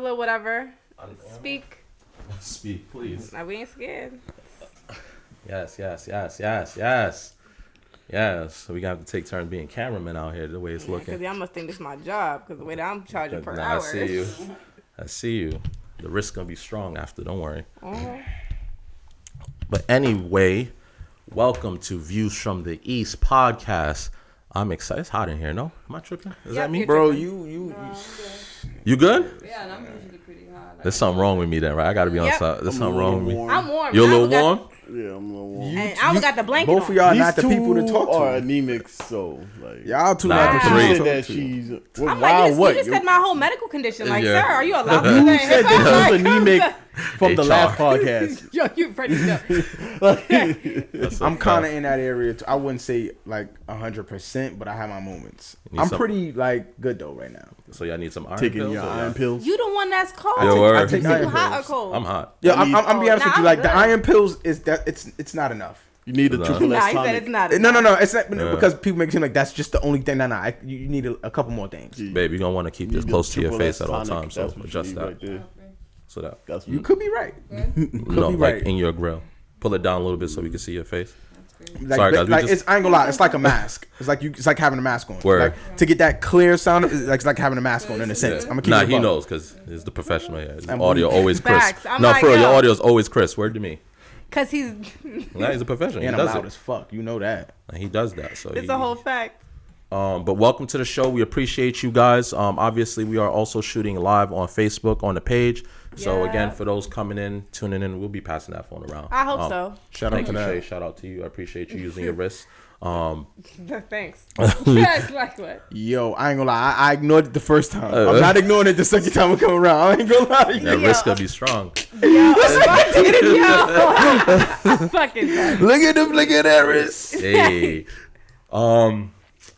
little whatever. Speak. Speak, please. Nah, we ain't scared. Yes. So we got to take turns being cameramen out here the way it's looking. Because y'all must think this is my job because the way that I'm charging per Nah, hour. I see you. The risk going to be strong after, don't worry. Uh-huh. But anyway, welcome to Views from the East podcast. I'm excited. It's hot in here, no? Am I tripping? Is that me? Bro, No, You good? Yeah, and I'm usually pretty hot. There's something wrong with me then, right? I got to be on side. There's something wrong with me. I'm warm. You a little warm? Yeah, I'm a little warm. And I got the blanket Both on. of y'all These not the two people to talk are to. anemic, so like Y'all two Nah, not the I'm people three. to said talk that to. she's I'm wow, like, you what? just said my whole medical condition. Like, Yeah. sir, are you allowed to You do that? said I'm this like, was anemic from the HR. last podcast. Yo, you ready to go? That's I'm a kind of fact. in that area. Too. I wouldn't say like 100%, but I have my moments. Need I'm some- pretty like good though right now. So y'all need some iron Taking pills? your or iron y'all- pills. You the one that's cold. Yo, word. I take You iron hot or pills. cold? I'm hot. Yeah, I need- I'm be honest Nah, with you. I'm Like the good. iron pills is that it's not enough. You need a Nah. triple Nah, S he said tonic. it's not. No. It's not Yeah. because people make it seem like that's just the only thing. No. You need a couple more things. Babe, you're going to want to keep this Need close a to your triple face S at all tonic. times. So That's what you adjust need that. right there. So that. That's You could be right. No, be like right. in your grill. Pull it down a little bit so we can see your face. Like, Sorry, guys, we like just- it's I ain't gonna lie. It's like a mask. It's like having a mask on. Word. Like to get that clear sound. It's like having a mask on in a sense. I'm gonna keep Nah, it he above. knows because he's the professional here. His I'm audio weak. always crisp. Facts. I'm No, like, for real, yo. your audio is always crisp. Word to me. Because he's. Nah, he's a professional. He And I'm does loud it. as fuck. You know that. And he does that. So It's a whole fact. But welcome to the show. We appreciate you guys. Obviously, we are also shooting live on Facebook on the page. So Yeah. again, for those coming in, tuning in, we'll be passing that phone around. I hope so. Shout out Thank to you, that. Shay. Shout out to you. I appreciate you using your wrists. Thanks. Yes, like what? Yo, I ain't gonna lie. I ignored it the first time. I'm not ignoring it the second time I come around. I ain't gonna lie. to you. That Yo. wrist could be strong. Yo, fucking God. Look at that wrist. Hey.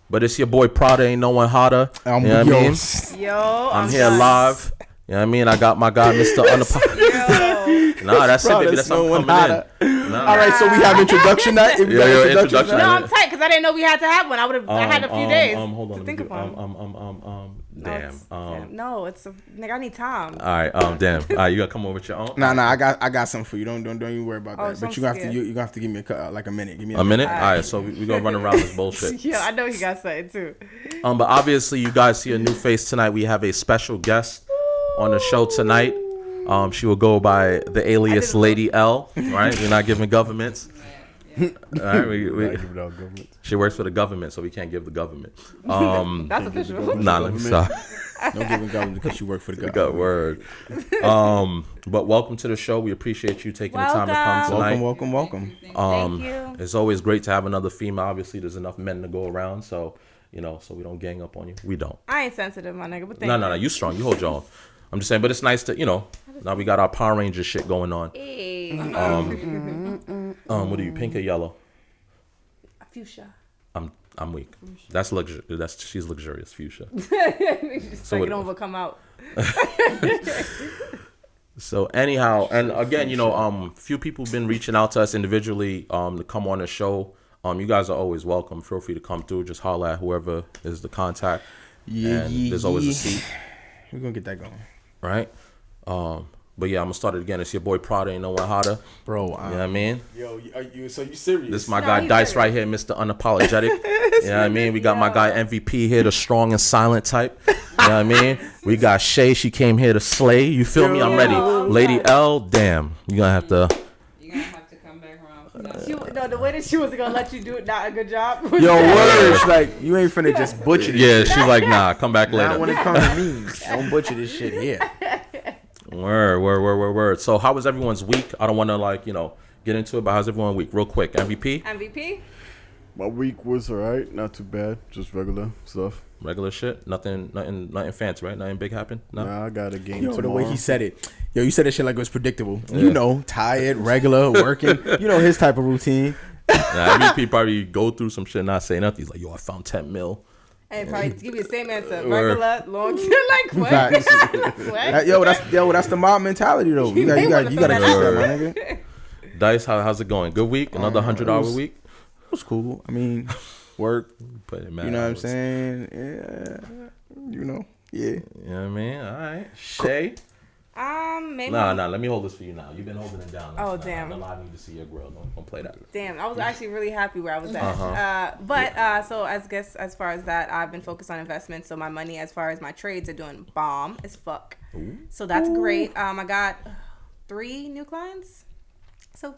But it's your boy Prada. Ain't no one hotter. You know what I mean? Yo, I'm here done. live. You know what I mean? I got my guy, Mr. Unapologetic. Nah, that's it, baby. That's no something one coming in. Nah. All right, so we have introduction night. If we got Yeah, introduction introduction No, night. I'm tight because I didn't know we had to have one. I had a few days Hold on. to think upon. Damn. No, it's a nigga. I need time. All right. Damn. All right. You gotta come over with your own. Nah, I got something for you. Don't even worry about Oh, that. so But I'm you have to scared. you have to give me like a minute. Give me A minute. All All right. right. So we gonna run around this bullshit. Yeah, I know he got something too. But obviously, you guys see a new face tonight. We have a special guest on the show tonight. She will go by the alias Lady L. Right? We're not giving governments. All right. She works for the government, so we can't give the government. That's official. Nah, let me stop. Don't give him government because you work for the Got government. word. But welcome to the show. We appreciate you taking the time to come tonight. Welcome. Thank you. It's always great to have another female. Obviously, there's enough men to go around, so so we don't gang up on you. We don't. I ain't sensitive, my nigga. But thank No. You strong. You hold your own. I'm just saying, but it's nice to now we got our Power Rangers shit going on. Hey. What are you, pink or yellow? Fuchsia. I'm weak. That's she's luxurious fuchsia. So what- it don't come out. So anyhow, and again, few people have been reaching out to us individually to come on the show. You guys are always welcome. Feel free to come through. Just holler at whoever is the contact. And there's always a seat. We're gonna get that going, Right? But yeah, I'm gonna start it again. It's your boy Prada. Ain't no one hotter. bro. You know what I mean? Yo, you serious? This is my No, guy he's Dice serious. right here, Mr. Unapologetic. You know what I mean? We got my guy MVP here, the strong and silent type. You know what I mean? We got Shay. She came here to slay. You feel me? I'm ready. Yo. Lady L, damn. You're gonna have to. You're gonna have to come back around for that. The way that she was gonna let you do it, not a good job. Yo, words like you ain't finna just butcher this. Yeah, she's like, nah, come back Not when later. it comes to me. Don't butcher this shit here. Word. So how was everyone's week? I don't want to get into it, but how's everyone's week? Real quick, MVP? MVP? My week was alright, not too bad, just regular stuff. Regular shit? Nothing fancy, right? Nothing big happened? No? Nah, I got a game Yo, the tomorrow. way he said it. Yo, you said that shit like it was predictable. Tired, regular, working. His type of routine. Nah, MVP probably go through some shit and not say nothing. He's like, yo, I found 10 mil. And probably give you the same answer. Word. Regular, long term, like what? Facts. What? That's the mob mentality though. You may gotta wanna keep throw that, that my nigga. Dice, how's it going? Good week? Another 100-hour week? It was cool. I mean, work. Put it, You know what I'm saying? Yeah. Yeah. You know what I mean? All right. Shay? Maybe. Nah. Let me hold this for you now. You've been holding it down. Oh, damn. I need to see your grill. Don't play that. Damn, I was actually really happy where I was at. So as far as that, I've been focused on investments. So my money, as far as my trades, are doing bomb as fuck. Ooh. So that's great. I got 3 new clients. So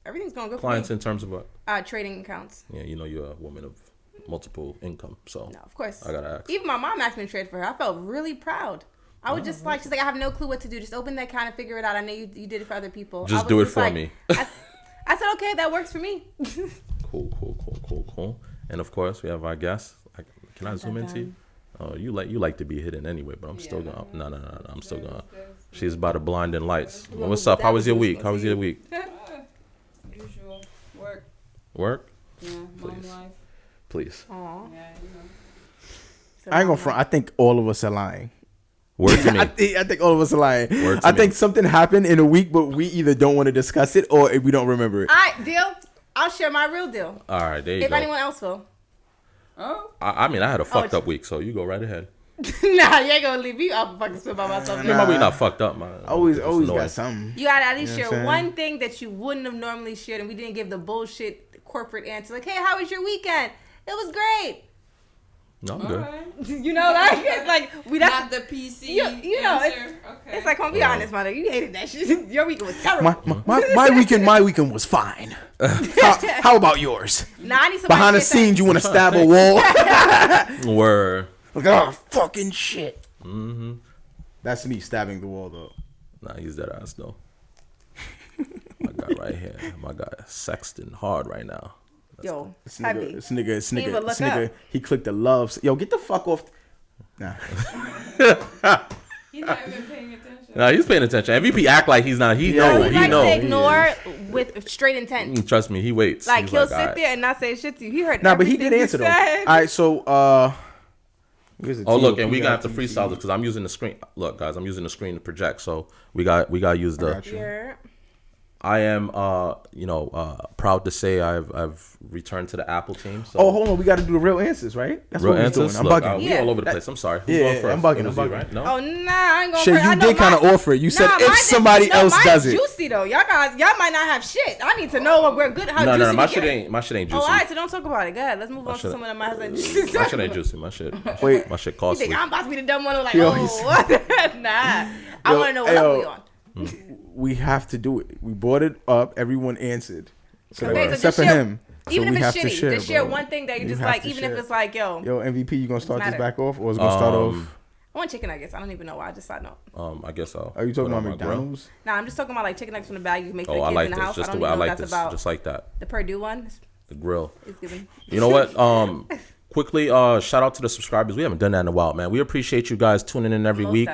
everything's going good. Clients for me. In terms of what? Trading accounts. Yeah, you're a woman of multiple income, so no, of course. I gotta ask. Even my mom asked me to trade for her. I felt really proud. I was just like, she's like, I have no clue what to do. Just open that account and figure it out. I know you did it for other people. Just do it for me. I said, okay, that works for me. Cool. And of course, we have our guest. Can I zoom into you? Oh, you like to be hidden anyway, but I'm still going. No. I'm still going. She's about to blind in lights. What's up? How was your week? Usual work. Yeah, mom life. Please. Aww. Yeah, I ain't gonna front. I think all of us are lying. Word to me. I think all of us are lying. I think something happened in a week, but we either don't want to discuss it or we don't remember it. All right, deal. I'll share my real deal. All right, there you go. If anyone else will. Oh. I mean, I had a fucked up week, so you go right ahead. Nah, you ain't gonna leave me up fucking spit by myself. My week not fucked up, man. Always got something. You gotta at least share one thing that you wouldn't have normally shared, and we didn't give the bullshit corporate answer. Like, hey, how was your weekend? It was great. No, I'm good. Right. You know, like we not the PC. You know, it's like, come be honest, mother. You hated that shit. Your weekend was terrible. My weekend was fine. How about yours? Nah, I need somebody behind the scenes. You want to stab a wall? Word. Like, oh, fucking shit. Mm-hmm. That's me stabbing the wall though. Nah, he's that ass though. My guy right here. My guy sexting hard right now. Yo, this nigga, he clicked the loves. Yo, get the fuck off. Nah. He's not even paying attention. Nah, he's paying attention. MVP act like he's not. He He know. to ignore with straight intent. Trust me, he waits. Like, he'll sit there and not say shit to you. He heard. Nah, but he did answer though. All right, so look, and we got to freestyle this because I'm using the screen. Look, guys, I'm using the screen to project, so we got to use the. Yeah. I am, proud to say I've returned to the Apple team. So. Oh, hold on, we got to do the real answers, right? That's real what we're answers. doing. I'm Look, bugging. we all over the place. I'm sorry. Who's going first? I'm bugging. Right? No? Oh, nah, I ain't going Shit, first. you did kind of offer it. You said if somebody else does it. Juicy though, y'all might not have shit. I need to know what we're good. How No, juicy my shit ain't juicy. Oh, all right, so don't talk about it. Go ahead, let's move on to someone that might have juicy. My shit ain't juicy. My shit costly. You think I'm about to be the dumb one? Like, nah. I want to know what level we on. We have to do it. We brought it up. Everyone answered. So okay, except for him. Even so if it's shitty, just share one thing that you just like. Even if it's like, yo, MVP, you gonna start this back off, or is it gonna start off? I want chicken nuggets. I don't even know why. I just thought no. I guess so. Are you talking about McDonald's? Nah, I'm just talking about like chicken nuggets from the bag you can make for the I kids like in the this. house. Just I don't the way even I know like that's this. about. Just like that. The Purdue one. The grill. It's giving. You know what? Quickly, shout out to the subscribers. We haven't done that in a while, man. We appreciate you guys tuning in every week.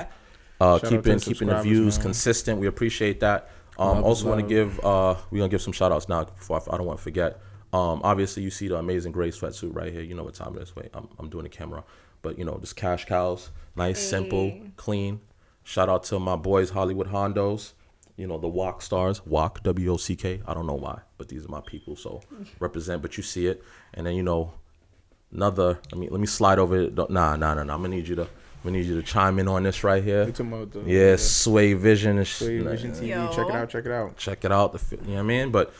Keeping the views consistent. We appreciate that. Also want to give we're gonna give some shout outs now before I don't want to forget. Obviously you see the Amazing Grace sweatsuit right here. You know what time it is. Wait, I'm doing the camera. But this Cash Cows, nice, simple, clean. Shout out to my boys Hollywood Hondos. The Walk Stars, Walk WOCK. I don't know why, but these are my people. So represent, but you see it. And then another. Let me slide over it. Nah. I'm gonna need you to chime in on this right here. Sway Vision. Sway Vision TV. Yo. Check it out. Check it out. You know what I mean? But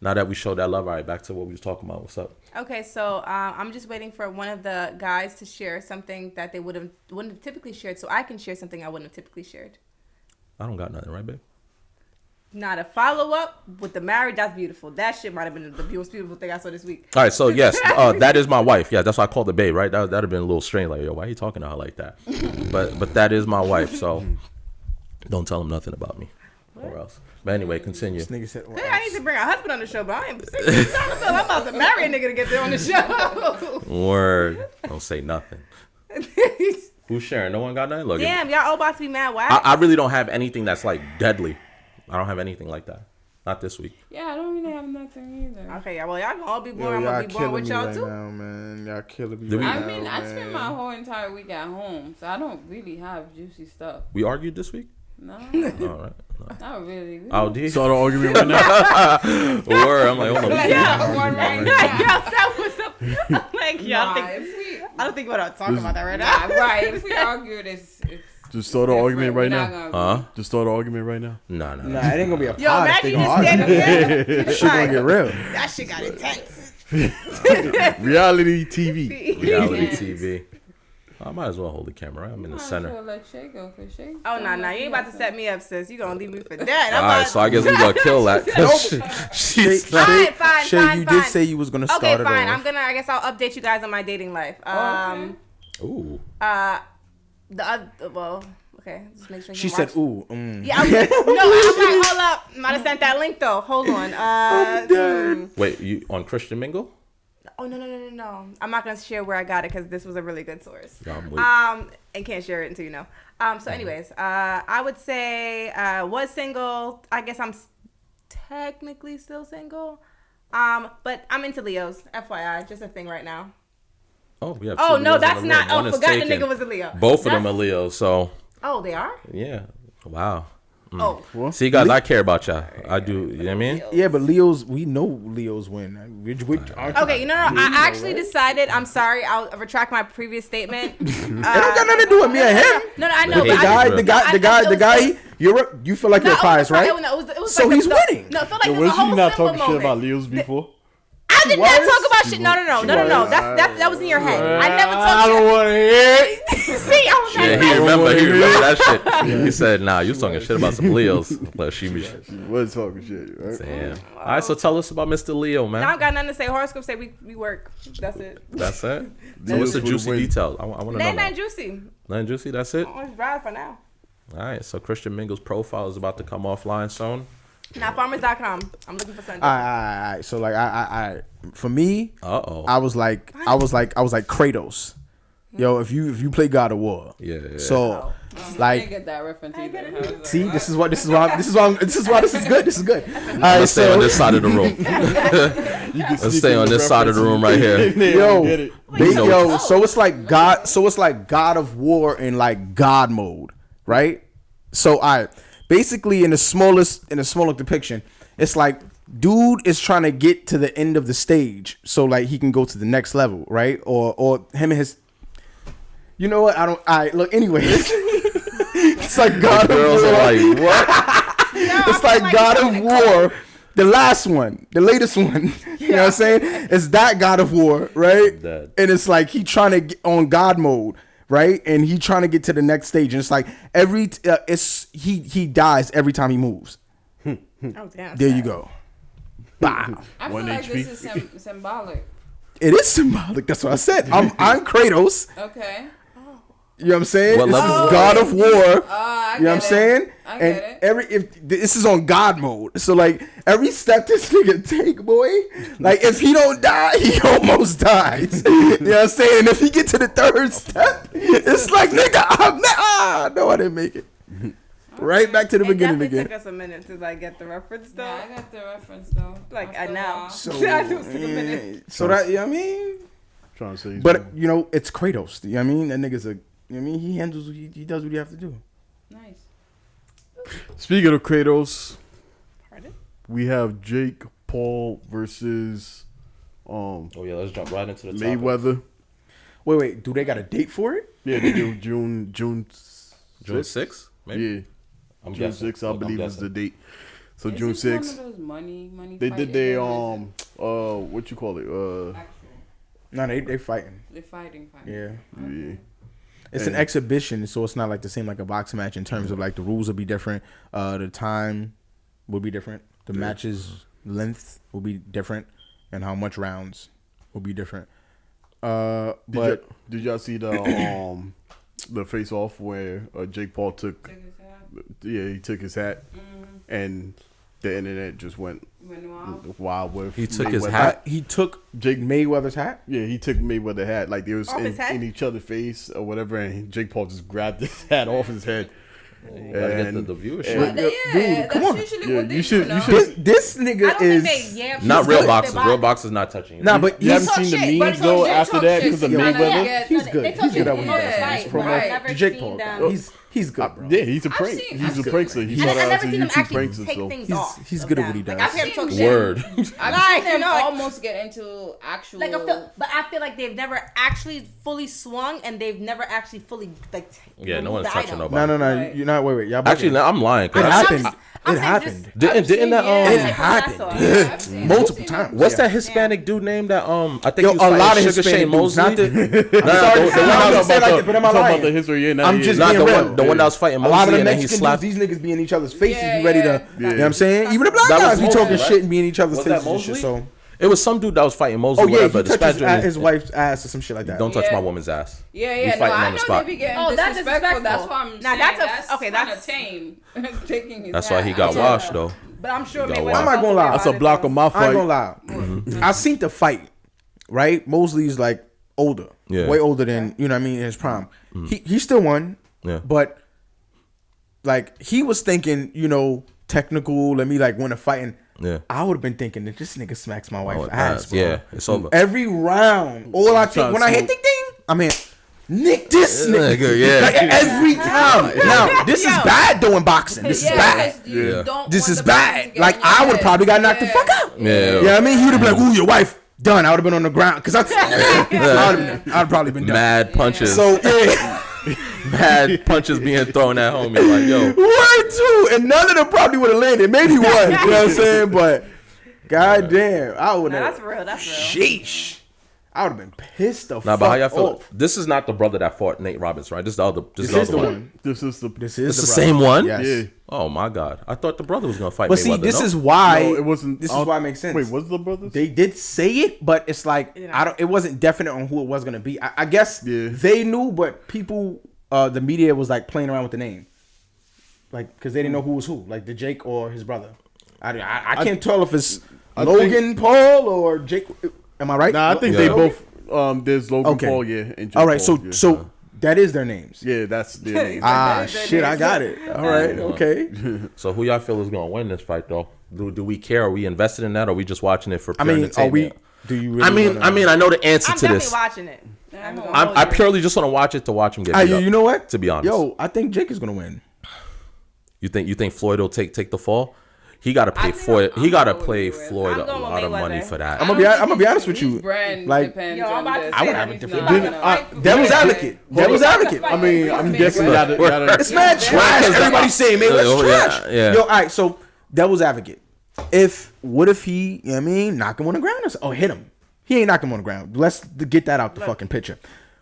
now that we showed that love, all right, back to what we was talking about. What's up? Okay, so I'm just waiting for one of the guys to share something that they wouldn't have typically shared, so I can share something I wouldn't have typically shared. I don't got nothing, right, babe? Not a follow-up with the marriage. That's beautiful. That shit might have been the most beautiful thing I saw this week. All right, so yes, that is my wife. Yeah, that's why I called the babe, right? That'd have been a little strange. Like, yo, why are you talking to her like that? but that is my wife. So don't tell him nothing about me or else. But anyway, continue. This nigga said, I need to bring a husband on the show, but I am sick. I'm about to marry a nigga to get there on the show. Word. Don't say nothing. Who's sharing? No one got nothing? Look, damn, y'all all about to be mad. Why? I really don't have anything that's like deadly. I don't have anything like that. Not this week. Yeah, I don't really have nothing either. Okay, well, y'all gonna all be born. I'm gonna be born with y'all too. Now, man. Y'all killing me. I spent my whole entire week at home, so I don't really have juicy stuff. We argued this week? No. All right. No. Not really. Oh, did so the argument right now. Word. I'm like, hold on. That was up. Like, y'all think I don't think we're talking about that right now. Right. If we argue, it's Just start an argument right now. Huh? Just start an argument right now. Nah. Nah, it ain't gonna be a Yo, pod if imagine they you gonna just argue. stand there. Shit gonna get real. That shit got intense. Reality TV. Reality TV. I might as well hold the camera. I'm in the center. Let Shay go, cause Shay. Oh, nah. You ain't about to set me up, sis. You gonna leave me for that. All right, so I guess we gonna kill that. She's Fine, fine, Shay, fine, you fine. did say you was gonna start Okay, it fine. off. I guess I'll update you guys on my dating life. Ooh. Okay, just make sure you She watch. said, "Ooh." Yeah, I'm like, hold up. Might have sent that link though. Hold on. Wait, you on Christian Mingle? Oh no. I'm not gonna share where I got it because this was a really good source. Yeah, I'm weak. And can't share it until you know. So anyways, I would say was single. I guess I'm technically still single. But I'm into Leos. FYI, just a thing right now. Oh, we have. Oh two no, Leos that's in the room. not. Oh, One is forgot the taken. nigga was a Leo. Both of them are Leos, so Oh, they are. yeah. Wow. Oh, See, guys, I care about y'all. I do. You know what I mean? Yeah, but Leos, we know Leos win. okay. You know, I actually decided. I'm sorry. I'll retract my previous statement. It don't got nothing to do with me and him. No, I know. The but I just- The guy. You feel like you're biased, right? It was So like he's winning. No, it felt like Yo, it was a was she whole not simple talking shit moment. about Leos before? I did not was? talk about shit. No. That was in your head. I never talked shit. want to hear it. See, I was Yeah, like, he remember that shit. He said, "Nah, you was talking shit about some Leos." But she was. Was talking shit, right? Damn. All right, so tell us about Mr. Leo, man. I don't got nothing to say. Horoscopes say we work. That's it. That's it. So Leos what's the for the juicy win. details? I want to know. Nothing That. juicy. Nothing juicy. That's it. I'm just dry for now. All right. So Christian Mingle's profile is about to come offline soon. Now farmers.com. I'm looking for something. All right. So like, I for me, Uh-oh. I was like Kratos. Yo, if you play God of War, Yeah. so I didn't like, get that reference either. see, this is why this is good. This is good. All right, Let's stay on this side of the room. You can Let's sneak stay in on the this side of the room right here. They Yo, don't get it. So it's like God of War in like God mode, right? So basically in the smallest depiction, it's like dude is trying to get to the end of the stage so like he can go to the next level, right? Or him and his, you know what? Look anyway. It's like God of Girls War. are like, what? It's like God of War. The last one, the latest one, you know what I'm saying? It's that God of War, right? Dead. And it's like he trying to get on God mode, right? And he trying to get to the next stage. And it's like he dies every time he moves. Oh, damn. There you go. Wow. I feel One like HP. this is symbolic. It is symbolic. That's what I said. I'm Kratos. Okay. You know what I'm saying? What This is level? God of War. I You know what get I'm it. saying? I And get it. if this is on God mode, so like every step this nigga take, boy, like if he don't die, he almost dies. You know what I'm saying? And if he get to the third step, it's like nigga, no, I didn't make it. Right back to the beginning It definitely again. took us a minute to like get the reference though. Yeah, I got the reference though. Like After a now. while. So, I knew it took a minute. so that, you know what I mean? Trying to say, But you know, it's Kratos. You know what I mean? That nigga's you know what I mean? He handles, he does what he have to do. Nice. speaking of Kratos, Pardon? we have Jake Paul versus Oh yeah, let's jump right into the topic. Mayweather. Wait, do they got a date for it? Yeah, they do June June 6th, maybe. Yeah, I'm June guessing. 6th, I believe is the date. So Is June this one 6th, of those money they fighting did their or is what you call it? it actual? No, they fighting. They're fighting. Yeah. Yeah. It's an exhibition, so it's not like the same like a boxing match in terms of like the rules will be different, the time will be different, the matches length will be different, and how much rounds will be different. But Did y'all see the face off where Jake Paul took? Check this out. Yeah, he took his hat, and the internet just went Went wild. wild with. He took his Mayweather. hat? he took Jake Mayweather's hat. Yeah, he took Mayweather hat like they was Off his head? in each other's face or whatever, and Jake Paul just grabbed his hat off his head. You gotta get And- the viewership. and- Dude, come that's on. usually Yeah, what they you should- do you now. should- This I nigga don't think they is yam. Not real They boxers. box- Real boxers not touching you. nah, but You haven't talk seen the shit, but memes it's though all- they after talk that shit. because of Yeah, Mayweather. like, he's good. They He's talk good shit at in what the he does. fight, He's but promo. I've never Jake seen Paul. them. He's good, bro. Yeah, he's a prank. He's a prankster. He started I out never as a seen him YouTube actually prankster. take So things off. He's of good at them. what he does. Like, I've heard him talk shit. Word. I've seen him like- almost get into actual. Like but I feel like they've never actually fully swung, and they've never actually fully like. Yeah, no one's the touching item. nobody. No. Right. You're not. Wait. Y'all Actually, no, I'm lying. 'cause It I- happened. I'm It saying happened. just- Didn't that It That's happened. what I saw. I've seen Multiple it. times. What's Yeah. that Hispanic dude name that I think Yo, he was a fighting lot of Sugar Hispanic Shane dudes. Mosley? Not the. Nah, I'm sorry the to say one I that don't say like that, but am I Talking about lying? the history, yeah. Now I'm he just is. Not being the real. one that was fighting A lot of Mosley the and then he Mexican dudes, slapped. these niggas be in each other's faces, Yeah, be ready to. yeah. You know what I'm saying? Even the black That was guys be Mosley, talking right? shit and be in each other's Was that faces and shit. Mosley? So. It was some dude that was fighting Mosley. Oh yeah, whatever. he The touches Spaniard- his wife's ass or some shit like that. Don't touch Yeah. my woman's ass. Yeah, We yeah. No, fighting on I the know spot. they be getting Oh, that's disrespectful. That's disrespectful. why I'm Now, saying that's that's okay, kind that's- of tame. Taking his That's why he ass. got Yeah. washed though. But I'm sure You got Mayweather. wild. I'm not gonna lie. That's a block on my I ain't fight. gonna lie. I seen the fight, right? Mosley's like older, Yeah. way older than you know what I mean in his prime. He still won, Yeah. but like he was thinking, technical. Let me like win a fight, and Yeah. I would have been thinking that this nigga smacks my wife's Oh, ass, bro. yeah, it's over. Every round, all I think when I hit ding ding, I mean, nick this nigga, Nigga, yeah. like every time. Now this is bad though in boxing. This is bad. Yeah. This is bad. Like I would have probably got knocked the fuck out. Yeah. You know what I mean? He would have been like, "Ooh, your wife done." I would have been on the ground because I'd probably been done. Mad punches. So yeah, Mad punches being thrown at homie. Like, yo. one, two, and none of them probably would have landed. Maybe one. You know what I'm saying? But goddamn, I would No, have. that's real. That's real. Sheesh. I would have been pissed the Nah, fuck but how y'all feel? off. This is not the brother that fought Nate Roberts, right? This is the other. This is the one. This is the. This is It's the brother. same one? Yes. Yeah. Oh my god! I thought the brother was gonna fight. But see, Mayweather, this no? is why No, it wasn't. This is why it makes sense. Wait, was the brothers? They did say it, but it's like It wasn't definite on who it was gonna be. I guess they knew, but people, the media was like playing around with the name, like because they didn't know who was who, like the Jake or his brother. I can't tell if it's Logan Paul or Jake. Am I right? Nah, I think they both. There's Logan Okay. Paul, yeah. And Jake All right, Paul, so that is their names. yeah, that's their name. Shit, I got it. All right, okay. So who y'all feel is gonna win this fight though? Do we care? Are we invested in that? Or are we just watching it for I pure mean, are we? entertainment? Do you? Really I know the answer I'm to definitely this. watching it. I purely just want to watch it to watch him get beat up. You know what? To be honest, Yo, I think Jake is gonna win. you think Floyd will take the fall? He got to pay think Floyd. I'm He got to going with pay Mayweather. Floyd I'm a going with lot of money Mayweather. for that. I'm gonna be honest with you. His brand Like, depends Yo, I'm on about to this. say I would that. have it He's different. not Didn't- gonna fight for Devil's Mayweather. advocate. Devil's advocate. I mean, I'm guessing y'all. It's mad trash. Everybody's saying Mayweather's Oh, yeah, trash. yeah. Yo, all right. So devil's advocate. What if he? You know what I mean, knock him on the ground or hit him? He ain't knock him on the ground. Let's get that out the fucking picture.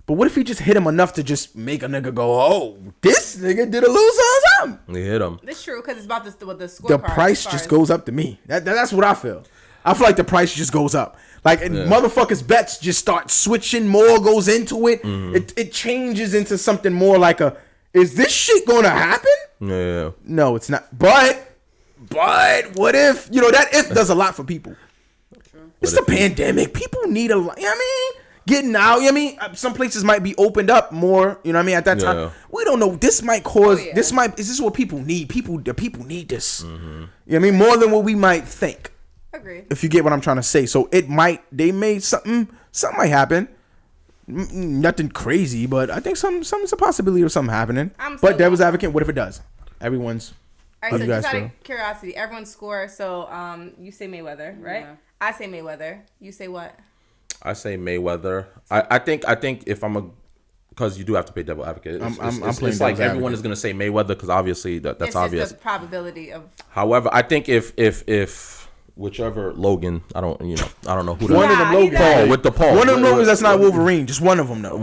But what if he just hit him enough to just make a nigga go, oh, this nigga did a loser or something? He hit him. It's true because it's about the scorecard. The price just goes up to me. That's what I feel. I feel like the price just goes up. Like motherfuckers' bets just start switching. More goes into it. It changes into something more like is this shit gonna happen? Yeah. No, it's not. But what if that if does a lot for people? It's the pandemic. People need a lot. You know what I mean? Getting out. You know what I mean? Some places might be opened up more. You know what I mean? At that time, Yeah. we don't know. This might cause. yeah. Is this what people need? The people need this. You know what I mean? More than what we might think. Agreed. If you get what I'm trying to say. So they made something might happen. Nothing crazy, but I think something's a possibility of something happening. I'm so But devil's down. advocate, what if it does? Everyone's. All How right, do so you just guys out feel? of curiosity, everyone's score. So you say Mayweather, right? Yeah. I say Mayweather. You say what? I say Mayweather. I think if because you do have to play devil advocate. I'm playing it's like devil's everyone advocate. is gonna say Mayweather because obviously that's It's obvious. just the probability of. However, I think if whichever Logan, I don't know who One of them Nah, he Logans. does. Paul with the Paul. One of them Logans that's not Wolverine. Just one of them though.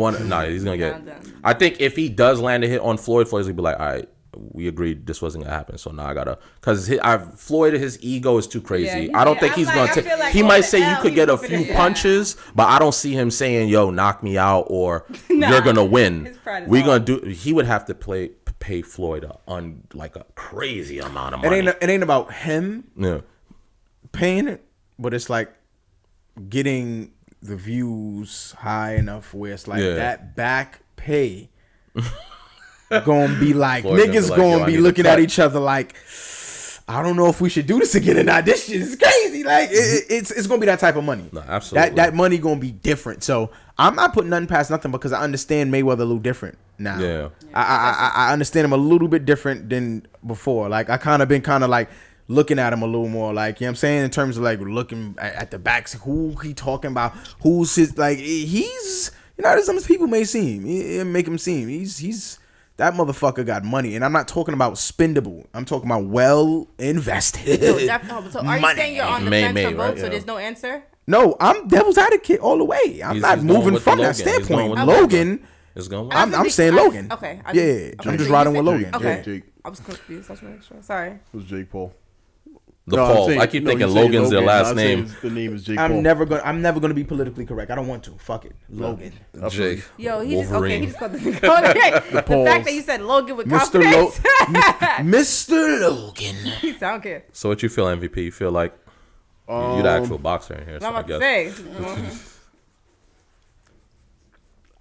He's gonna get. Done. I think if he does land a hit on Floyd's gonna be like, all right, we agreed this wasn't gonna happen, so now I gotta because Floyd, his ego is too crazy. Yeah, I don't think I'm he's like, gonna I take. feel like He on might the say you L, could he's get a whooping few his punches, but I don't see him saying, "Yo, knock me out" or Nah, "You're gonna win." his pride is We off. gonna do. He would have to pay Floyd like a crazy amount of money. It ain't about him Yeah. paying it, but it's like getting the views high enough where it's like Yeah. that back pay gonna be like Floyd gonna be niggas like, gonna yo, I be need to looking at cut. each other like, I don't know if we should do this again or not. This shit is crazy. Like it's gonna be that type of money. No, absolutely. That money gonna be different. So I'm not putting nothing past nothing because I understand Mayweather a little different. now. Yeah. I understand him a little bit different than before. Like I kind of been like looking at him a little more, like, you know what I'm saying, in terms of like looking at the backs, who he talking about, who's his, like, he's, you know, as some people may seem, make him seem, he's that motherfucker got money, and I'm not talking about spendable. I'm talking about well invested. So are you saying you're on the fence for vote? Right? So there's no answer. No, I'm devil's advocate all the way. I'm not moving from that standpoint. Logan. I'm saying Logan. Okay. I'm just riding with Logan. Okay. Jake. I was confused. That's my extra. Sorry. It was Jake Paul. I keep thinking Logan's their last name. The name is Jake Paul. I'm never gonna be politically correct. I don't want to. Fuck it. Logan. Jake. Yo, he Wolverine. just called the fact that you said Logan with confidence. Mr. Logan. He sound good. So what you feel, MVP? You feel like you're the actual boxer in here? So I'm about to say.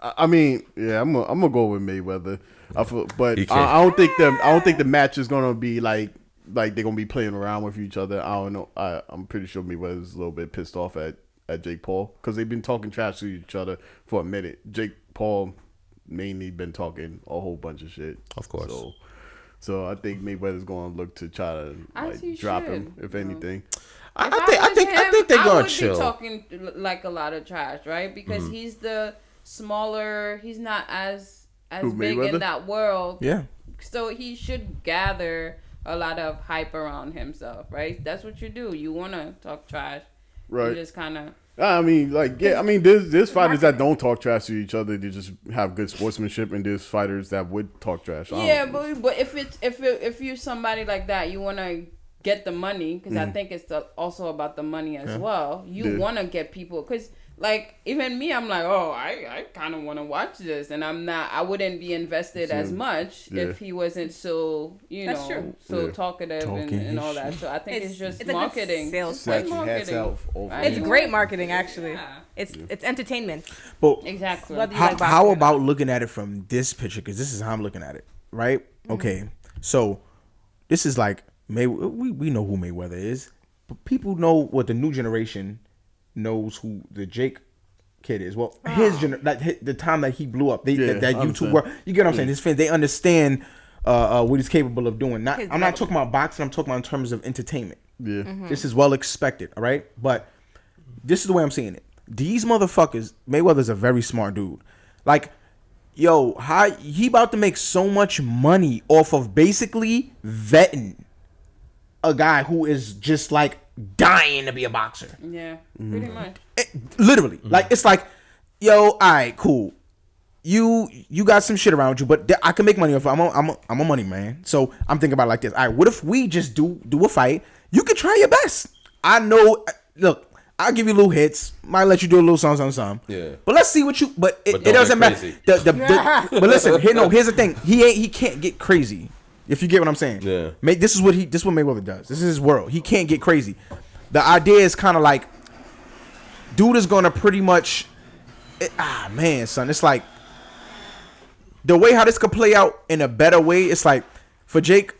I mean, yeah, I'm gonna go with Mayweather. But I don't think the match is gonna be like they're gonna be playing around with each other. I don't know. I'm pretty sure Mayweather's a little bit pissed off at Jake Paul because they've been talking trash to each other for a minute. Jake Paul mainly been talking a whole bunch of shit. Of course. So I think Mayweather's gonna look to try to drop him, if anything. I think they're gonna chill. Be talking like a lot of trash, right? Because he's the smaller. He's not as big in that world. Yeah. So he should gather a lot of hype around himself, right? That's what you do. You want to talk trash. Right. You just kind of... I mean, there's fighters that don't talk trash to each other. They just have good sportsmanship, and there's fighters that would talk trash. Yeah, but if you're somebody like that, you want to get the money, because I think it's also about the money as well. You want to get people, because... Like, even me, I'm like, oh, I kind of want to watch this. And I wouldn't be invested as much if he wasn't so, talkative and all that. So I think it's just marketing. Sales marketing. It's great marketing, actually. Yeah. It's entertainment. But exactly. How about looking at it from this picture? Because this is how I'm looking at it, right? Mm-hmm. Okay, so this is like, we know who Mayweather is. But people know what the new generation knows who the Jake kid is. Well, the time that he blew up, that YouTube world, you get what I'm saying? His fans, they understand what he's capable of doing. I'm not talking about boxing. I'm talking about in terms of entertainment. Yeah, this is well expected. All right, but this is the way I'm seeing it. These motherfuckers, Mayweather's a very smart dude. Like, yo, he about to make so much money off of basically vetting a guy who is just like dying to be a boxer. Yeah, pretty much. Literally. Like, it's like, yo, all right, cool. You got some shit around you, but I can make money off it. I'm a money man. So I'm thinking about it like this. All right, what if we just do a fight? You can try your best. I know, look, I'll give you little hits. Might let you do a little something. Yeah. But let's see what you, but it doesn't matter. But listen, here's the thing. He can't get crazy. If you get what I'm saying. Yeah. This is what Mayweather does. This is his world. He can't get crazy. The idea is kind of like, dude is going to pretty much, man, son. It's like, the way how this could play out in a better way, it's like, for Jake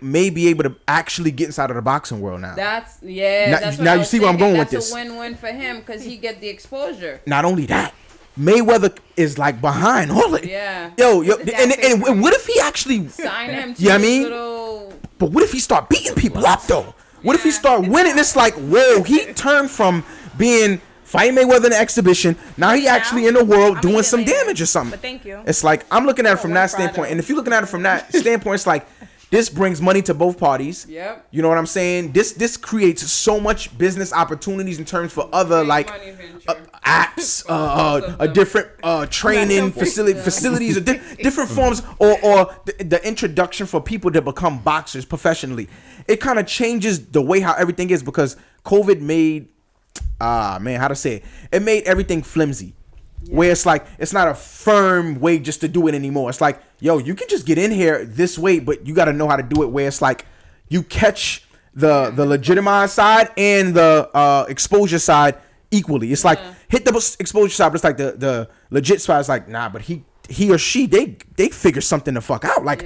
may be able to actually get inside of the boxing world now. That's what now you see where I'm going with this. That's a win-win for him, because he get the exposure. Not only that, Mayweather is like behind all it. Yeah. Yo, and what if he actually sign him to little... But what if he start beating people up though? What if he start winning? It's like, whoa, he turned from being fighting Mayweather in an exhibition. Now he actually in the world doing some damage or something. But thank you. It's like, I'm looking at it from that standpoint. And if you're looking at it from that standpoint, it's like, this brings money to both parties. Yep. You know what I'm saying? This creates so much business opportunities in terms for other apps, a different training facilities, different forms, or the introduction for people to become boxers professionally. It kind of changes the way how everything is, because COVID made, it made everything flimsy. Yeah. Where it's like, it's not a firm way just to do it anymore. It's like, yo, you can just get in here this way, but you got to know how to do it where it's like, you catch the legitimized side and the exposure side equally. It's like, hit the exposure side, but it's like the legit side is like, nah, but he or she, they figure something the fuck out. Like,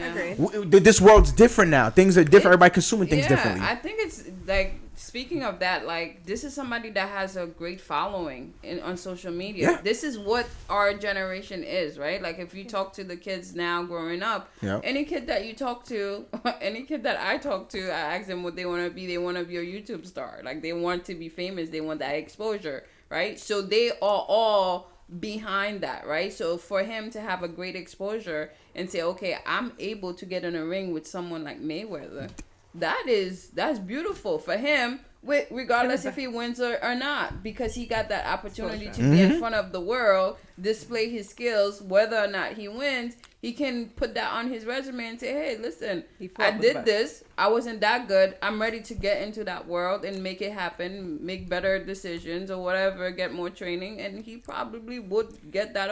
this world's different now. Things are different. Everybody consuming things differently. I think it's like, speaking of that, like, this is somebody that has a great following on social media. Yeah. This is what our generation is, right? Like, if you talk to the kids now growing up, any kid that you talk to, any kid that I talk to, I ask them what they want to be. They want to be a YouTube star. Like, they want to be famous. They want that exposure, right? So they are all behind that, right? So for him to have a great exposure and say, okay, I'm able to get in a ring with someone like Mayweather, that's beautiful for him, regardless if he wins or not, because he got that opportunity to be in front of the world, display his skills. Whether or not he wins, he can put that on his resume and say, hey, listen, I did this. I wasn't that good. I'm ready to get into that world and make it happen, make better decisions or whatever, get more training. And he probably would get that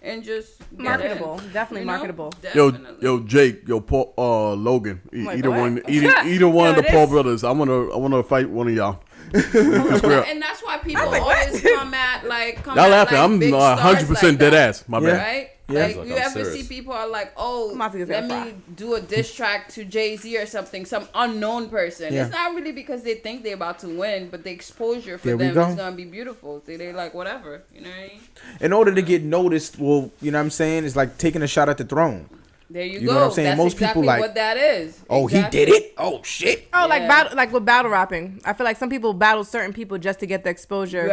and just marketable. Definitely marketable. Definitely. Yo, Jake, Paul, Logan, either one of the Paul brothers. I wanna fight one of y'all. And that's why people always come at y'all laughing. I'm 100% dead ass. My bad. Right? Yeah. Like, you ever see people are like, oh, let me do a diss track to Jay-Z or something, some unknown person. It's not really because they think they're about to win, but the exposure for them is going to be beautiful. So they're like, whatever. You know what I mean? In order to get noticed, well, you know what I'm saying? It's like taking a shot at the throne. There you go. know what I'm saying? That's most exactly people what that is. Oh, exactly. He did it? Oh, shit. Oh, like with battle rapping. I feel like some people battle certain people just to get the exposure.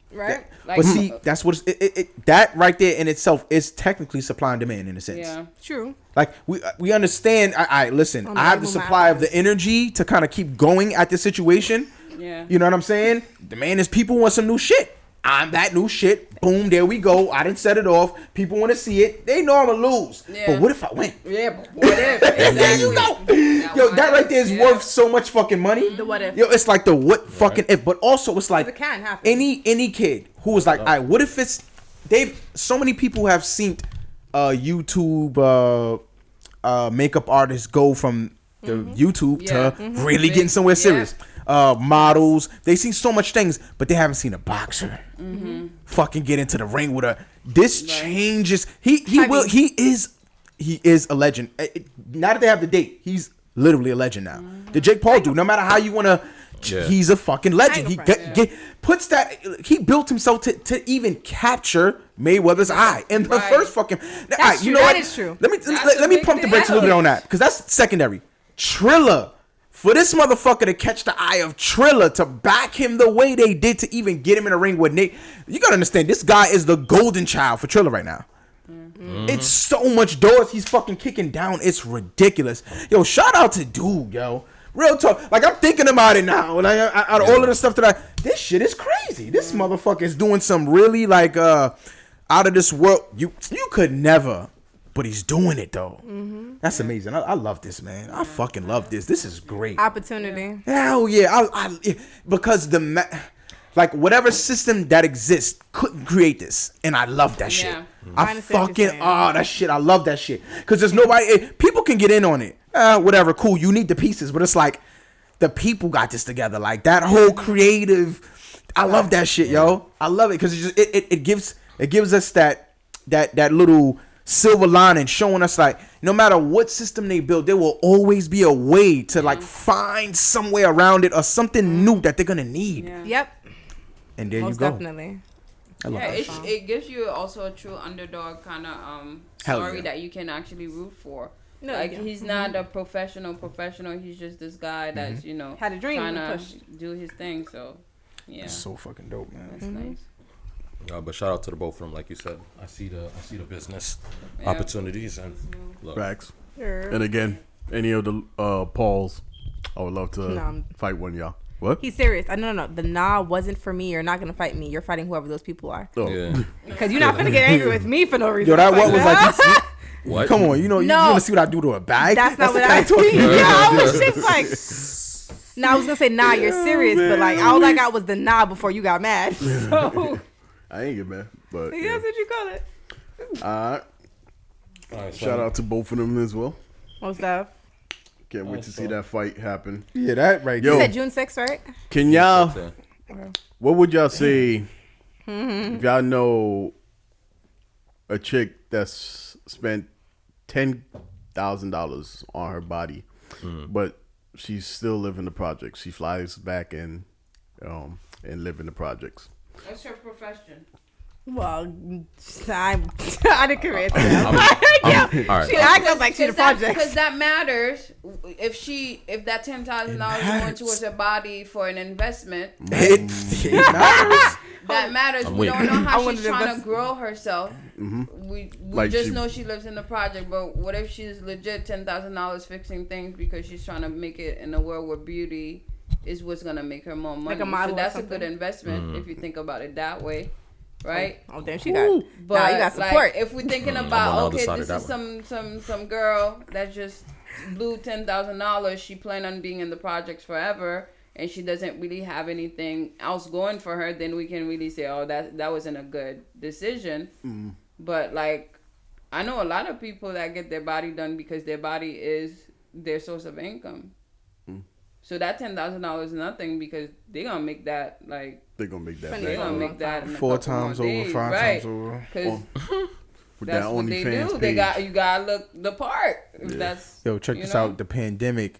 Right. But see, that's what that right there in itself is technically supply and demand in a sense. Yeah, true. Like we understand. I listen. I have the supply of the energy to kind of keep going at this situation. Yeah. You know what I'm saying? Demand is people want some new shit. I'm that new shit. Boom, there we go. I didn't set it off. People want to see it. They know I'm gonna lose. Yeah. But what if I win? Yeah, but what if? There you go. Yo, that right there is worth so much fucking money. The what if? Yo, it's like the what fucking if. But also it's like it can happen. Any kid who was like, all right, what if it's so many people have seen YouTube makeup artists go from the YouTube to really getting somewhere serious. Models, they seen so much things, but they haven't seen a boxer fucking get into the ring with a. This changes. He is a legend. Now that they have the date, he's literally a legend now. The Jake Paul dude, no matter how you want to, he's a fucking legend. Puts that. He built himself to even capture Mayweather's eye in the first fucking. That's true. That is true. Let me pump the brakes a little bit on that, because that's secondary. Triller. For this motherfucker to catch the eye of Triller, to back him the way they did, to even get him in a ring with Nate, you gotta understand, this guy is the golden child for Triller right now. It's so much doors he's fucking kicking down. It's ridiculous. Yo, shout out to dude, yo. Real talk. Like, I'm thinking about it now. And out of all of the stuff this shit is crazy. This motherfucker is doing some really like out of this world. You could never. But he's doing it though. That's amazing. I love this, man. I fucking love this. This is great. Opportunity. Hell yeah. Because like whatever system that exists couldn't create this, and I love that shit. I fucking that shit. I love that shit. Because there's nobody. People can get in on it. Whatever. Cool. You need the pieces, but it's like the people got this together. Like that whole creative. I love that shit, yo. I love it because it gives us that little silver lining, showing us like no matter what system they build, there will always be a way to like find some way around it or something new that they're gonna need. Yep. And there Most you go. Definitely. I love that. It gives you also a true underdog kind of story that you can actually root for. No, like he's not a professional. He's just this guy that's had a dream trying to do his thing. So yeah, that's so fucking dope, man. That's nice. But shout out to the both of them, like you said. I see the business opportunities and facts. Sure. And again, any of the Pauls, I would love to fight one of y'all. What? He's serious. No. The wasn't for me. You're not gonna fight me. You're fighting whoever those people are. Oh. Yeah. Because you're not gonna get angry with me for no reason. Yo, that one was like, what? Come on, you want to see what I do to a bag? That's not what I mean. Yeah, I was just like. I was gonna say you're serious, but like all I got was the before you got mad. So. I ain't get mad, but that's what you call it. All right. Shout out to both of them as well. What's up? Can't wait to see that fight happen. Yeah, that right. You said June 6th, right? Can y'all? What would y'all say if y'all know a chick that's spent $10,000 on her body, but she still live in the projects. She flies back and live in the projects. What's her profession? Well, I didn't commit to that. All right. She acts like she's a project. Because that matters. If that $10,000 is going towards her body for an investment, It matters. that matters. I'm We weak. don't know how I she's wanted to trying to grow herself. We Like just she- know she lives in the project. But what if she's legit $10,000 fixing things because she's trying to make it in a world where beauty is what's gonna make her more money? Like a model So or that's a something. good investment if you think about it that way, right? Oh damn, she got. But Nah, you got support. like, if we're thinking I'm on the about other okay, side this of is that some girl that just blew $10,000. She planned on being in the projects forever, and she doesn't really have anything else going for her. Then we can really say, oh, that wasn't a good decision. But like, I know a lot of people that get their body done because their body is their source of income. So that $10,000 is nothing because they're gonna make that like. They're gonna make that They're back. gonna make that in a 4 couple more times over, days, 5 right? times over. Because With that's that what they OnlyFans do. page. You gotta look the part. If that's Yo, check you this know? out. The pandemic.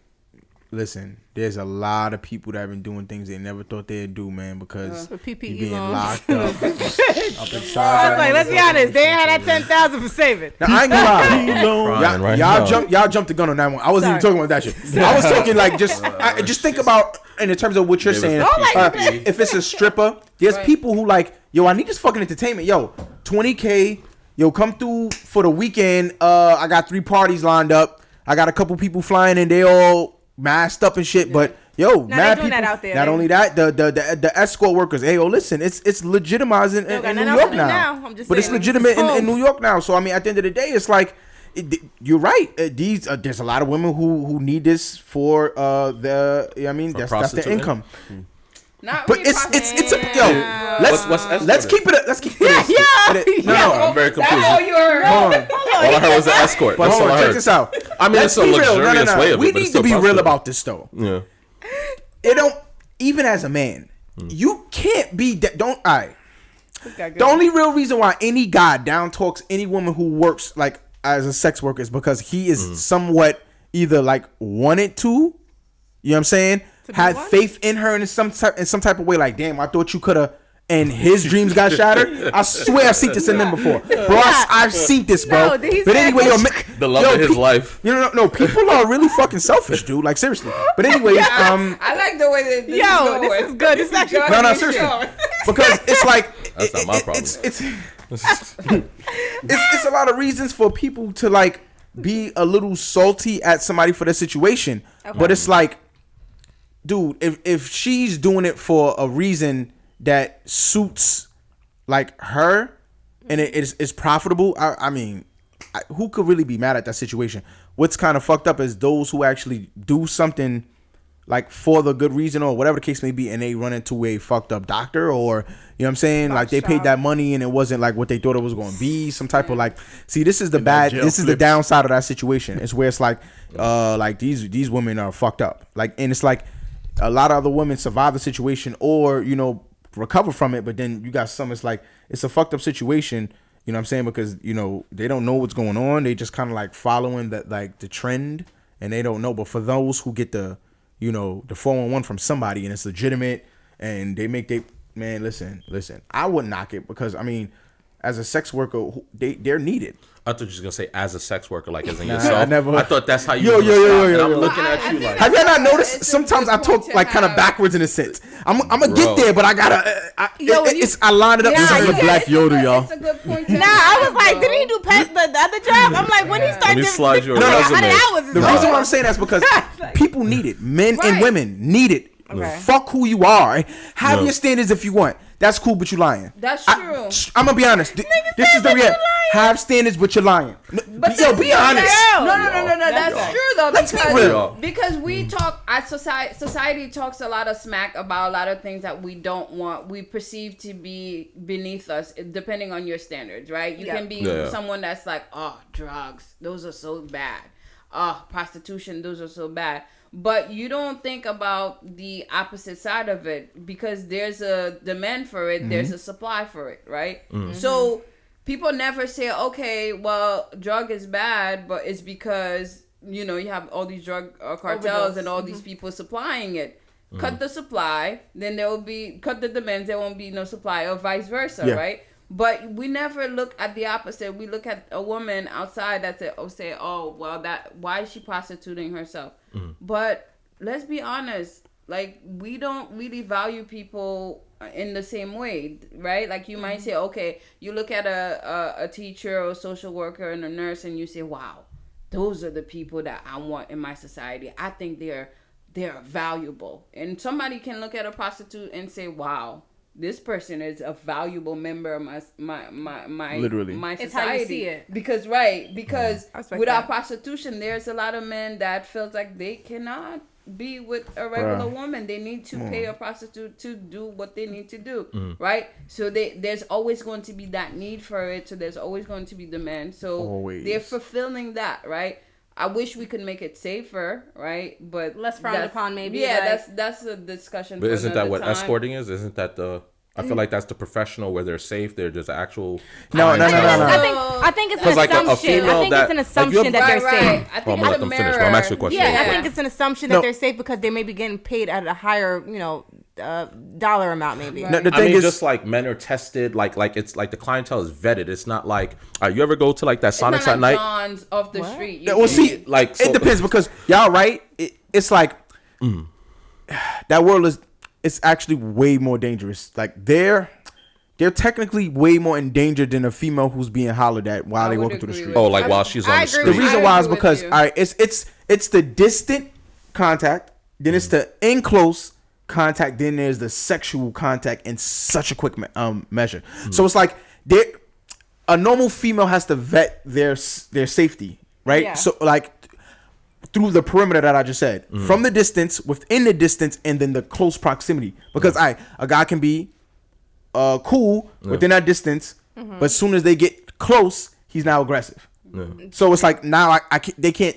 Listen, there's a lot of people that have been doing things they never thought they'd do, man, because With you PPE being loans. locked up. Up I inside. was like, let's be honest, they ain't had that 10,000 for saving. Now, I ain't gonna lie. Crying right y'all now. jumped the gun on that one. I wasn't Sorry. even talking about that shit. I was talking like just think about in terms of what you're Give us saying. the PPE. If it's a stripper, there's Right. people who like, yo, I need this fucking entertainment. Yo, $20K. Yo, come through for the weekend. I got 3 parties lined up. I got a couple people flying and they all masked up and shit. But yo, they mad doing people. that out there, Not they- only that, the escort workers. Hey, yo, listen, it's legitimizing Don't got in New nothing else York to do now. now. I'm just But it's saying, legitimate it's in home. New York now. So I mean, at the end of the day, it's like you're right. There's a lot of women who need this for that's their prostituting? income. Not But really it's a yo. Yeah. Let's keep it. Let's keep it. No, I'm very confused. That's all you're. hold on. All I heard was an escort. But That's hold all on, I check heard. this out. I mean, Let's it's a be real. luxurious way of it, We but it's need still to be real prostitute. about this though. Yeah. It don't even as a man. You can't be that. Don't I? The only real reason why any guy down talks any woman who works like as a sex worker is because he is somewhat either like wanted to, you know what I'm saying, had what? faith in her in some type of way. Like, damn, I thought you could have. And his dreams got shattered. I swear I've seen this in men before, bro. I've seen this, bro. No, he but said anyway, yo, The love of his life. No. People are really fucking selfish, dude. Like seriously. But anyway, I like the way that this Yo, is this is good. This is actually No, funny. seriously. Because it's like That's not my problem. It's a lot of reasons for people to like be a little salty at somebody for their situation. Okay. But it's like, dude, if she's doing it for a reason that suits like her and it's profitable, I mean, who could really be mad at that situation? What's kind of fucked up is those who actually do something like for the good reason or whatever the case may be, and they run into a fucked up doctor, or you know what I'm saying, like they paid that money and it wasn't like what they thought it was going to be. Some type of like, see, this is the bad. jail This is the flips. downside of that situation. It's where it's like these women are fucked up. Like, and it's like a lot of other women survive the situation or recover from it, but then you got some. It's like it's a fucked up situation. You know what I'm saying? Because they don't know what's going on. They just kind of like following that like the trend, and they don't know. But for those who get the 411 from somebody and it's legitimate and they make man, listen, I wouldn't knock it because I mean, as a sex worker, they're needed. I thought you was gonna say as a sex worker, like as in yourself. I never. I thought that's how you. Yo. I'm looking at you like. Have y'all not noticed? It's a Sometimes good I talk point to like kind of have. backwards in a sense. I'm gonna Bro. get there, but I gotta. I line it up. Yeah, It's you like a black Yoda, y'all. It's a good point. To Nah, I was like, did he do the other job? I'm like, when he Let started me slide your No, no, resume. 100 hours. The reason why I'm saying that's because people need it. Men and Right. women need it. Okay. Fuck who you are. Have No. your standards if you want. That's cool, but you lying. That's true. I'm gonna be honest. This is the but real. you lying. Have standards, but you're lying. Be honest. Hell. No. That's y'all. true though. Let's be because, real. Because we talk, society talks a lot of smack about a lot of things that we don't want. We perceive to be beneath us, depending on your standards, right? You Yeah. can be Yeah. someone that's like, oh, drugs, those are so bad. Oh, prostitution, those are so bad. But you don't think about the opposite side of it because there's a demand for it, there's a supply for it, right? So people never say, okay, well, drug is bad, but it's because you have all these drug cartels and all these people supplying it. Cut the supply, then there will be cut the demands. There won't be no supply, or vice versa, right? But we never look at the opposite. We look at a woman outside that say, oh, well, why is she prostituting herself? But let's be honest, like, we don't really value people in the same way, right? Like, you might say, okay, you look at a teacher or a social worker and a nurse, and you say, wow, those are the people that I want in my society. I think they're valuable. And somebody can look at a prostitute and say, wow, this person is a valuable member of my literally my society. It's how you see it. Because without prostitution, there's a lot of men that feels like they cannot be with a regular woman. They need to pay a prostitute to do what they need to do, right? So there's always going to be that need for it. So there's always going to be demand. So they're fulfilling that, right? I wish we could make it safer, right? But less frowned upon, maybe. Yeah, like, that's a discussion. But isn't that what time. escorting is? Isn't that the? I feel like that's the professional where they're safe. They're just actual. No. I think it's an like assumption. I think it's an assumption that they're safe. I think I'm let them finish. I'm asking a question. Yeah, I think it's an assumption that they're safe because they may be getting paid at a higher, dollar amount, maybe. Right. The thing is, just like men are tested, like it's like the clientele is vetted. It's not like you ever go to like that Sonics at night? John's off the street. Well, see, like it depends because y'all right. It's like that world is. It's actually way more dangerous. Like they're technically way more endangered than a female who's being hollered at while they walking through the street. Oh, like while she's on the street. The reason why is because it's the distant contact, then it's the in close contact, then there's the sexual contact in such a quick measure. So it's like a normal female has to vet their safety, right? Yeah. So like through the perimeter that I just said, from the distance, within the distance, and then the close proximity. Because a guy can be cool within that distance, but as soon as they get close, he's now aggressive. So it's like now they can't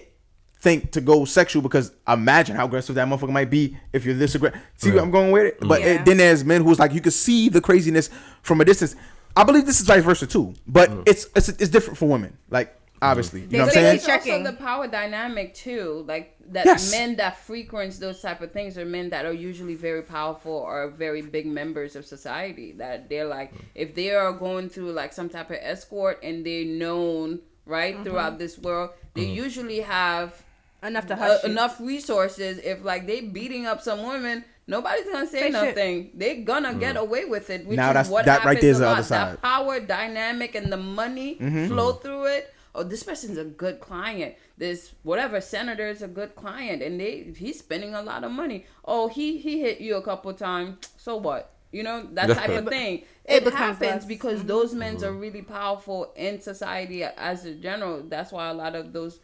think to go sexual because imagine how aggressive that motherfucker might be if you're this aggressive. See where I'm going with it? But then there's men who's like, you can see the craziness from a distance. I believe this is vice versa too, but it's different for women. Like, obviously, you know what I'm saying? It's also the power dynamic too, like that. Men that frequent those type of things are men that are usually very powerful or very big members of society. That they're like, if they are going through like some type of escort and they're known throughout this world, they usually have enough to hush enough resources. If like they beating up some women, nobody's gonna say nothing. Shit. They're gonna get away with it. Which now is what that happens right there's a the lot. other side. That power dynamic and the money flow through it. Oh, this person's a good client. This whatever senator is a good client, and he's spending a lot of money. Oh, he hit you a couple times. So what? That type of thing. It happens because those men are really powerful in society as a general. That's why a lot of those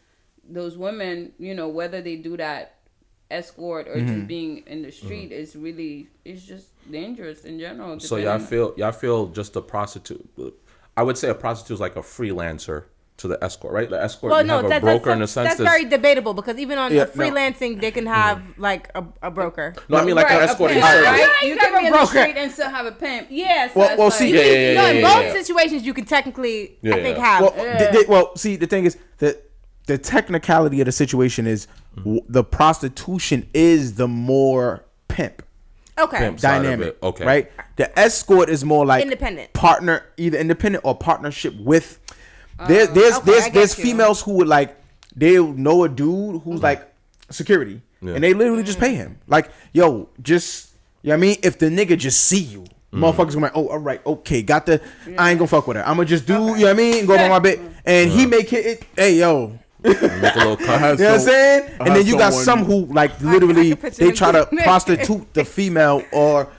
women, whether they do that escort or just being in the street, it's just dangerous in general. So y'all feel just a prostitute. I would say a prostitute is like a freelancer to the escort, right? The escort, have a broker in the sense that's very debatable because even on freelancing, they can have like a broker. No, I mean like an escorting service. Right? You can be in the street and still have a pimp. Yes. Well, see, in both situations, you can technically, I think, have. Well, see, the thing is that the technicality of the situation is the prostitution is the more pimp. Okay. Dynamic. Okay. Right. The escort is more like independent partner, either independent or partnership with. There's females who would like they'll know a dude who's like security and they literally just pay him like yo just you know what I mean if the nigga just see you motherfuckers gonna be like oh all right okay got the I ain't gonna fuck with her I'm gonna just do you know what I mean go on my bit and he make it hey yo make a little cut. You know what I'm saying? And then you got some who like literally they try to prostitute the female or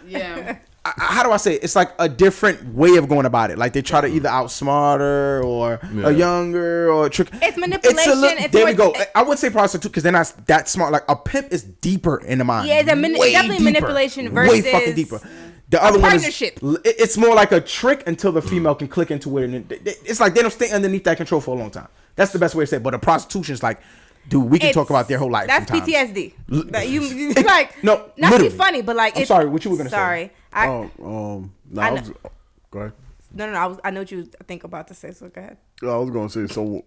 how do I say it? It's like a different way of going about it. Like they try to either outsmart her or a younger or trick. It's manipulation. There we go. I wouldn't say prostitute because they're not that smart. Like a pimp is deeper in the mind. Yeah, it's definitely manipulation versus way fucking deeper. The other one is it's more like a trick until the female can click into it, and it's like they don't stay underneath that control for a long time. That's the best way to say it. But a prostitution is like. Dude, we can talk about their whole life. That's sometimes. PTSD. You like no, not literally. to be funny, but like I'm sorry. What you were gonna say? Sorry. No, go ahead. No. I know what you think about to say. So go ahead. I was gonna say someone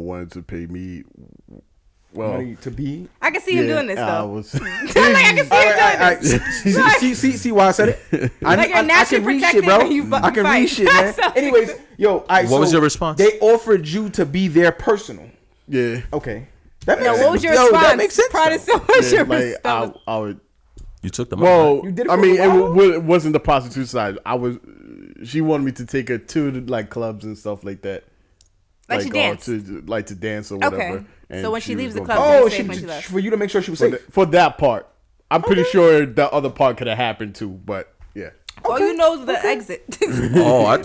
wanted to pay me money to be. I can see him doing this though. I can see him doing this. See why I said it? Like you're naturally protected, bro. I can read shit, man. Anyways, yo, what was your response? They offered you to be their personal. Yeah. Okay. That makes no, sense. what was your response? That makes sense. What was your like response? I would. You took the money. Well, You did it I for mean, a while? it wasn't the prostitute side. She wanted me to take her to like clubs and stuff like that. Like she danced? to dance or whatever. Okay. And So when she leaves the gonna club, be- safe when she left. for you to make sure she was safe. for that part, I'm pretty sure the other part could have happened too. But yeah. All you know is the exit. Oh, I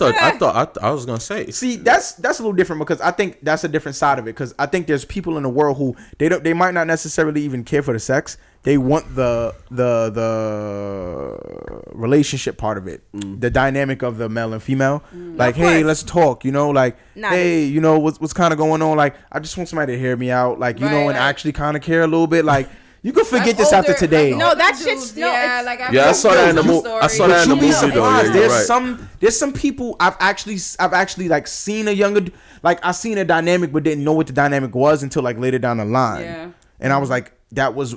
was gonna say. See, that's a little different because I think that's a different side of it. Because I think there's people in the world who they might not necessarily even care for the sex. They want the relationship part of it, the dynamic of the male and female. Like, hey, let's talk. You know, like, hey, you know what's kind of going on. Like, I just want somebody to hear me out. Like, you know, and actually kind of care a little bit. Like. You can forget this after today. No, that shit's I saw that in the movie. I saw that in the movie though. Yeah, there's some people I've actually like seen a younger, like I seen a dynamic but didn't know what the dynamic was until like later down the line. Yeah. And I was like, it was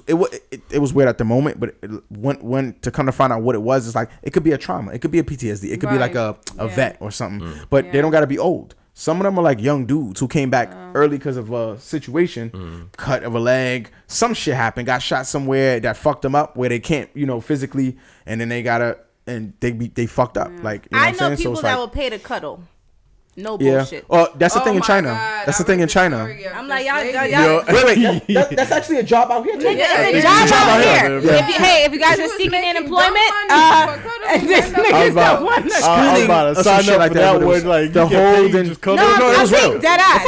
weird at the moment, but when to come to find out what it was, it's like it could be a trauma, it could be a PTSD, it could be like a vet or something. But they don't got to be old. Some of them are like young dudes who came back early because of a situation, cut of a leg, some shit happened, got shot somewhere that fucked them up where they can't, physically, and then they fucked up. Like, you know I what I'm know saying? people So that like, will pay to cuddle. No bullshit. Oh, that's the thing in my China. God, That's the thing in China. I'm like, y'all. Wait, that's actually a job out here too. It's a job out here. If you guys are seeking unemployment, this nigga's the one. I'm about to sign up for that one. Like the whole thing. No, it was real. Dead ass.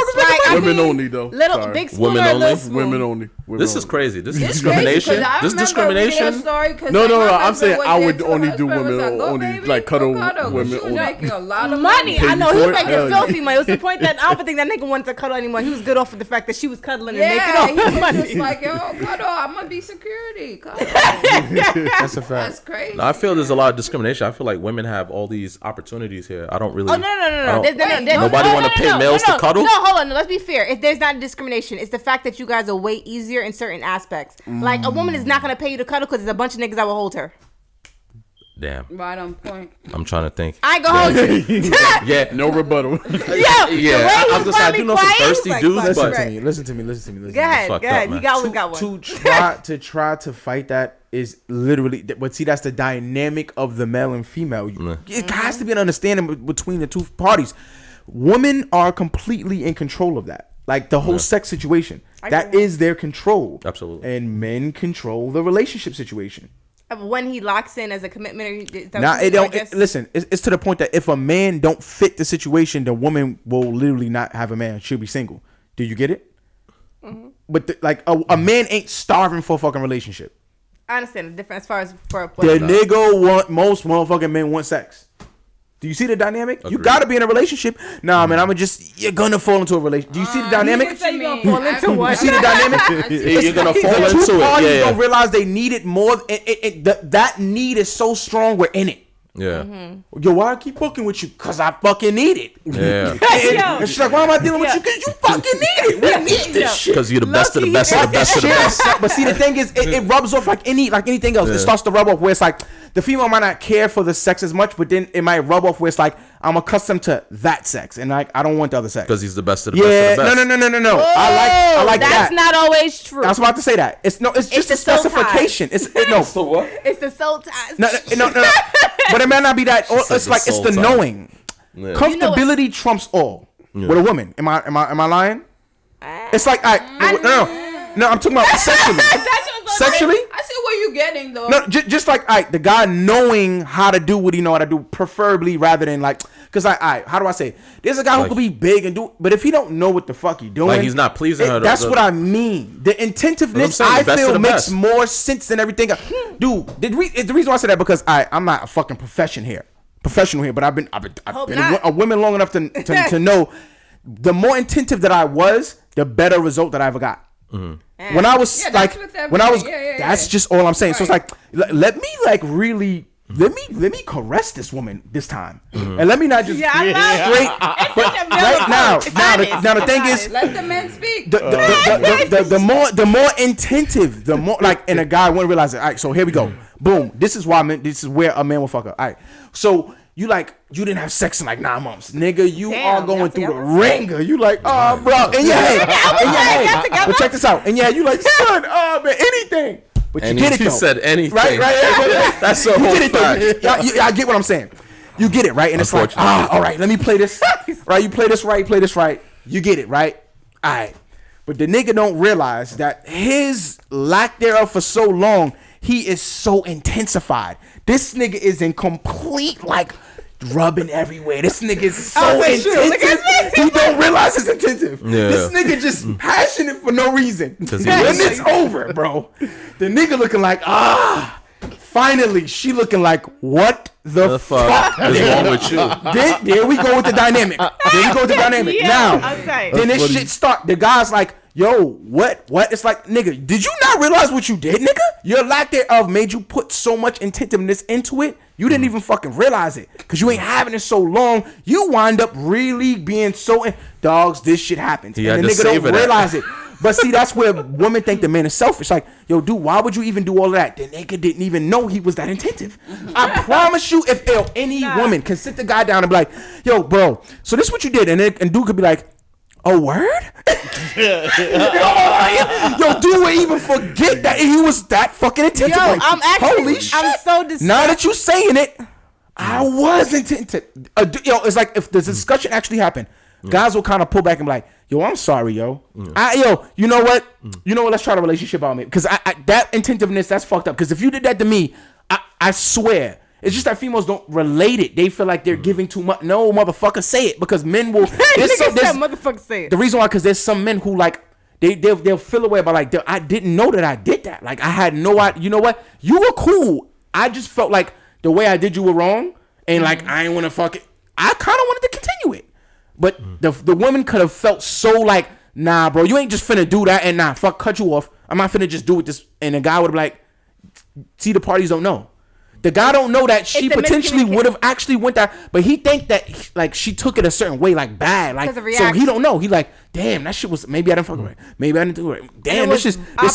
Women only though. Little big spoon Women or only? little spoon. Women only. This is crazy. This is discrimination. This discrimination. No. I'm saying I would only do women only, like cuddle women only. Making a lot of money. I know he was making Hell yeah. filthy money. It was the point that I don't think that nigga wanted to cuddle anymore. He was good off with the fact that she was cuddling and making all he the was money. just like, yo, cuddle, I'm gonna be security. Cuddle. That's a fact. That's crazy. No, I feel there's a lot of discrimination. I feel like women have all these opportunities here. I don't really. Oh no! Nobody want to pay males to cuddle. No, hold on. No, let's be fair. If there's not discrimination, it's the fact that you guys are way easier in certain aspects. Like a woman is not gonna pay you to cuddle because there's a bunch of niggas that will hold her. Damn. Right on point. I'm trying to think. I ain't gonna hold you. Yeah. No rebuttal. Yeah. I'm just like, I do know some thirsty dudes, but Listen to me. Go ahead. You always got one. To try to fight that is literally, but see, that's the dynamic of the male and female. It has to be an understanding between the two parties. Women are completely in control of that. Like the whole sex situation, that is their control. Absolutely. And men control the relationship situation. When he locks in as a commitment, listen. It's to the point that if a man don't fit the situation, the woman will literally not have a man. She'll be single. Do you get it? Mm-hmm. But a man ain't starving for a fucking relationship. I understand the difference as far as for the nigga most motherfucking men want sex. Do you see the dynamic? Agreed. You gotta be in a relationship. Nah, man, you're gonna fall into a relationship. Do you see the dynamic? You fall into what? You see the dynamic? You're gonna fall into it. Two parties don't realize they need it more. That need is so strong. We're in it. Yeah. Mm-hmm. Yo, why I keep fucking with you? Cause I fucking need it. Yeah. And she's like, why am I dealing with you? Cause you fucking need it. We need this shit. Because you're the best of the best of the best of the best. But see, the thing is, it rubs off like anything else. It starts to rub off where it's like the female might not care for the sex as much, but then it might rub off where it's like I'm accustomed to that sex, and like I don't want the other sex. Because he's the best of the best of the best. No. I like that. That's not always true. I was about to say that. It's just a specification. It's So what? It's the soul ties. No. But it might not be that. It's like it's the knowing. Yeah. Comfortability trumps all. Yeah. With a woman, am I lying? It's like no. I'm talking about sexually. Sexually, I see what you're getting though. No, just like the guy knowing how to do what he know how to do, preferably rather than like, cause how do I say? There's a guy who could be big and do, but if he don't know what the fuck he doing, like he's not pleasing her. That's what I mean. The intentiveness I feel makes more sense than everything. Dude, the reason why I say that because I'm not a fucking professional here, but I've been a woman long enough to know the more intentive that I was, the better result that I ever got. When I was that's just all I'm saying. Right. So it's like, let me like really let me caress this woman this time, and let me not just straight. But right now the thing is, let the men speak. The more intensive, the more like, and a guy wouldn't realize it. All right, so here we go. Boom. This is where a man will fuck up. All right, so. You didn't have sex in like 9 months, nigga. You are going through the ringer. You like, oh, bro, and yeah, but check this out, and yeah, you like, son, oh man, anything. But you get it though. You said anything, right? That's a whole fact. I get what I'm saying. You get it, right? And it's like, all right, let me play this. Right, you play this right. You get it, right? All right. But the nigga don't realize that his lack thereof for so long, he is so intensified. This nigga is in complete like rubbing everywhere. This nigga is so intensive. He don't realize it's intensive. Yeah. This nigga just passionate for no reason. When it's over, bro, the nigga looking like, finally, she looking like, what the fuck is wrong with you? There we go with the dynamic. Now, then this shit start. The guy's like, yo, what? It's like, nigga, did you not realize what you did, nigga? Your lack thereof made you put so much intentiveness into it. You didn't even fucking realize it. Because you ain't having it so long. You wind up really being so... Dogs, this shit happens. And the nigga don't realize it. But see, that's where women think the man is selfish. Like, yo, dude, why would you even do all of that? The nigga didn't even know he was that intensive. I promise you, if any woman can sit the guy down and be like, yo, bro, so this is what you did. And dude could be like, a word? Yo, dude would even forget that he was that fucking intensive. Yo, like, holy shit. I'm so disgusted. Now that you saying it, I was intensive. Yo, it's like if the discussion actually happened, guys will kind of pull back and be like, yo, I'm sorry, yo. You know what? Let's try the relationship out, man. Because that intentiveness, that's fucked up. Because if you did that to me, I swear, it's just that females don't relate it. They feel like they're giving too much. No, motherfucker, say it. Because men will. Motherfucker, say it. The reason why, because there's some men who like, they'll feel away by like, I didn't know that I did that. Like, I had no idea. You know what? You were cool. I just felt like the way I did you were wrong. And like, I ain't want to fuck it. I kind of wanted to continue it. But the woman could have felt so like, nah, bro, you ain't just finna do that and cut you off. I'm not finna just do it this. And the guy would be like, see, the parties don't know. The guy don't know that she potentially would have actually went that, but he think that like she took it a certain way, like bad, like so he don't know. He like, damn, that shit was maybe I didn't fuck with her, maybe I didn't do it. Damn, this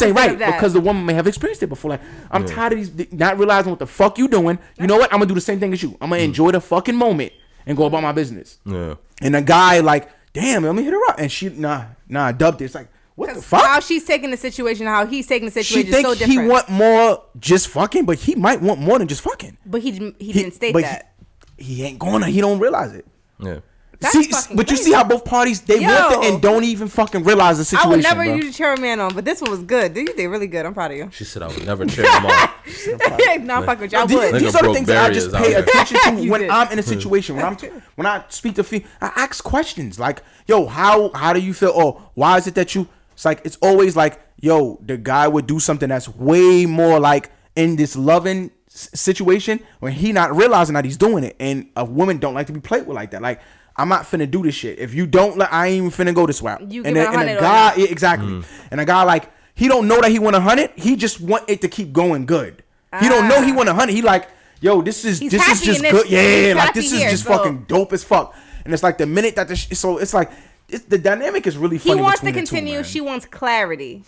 ain't right because the woman may have experienced it before. Like, I'm tired of these not realizing what the fuck you doing. You know what? I'm gonna do the same thing as you. I'm gonna enjoy the fucking moment and go about my business. Yeah. And the guy like, damn, let me hit her up, and she dubbed it. It's like, what the fuck? How she's taking the situation, how he's taking the situation is so different. He want more just fucking, but he might want more than just fucking. But he didn't state that. He ain't gonna. He don't realize it. Yeah. But you see how both parties they want it and don't even fucking realize the situation. I would never usually cheer a man on, but this one was good. You did really good. I'm proud of you. She said I would never cheer him on. No, I'm fucking with you. I would. These are the things that I just pay attention to when I'm in a situation. When I speak to I ask questions like, yo, how do you feel? Or why is it that you? It's like, it's always like, yo, the guy would do something that's way more like in this loving situation when he not realizing that he's doing it. And a woman don't like to be played with like that. Like, I'm not finna do this shit. If you don't, I ain't even finna go this route. You and a guy, exactly. And a guy like, he don't know that he want 100. He just want it to keep going good. He don't know he want 100. He like, yo, this is just good. Yeah, like this is just fucking dope as fuck. And it's like the minute that so it's like, the dynamic is really funny. He wants to continue. She wants clarity.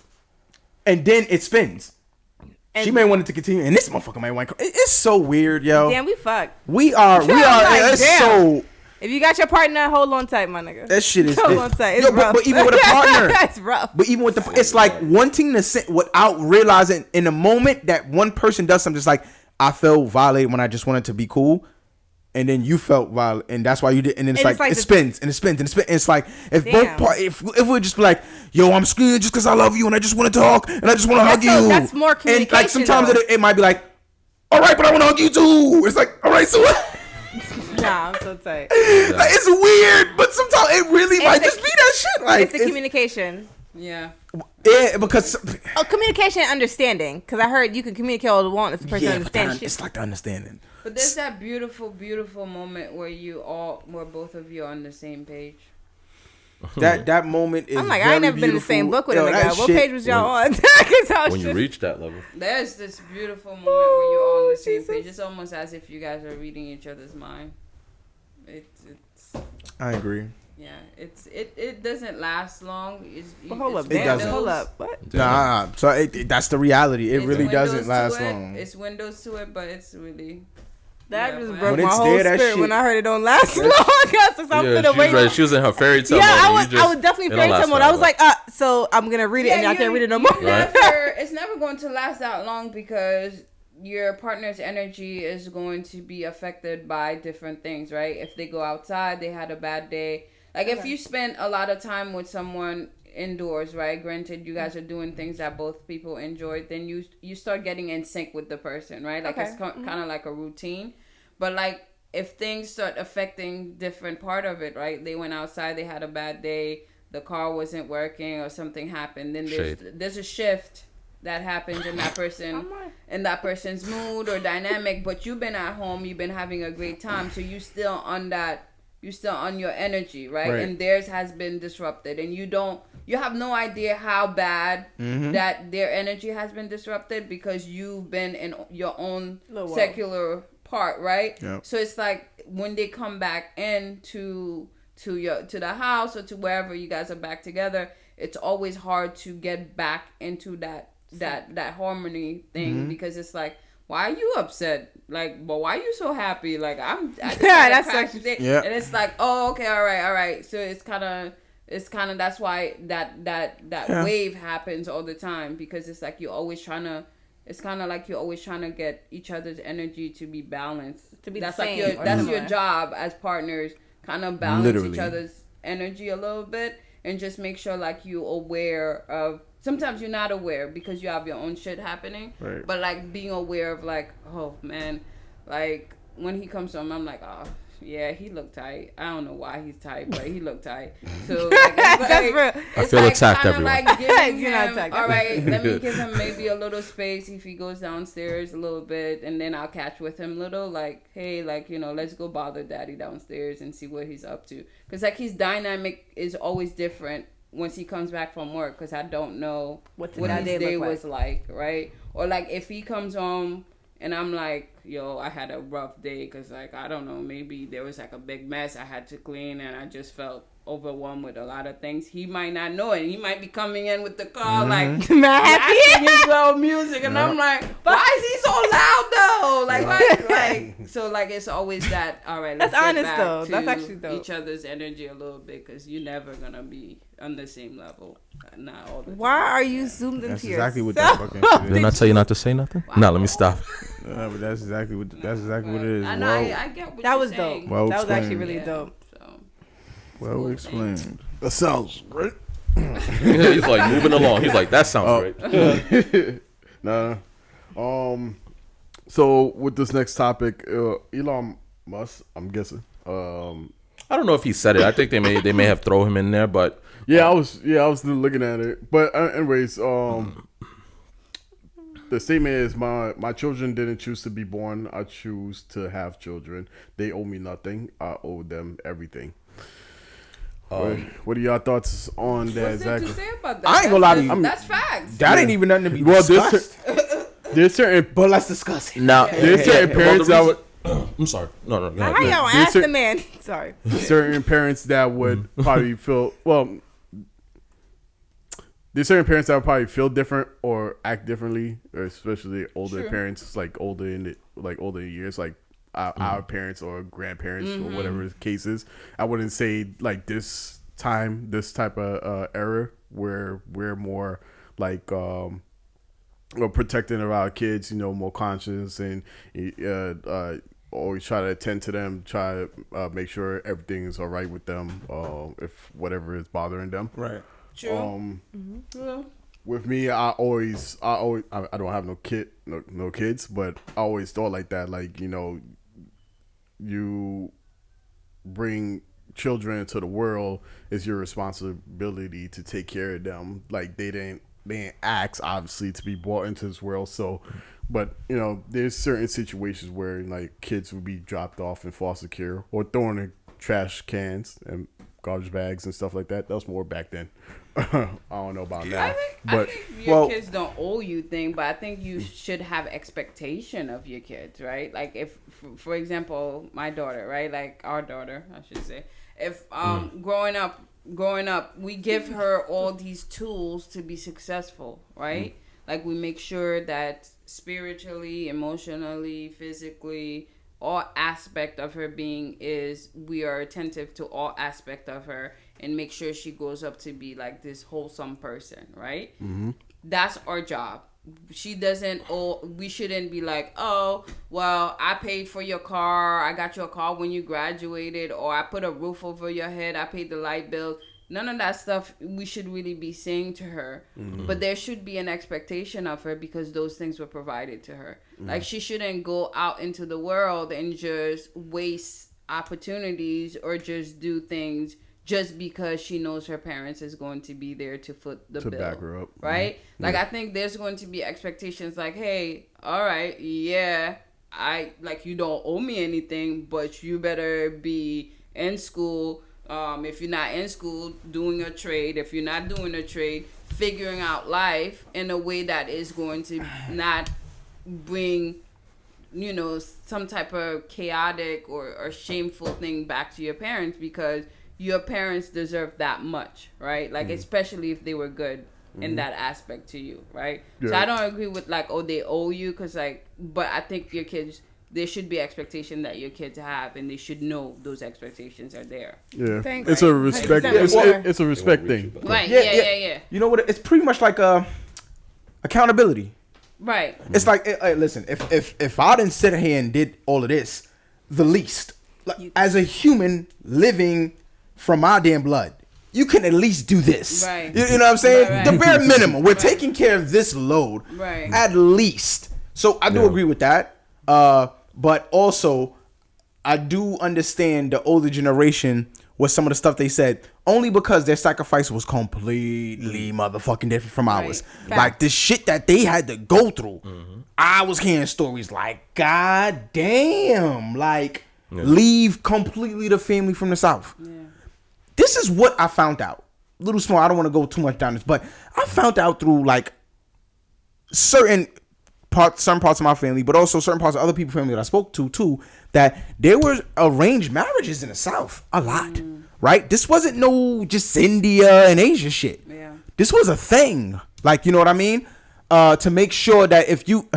And then it spins. And she may want it to continue, and this motherfucker may want. It's so weird, yo. Damn, we fucked. We are. Like, it's so. If you got your partner, hold on tight, my nigga. That shit is. Hold on tight. It's rough. But even with a partner, it's rough. But even with it's like wanting to sit without realizing in the moment that one person does something. It's like, I felt violated when I just wanted to be cool. And then you felt violent, and that's why you did. And then it's like it spins and it spins and it spins. And it's like if both parties, if we just be like, yo, I'm screaming just because I love you and I just want to talk and I just want to hug you. That's more communication. And like sometimes it might be like, all right, but I want to hug you too. It's like, all right, so. Nah, I'm so tight. Like, it's weird, but sometimes it really might just be that shit. Like it's the communication. Yeah. Yeah, because communication and understanding. Because I heard you can communicate all you want if the person understands. It's like the understanding. But there's that beautiful, beautiful moment where both of you are on the same page. That moment is. I'm like, very I ain't never been in the beautiful. same book with him. that What shit- page was y'all on? 'Cause I was When you just- reach that level. There's this beautiful moment where you're all on the same Jesus. page. It's almost as if you guys are reading each other's mind. It's I agree. yeah. It doesn't last long. But hold up, It damn, doesn't. hold up. What? Nah, so that's the reality. It It's really windows doesn't to last it. long. It's windows to it, but it's really. That Yeah, just when broke my it's whole there, that spirit shit- when I heard it don't last long. Cause I'm Yeah, finna wait. she was in her fairy tale. Yeah, mode. I was definitely fairy tale mode. I was like, so I'm gonna read it and I can't read it no more. It's never going to last that long because your partner's energy is going to be affected by different things, right? If they go outside, they had a bad day. Like if you spend a lot of time with someone indoors, right? Granted, you guys are doing things that both people enjoy, then you start getting in sync with the person, right? Like it's kind of like a routine. But like if things start affecting different part of it, right? They went outside, they had a bad day, the car wasn't working or something happened, then there's a shift that happens in that person's mood or dynamic, but you've been at home, you've been having a great time, so you still on your energy, right? And theirs has been disrupted, and you have no idea how bad that their energy has been disrupted because you've been in your own secular part, right? Yep. So it's like when they come back to the house or to wherever you guys are back together, it's always hard to get back into that harmony thing because it's like, why are you upset? Like, but why are you so happy? Like I just that's crashed it. Yeah. And it's like, oh, okay, all right. So it's kind of that's why that wave happens all the time because it's like you're always trying to. It's kind of like you're always trying to get each other's energy to be balanced. To be that's the like same. that's your job as partners. Kind of balance Literally. each other's energy a little bit and just make sure like you're aware of. Sometimes you're not aware because you have your own shit happening. Right. But like being aware of like, oh man, like when he comes home, I'm like, oh yeah, he looked tight. I don't know why he's tight, but he looked tight. So like, That's real. I feel attacked, kinda everyone. like giving You're not him, attacked. all right, let me give him maybe a little space if he goes downstairs a little bit, and then I'll catch with him little, like, hey, like, let's go bother daddy downstairs and see what he's up to. Because like his dynamic is always different once he comes back from work because I don't know what his day was like, right? Or like if he comes home and I'm like, yo, I had a rough day because like, I don't know, maybe there was like a big mess I had to clean and I just felt overwhelmed with a lot of things. He might not know it. He might be coming in with the car like blasting his little music and I'm like, why is he so loud though? Like, so like it's always that, all right, let's That's get honest, back though. to That's actually dope. each other's energy a little bit because you're never gonna be on the same level. Not all the time. Why are you zoomed That's into exactly what yourself? that fucking shit Didn't I tell you not to say nothing? No, let me stop. But that's exactly what it is. I know, I get what That you're was saying. dope. Well That was actually explained. really dope. So. Well explained. That sounds great. He's like moving along. He's like, that sounds great. Nah. So with this next topic, Elon Musk, I'm guessing. I don't know if he said it. I think they may have thrown him in there, but I was looking at it. But anyways, the statement is my children didn't choose to be born. I choose to have children. They owe me nothing. I owe them everything. What are y'all thoughts on that? What's there to Exactly. say about that? I ain't gonna lie to you. That's facts. That ain't even nothing to be Well, discussed. there's certain, But let's discuss it. now there's certain parents that would. I'm sorry. No. Go How ahead. y'all There's ask the certain- man? Sorry. certain parents that would probably feel there's certain parents that would probably feel different or act differently, or especially older parents, like older in years, like our parents or grandparents or whatever the case is. I wouldn't say like this type of era where we're more like we're protecting of our kids, more conscious and always try to attend to them, try to make sure everything is all right with them, if whatever is bothering them. Right. True. With me, I don't have no kids, but I always thought like that, like, you bring children into the world, it's your responsibility to take care of them. Like they didn't ask obviously to be brought into this world, so but there's certain situations where like kids would be dropped off in foster care or thrown in trash cans and garbage bags and stuff like that. That was more back then. I don't know about now. I think your kids don't owe you thing, but I think you should have expectation of your kids, right? Like if, for example, my daughter, right? Like our daughter, I should say. If growing up, we give her all these tools to be successful, right? Like we make sure that spiritually, emotionally, physically, all aspect of her being we are attentive to all aspect of her and make sure she grows up to be like this wholesome person, right? Mm-hmm. That's our job. We shouldn't be like, oh, well, I paid for your car, I got you a car when you graduated, or I put a roof over your head, I paid the light bill. None of that stuff we should really be saying to her. Mm-hmm. But there should be an expectation of her because those things were provided to her. Mm-hmm. Like she shouldn't go out into the world and just waste opportunities or just do things just because she knows her parents is going to be there to foot the bill. To back her up. Right? Mm-hmm. Like I think there's going to be expectations like, hey, all right, yeah, you don't owe me anything, but you better be in school. If you're not in school, doing a trade. If you're not doing a trade, figuring out life in a way that is going to not bring, some type of chaotic or shameful thing back to your parents, because your parents deserve that much, right? Like, especially if they were good in that aspect to you, right? Yeah. So I don't agree with like, oh, they owe you, but I think your kids, there should be expectation that your kids have, and they should know those expectations are there. Yeah, thanks. It's a respect. It's a respect thing. Right. Yeah. You know what? It's pretty much like accountability. Right. It's like, hey, listen, if I didn't sit here and did all of this, the least, like, as a human living from my damn blood, you can at least do this. Right. You know what I'm saying? Right. The bare minimum. We're taking care of this load. Right. At least. So I do agree with that. But also, I do understand the older generation with some of the stuff they said, only because their sacrifice was completely motherfucking different from ours. Right. Like, the shit that they had to go through, I was hearing stories like, God damn, like, leave completely the family from the South. Yeah. This is what I found out. A little small, I don't want to go too much down this, but I found out through, like, certain parts of my family, but also certain parts of other people's family that I spoke to too, that there were arranged marriages in the South a lot, right? This wasn't no just India and Asia shit. Yeah. This was a thing, like, you know what I mean? To make sure that if you,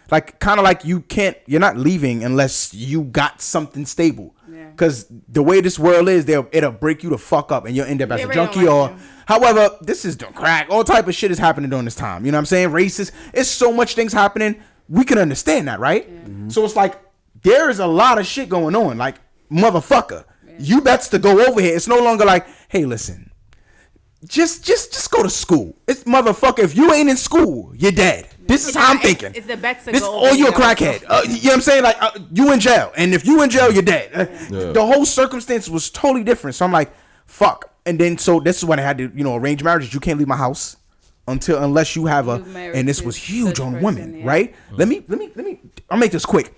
like, kind of like you're not leaving unless you got something stable. Because the way this world is, it'll break you the fuck up and you'll end up as a junkie or... However, this is crack. All type of shit is happening during this time. You know what I'm saying? Racist. It's so much things happening. We can understand that, right? Yeah. Mm-hmm. So it's like, there is a lot of shit going on. Like, motherfucker, you bets to go over here. It's no longer like, hey, listen, just go to school. It's motherfucker, if you ain't in school, you're dead. This is how I'm thinking. It's the bets to this, go. Or you're a crackhead. You know what I'm saying? Like, you in jail. And if you in jail, you're dead. The whole circumstance was totally different. So I'm like, fuck. And then, so this is when I had to, arrange marriages. You can't leave my house unless you have and this was huge on women, right? Let me, I'll make this quick.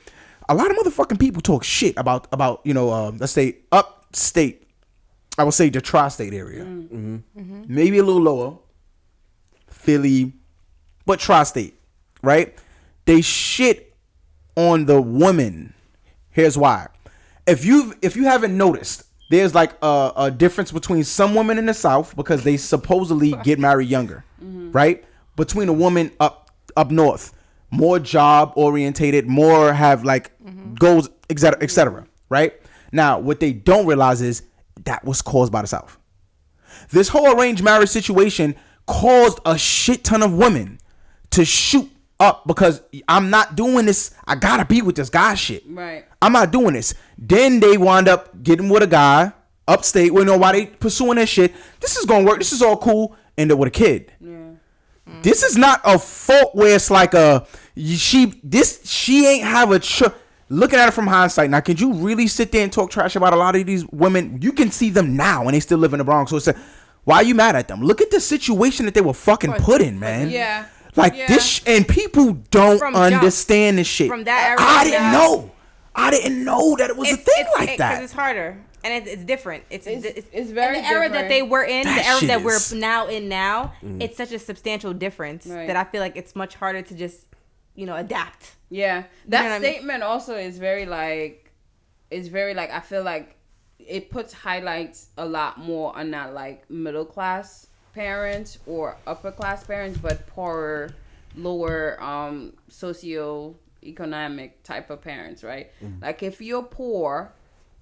A lot of motherfucking people talk shit about, let's say upstate. I would say the tri-state area. Maybe a little lower. Philly, but tri-state, right? They shit on the women. Here's why. If you haven't noticed, there's like a difference between some women in the South because they supposedly get married younger, right? Between a woman up north, more job orientated, more have like goals, etc., right? Now, what they don't realize is that was caused by the South. This whole arranged marriage situation caused a shit ton of women to shoot up because I'm not doing this. I gotta be with this guy shit. Right. I'm not doing this. Then they wind up getting with a guy upstate. We know why they pursuing that shit. This is gonna work. This is all cool. End up with a kid. Yeah. This is not a fault where it's like she ain't have a looking at it from hindsight. Now, can you really sit there and talk trash about a lot of these women? You can see them now and they still live in the Bronx. So it's why are you mad at them? Look at the situation that they were fucking put in, man. Yeah. Like this, and people don't understand this shit. From that era, I didn't know. I didn't know that it was a thing like that. Because it's harder. And it's different. It's very in the era that they were in, the era that we're now in now. It's such a substantial difference that I feel like it's much harder to just, adapt. Yeah, that statement also is very like, I feel like it puts highlights a lot more on not like middle class parents or upper class parents, but poorer, lower socioeconomic type of parents, right? Like if you're poor,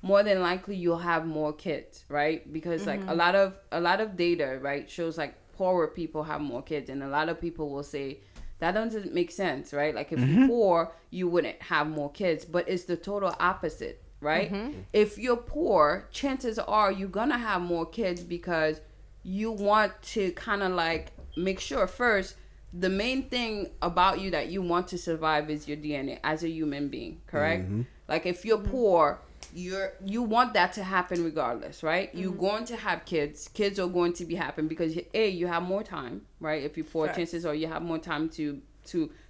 more than likely you'll have more kids, right? Because like a lot of data, right, shows like poorer people have more kids, and a lot of people will say that doesn't make sense, right? Like if you're poor, you wouldn't have more kids, but it's the total opposite, right? If you're poor, chances are you're gonna have more kids because you want to kind of like make sure first, the main thing about you that you want to survive is your DNA as a human being, correct? Like if you're poor, you want that to happen regardless, right? You're going to have kids are going to be happening because you have more time, right? If you're poor, chances are you have more time to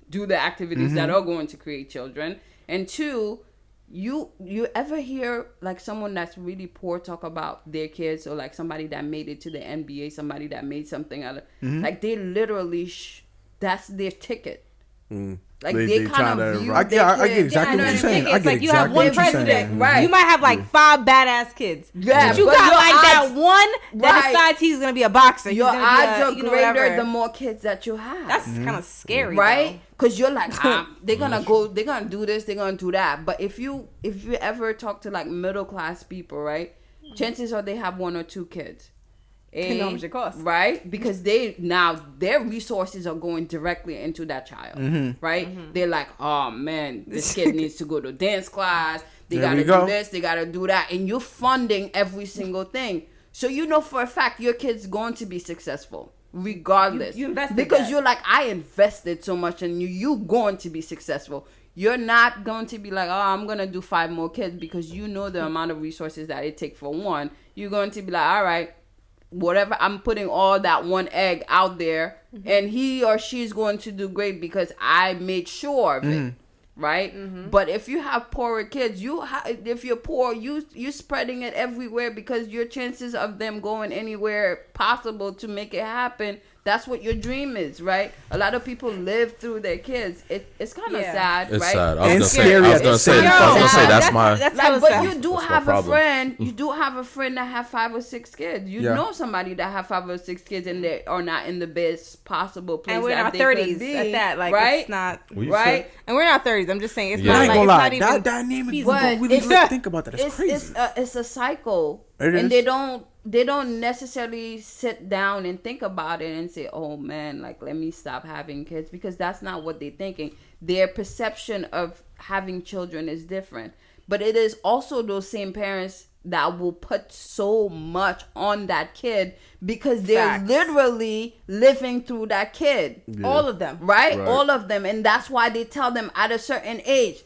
do the activities that are going to create children. And two, you ever hear like someone that's really poor talk about their kids, or like somebody that made it to the NBA, somebody that made something out of like they literally that's their ticket. Like they kind of view. I get exactly what you're saying. It's like you have one president, right? You might have like 5 badass kids. Yeah, but you got like that one that decides he's gonna be a boxer. Your odds are greater the more kids that you have. That's kind of scary, right? Because you're like, they're gonna do this, they're gonna do that. But if you ever talk to like middle class people, right? Chances are they have 1 or 2 kids. How much it costs, right? Because their resources are going directly into that child, right? They're like, oh man, this kid needs to go to dance class. They gotta do this, they gotta do that, and you're funding every single thing. So you know for a fact your kid's going to be successful, regardless. You invested because you're like, I invested so much in you. You're going to be successful. You're not going to be like, oh, I'm gonna do 5 more kids, because you know the amount of resources that it takes for one. You're going to be like, all right, whatever, I'm putting all that one egg out there, and he or she's going to do great because I made sure of it, right? But if you have poorer kids, if you're poor, you're spreading it everywhere, because your chances of them going anywhere possible to make it happen, that's what your dream is, right? A lot of people live through their kids. It's kind of sad, it's right? Sad. I was gonna say that's my. But you do have a friend. You do have a friend that have 5 or 6 kids. You know somebody that have 5 or 6 kids, and they are not in the best possible place. And we're in our 30s at that. Like, right? It's not right. And we're in our 30s. I'm just saying it's not. Not like, not even that dynamic. We think about that. It's crazy. It's a cycle, and they don't necessarily sit down and think about it and say, oh man, like let me stop having kids, because that's not what they're thinking. Their perception of having children is different. But it is also those same parents that will put so much on that kid because they're literally living through that kid. Yeah. All of them. Right? All of them. And that's why they tell them at a certain age,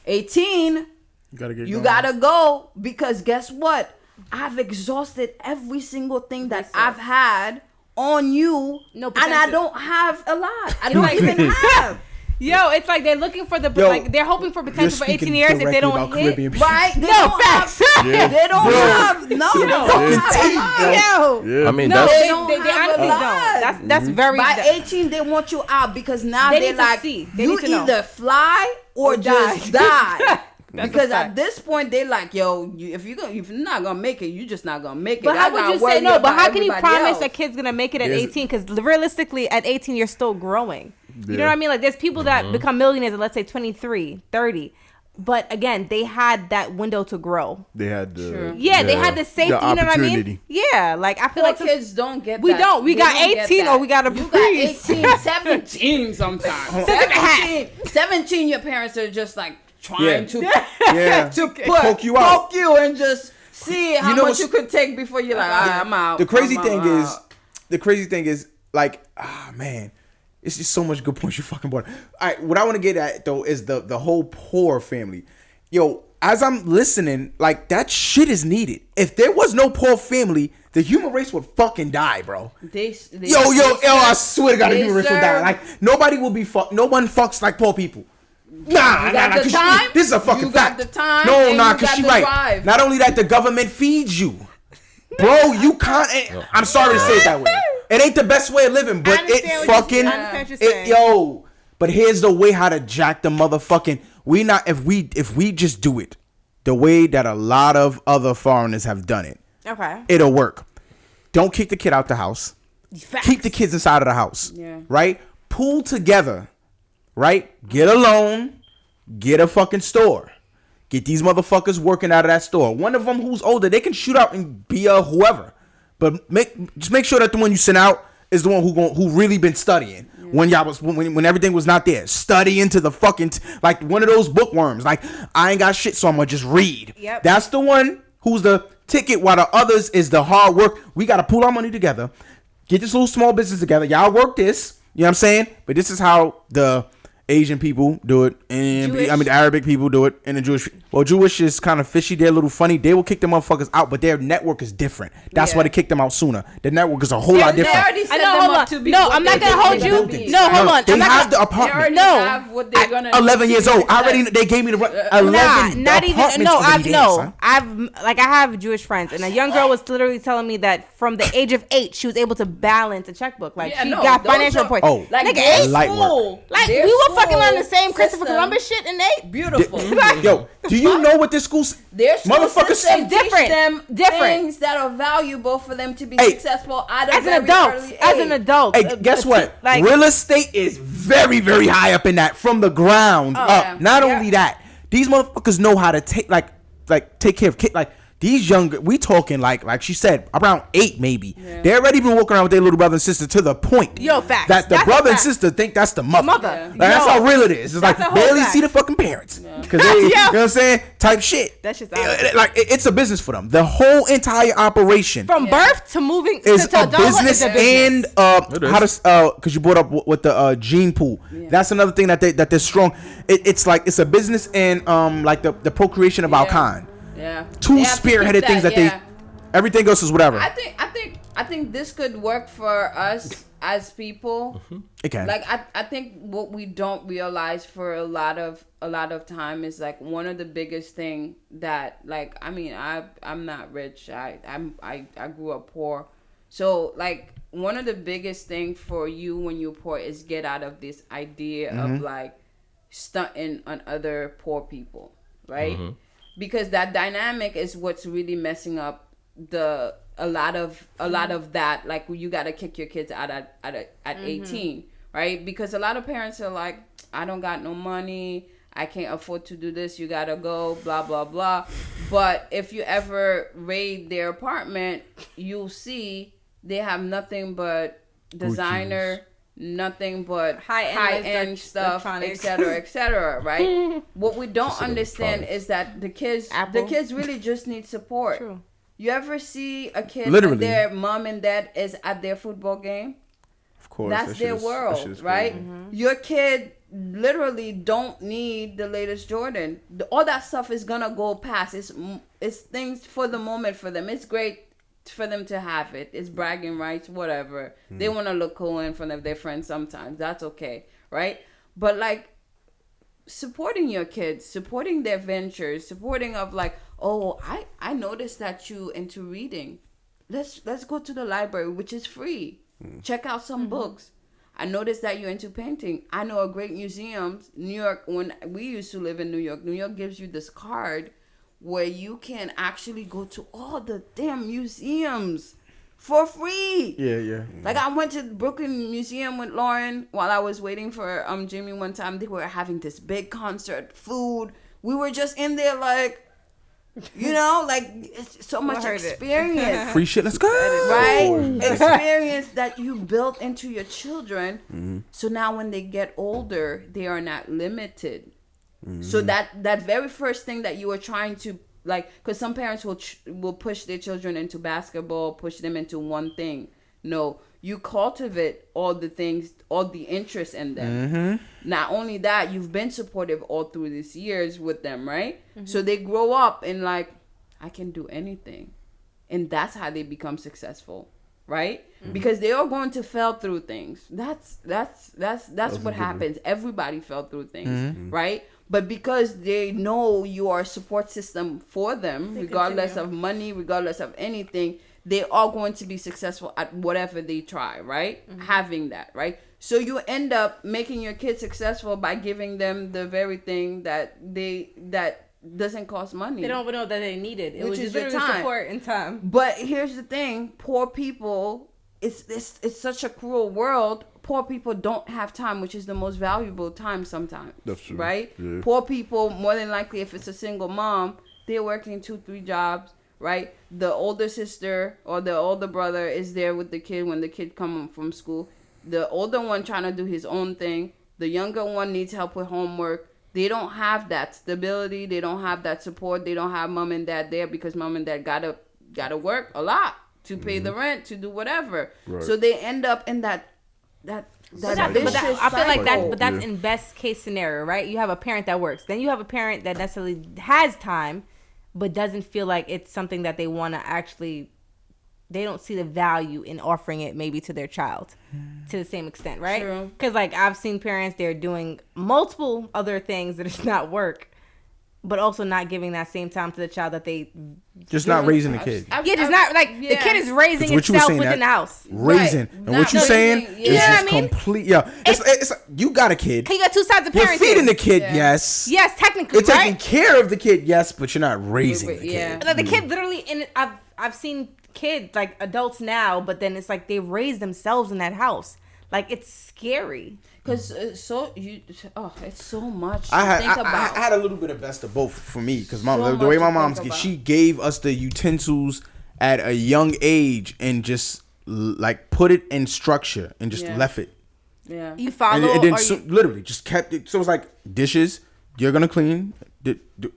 18, you gotta go, because guess what? I've exhausted every single thing that I've had on you, and I don't have a lot. I don't even have. Yo, it's like they're looking for they're hoping for potential for 18 years. If they don't hit, right? They don't have. They don't have. No. I mean, they honestly don't. That's very. By 18, they want you out, because now they're like, you either fly or just die. Because at this point they're like, yo, if you're not gonna make it, you're just not gonna make it. But how would you say no? But how can you promise a kid's gonna make it at 18? Because realistically, at 18, you're still growing. You know what I mean? Like there's people that become millionaires at, let's say, 23, 30. But again, they had that window to grow. They had the they had the safety. You know what I mean? Yeah, like I feel like kids don't get. We don't. We got 18 or we got a breeze. You got 18, 17 sometimes. 17. Your parents are just like trying to poke you out, poke you, and just see how much you could take before you're like, I'm out. The crazy thing is, like, man, it's just so much good points you fucking brought. All right, what I want to get at though is the whole poor family. Yo, as I'm listening, like that shit is needed. If there was no poor family, the human race would fucking die, bro. I swear to God, the human race would die. Like nobody will be no one fucks like poor people. Nah. This is a fucking fact. You got the time. No, because she right. Drive. Not only that, the government feeds you, bro. You can't. I'm sorry to say it that way. It ain't the best way of living, but it fucking. Yo. But here's the way how to jack the motherfucking. If we just do it the way that a lot of other foreigners have done it. Okay. It'll work. Don't kick the kid out the house. Facts. Keep the kids inside of the house. Yeah. Right? Pool together. Right? Get a loan. Get a fucking store. Get these motherfuckers working out of that store. One of them who's older, they can shoot out and be a whoever. But just make sure that the one you send out is the one who really been studying. When y'all was when everything was not there, studying to the fucking like one of those bookworms. Like I ain't got shit, so I'm gonna just read. Yep. That's the one who's the ticket, while the others is the hard work. We gotta pool our money together, get this little small business together. Y'all work this. You know what I'm saying? But this is how the Asian people do it, and the Arabic people do it, and the Jewish. Well, Jewish is kind of fishy. They're a little funny. They will kick them motherfuckers out, but their network is different. That's why they kicked them out sooner. The network is a whole lot different. I know. Hold on. No, I'm not gonna hold you. No, hold on. They have the apartment. No, what they're gonna 11 years old. They gave me the 11. Not even. No, I have Jewish friends, and a young girl was literally telling me that from the age of 8, she was able to balance a checkbook. Like she got financial reports. Oh, like nigga, light work. Like we were fucking on the same Christopher Columbus shit and they beautiful. Yo, do you know what this school? Their school system teach them things that are valuable for them to be successful as an adult. Hey, guess what? Like, real estate is very, very high up in that from the ground up. Yeah. Not only that, these motherfuckers know how to take care of kids. Like these younger, we talking like she said, around 8 maybe. Yeah. They already been walking around with their little brother and sister to the point facts. That the brother and sister think that's the mother. Yeah. Like, that's how real it is. It's like barely see the fucking parents. Because they, you know what I'm saying? Type shit. That's just it's a business for them. The whole entire operation from birth to moving is to a business, and because you brought up with the gene pool. Yeah. That's another thing that they're strong. It's it's a business and like the procreation of our kind. Yeah. Two spearheaded things that everything else is whatever. I think this could work for us as people. It can. Like I think what we don't realize for a lot of time is like one of the biggest thing that like I'm not rich. I grew up poor. So like one of the biggest thing for you when you're poor is get out of this idea of like stunting on other poor people, right? Mm-hmm. Because that dynamic is what's really messing up a lot of that. Like you got to kick your kids out at 18, right? Because a lot of parents are like, I don't got no money, I can't afford to do this. You gotta go, blah blah blah. But if you ever raid their apartment, you'll see they have nothing but designer. Nothing but high-end stuff, etc., right? What we don't understand is that the kids really just need support. True. You ever see a kid when their mom and dad is at their football game? Of course. That's their world, right? Mm-hmm. Your kid literally don't need the latest Jordan. All that stuff is gonna go past. It's things for the moment for them. It's great for them to have it. It's bragging rights, whatever. They want to look cool in front of their friends sometimes. That's okay, right? But like supporting your kids, supporting their ventures, supporting of like, oh, I noticed that you into reading. Let's go to the library, which is free. Check out some books. I noticed that you're into painting. I know a great museum, New York. When we used to live in New York gives you this card where you can actually go to all the damn museums for free. Yeah. Like I went to the Brooklyn Museum with Lauren while I was waiting for Jimmy one time. They were having this big concert, food. We were just in there like, like it's so much experience. Free shit, let's go. Right? Experience that you built into your children. Mm-hmm. So now when they get older, they are not limited. Mm-hmm. So that very first thing that you were trying to like, because some parents will push their children into basketball, push them into one thing. No, you cultivate all the things, all the interest in them. Mm-hmm. Not only that, you've been supportive all through these years with them, right? Mm-hmm. So they grow up and like, I can do anything, and that's how they become successful. right? Because they are going to fail through things. That's what happens. Everybody fell through things, right? But because they know you are a support system for them, regardless of money, regardless of anything, they are going to be successful at whatever they try, right? Having that, right? So you end up making your kids successful by giving them the very thing that doesn't cost money. They don't even know that they need it. It Which was is just your literally time. support and time. But here's the thing: poor people. It's such a cruel world. Poor people don't have time, which is the most valuable time sometimes. That's true. Right? Yeah. Poor people, more than likely, if it's a single mom, they're working 2-3 jobs, right? The older sister or the older brother is there with the kid when the kid come home from school. The older one trying to do his own thing. The younger one needs help with homework. They don't have that stability. They don't have that support. They don't have mom and dad there because mom and dad gotta work a lot to pay the rent, to do whatever. Right. So they end up in that I vicious feel like cycle. that's in best case scenario, right? You have a parent that works. Then you have a parent that necessarily has time, but doesn't feel like it's something that they want to actually. They don't see the value in offering it maybe to their child to the same extent, right? True. Because like I've seen parents, they're doing multiple other things that is not work, but also not giving that same time to the child that they Just not raising the kid. the kid is raising What you were itself saying, within the that- house. Raising. Right. And Not what you saying raising, is yeah. You know just what I mean? complete. Yeah. It's you got a kid. You got two sides of You're parenting. feeding the kid, Yeah. yes. Yes, technically, You're taking right? care of the kid, yes, but you're not raising the kid. Yeah. Like the kid literally in I've seen kids like adults now, but then it's like they raise themselves in that house. Like it's scary. Because it's so much to I think about. had a little bit of best of both for me because So the way much my to mom's think about. she gave us the utensils at a young age and just like put it in structure and just Yeah. left it. Yeah. You follow And then or so, you, literally just kept it. So it was like dishes you're gonna clean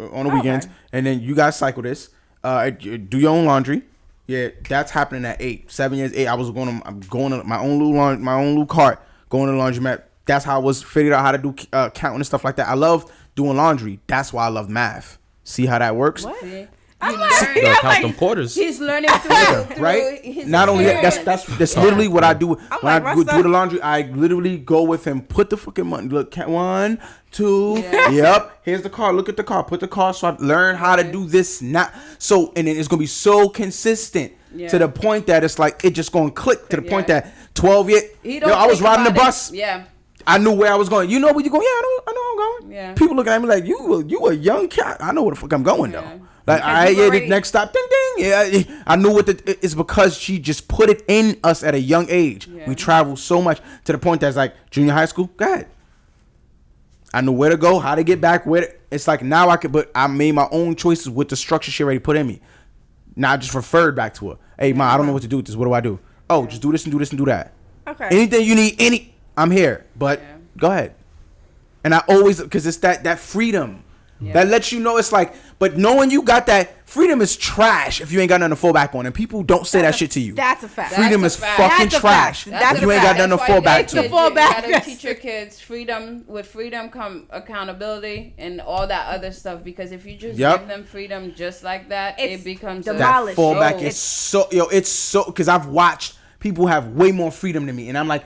on the weekends, and then you guys cycle this. Do your own laundry. Yeah, that's happening at 8, 7 years, 8. I'm going to my own little cart, going to the laundromat. That's how I was figured out how to do counting and stuff like that. I love doing laundry. That's why I love math. See how that works? what? See? I'm You like, learn- You gotta I'm count like, them quarters. He's learning through Right? his Not only that, experience. that's literally what I do when like, I my do son- the laundry. I literally go with him, put the fucking money. Look, 1, 2. Yeah. Yep. Here's the car. Look at the car. Put the car. So I learn how to do this. Not so, and then it's gonna be so consistent Yeah. to the point that it's like it just gonna click to the point Yeah. that 12 years. He Yo, don't I was think riding the about it. bus. Yeah. I knew where I was going. You know where you going? Yeah, I know I'm going. Yeah. People looking at me like you a young cat. I know where the fuck I'm going Yeah. though. Like, Because all right, you yeah, the already- next stop, ding ding. Yeah, I knew what it's because she just put it in us at a young age. Yeah. We travel so much to the point that's like junior high school. Go ahead. I knew where to go, how to get back with it. It's like now I could, but I made my own choices with the structure she already put in me. Now I just referred back to her. Hey, ma, I don't know what to do with this. What do I do? Oh, just do this and do this and do that. Okay. Anything you need, I'm here. But Yeah. go ahead. And I always, because it's that freedom Yeah. that lets you know it's like, but knowing you got that freedom is trash if you ain't got nothing to fall back on. And people don't say that shit to you. That's a fact. Freedom That's is a fact. fucking That's a trash. fact. That's if you a ain't fact. got nothing to fall back to to. fall back. You gotta teach your kids freedom. With freedom come accountability and all that other stuff. Because if you just Yep. give them freedom just like that, It's it becomes demolished. That fallback Oh. is so, it's so, because I've watched people have way more freedom than me. And I'm like,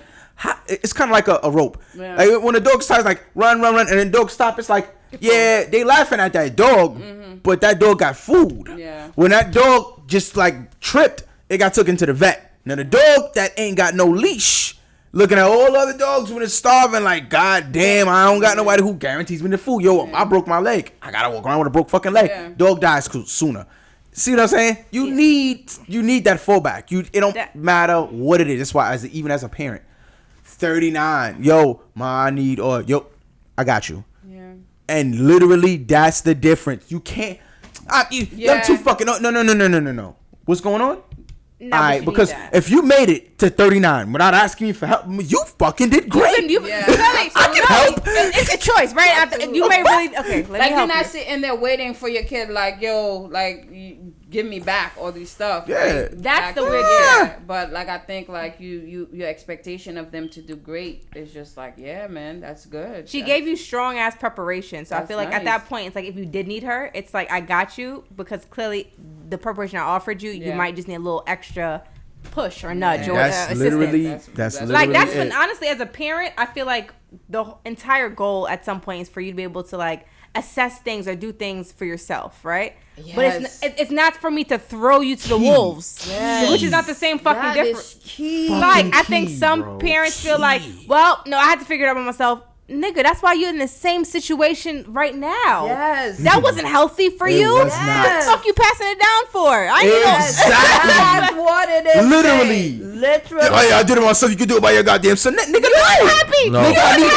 it's kind of like a rope. Yeah. Like when the dog starts like run, and then dog stop, it's like, yeah, they laughing at that dog, but that dog got food. Yeah. When that dog just like tripped, it got took into the vet. Now the dog that ain't got no leash, looking at all other dogs when it's starving, like, God damn, I don't got nobody who guarantees me the food. Yo, I broke my leg. I gotta walk around with a broke fucking leg. Yeah. Dog dies sooner. See what I'm saying? You need that fallback. It don't matter what it is. That's why even as a parent, 39, yo, ma, I need, or yo, I got you. Yeah. And literally, that's the difference. You can't. You're too fucking. No. What's going on? No, All but right, you need because that. if you made it to 39 without asking me for help, you fucking did great. Yeah. I can help. It's a choice, right? You may really okay. Let Like me you're help not you. sitting there waiting for your kid, like, yo, like, give me back all these stuff. Yeah. Right? That's the Like, weird- yeah. But like I think like your expectation of them to do great is just like, yeah, man, that's good. She gave you strong ass preparation, so I That's feel like nice. at that point, it's like if you did need her, it's like I got you because clearly the preparation I offered you, you Yeah. might just need a little extra push or nudge or That's assistance. literally Like that's it. when honestly, as a parent, I feel like the entire goal at some point is for you to be able to like assess things or do things for yourself, right? Yes. But it's not for me to throw you to the wolves, which is not the same fucking difference. Like I think some parents feel like, well, no, I had to figure it out by myself. Nigga, that's why you're in the same situation right now. Yes. That wasn't healthy for you. was What not. the fuck you passing it down for? I ain't Exactly. That's what it is. Literally. Literally. Oh, yeah, I did it myself. You can do it by your goddamn son. Nigga, no. happy. No. Nigga, I need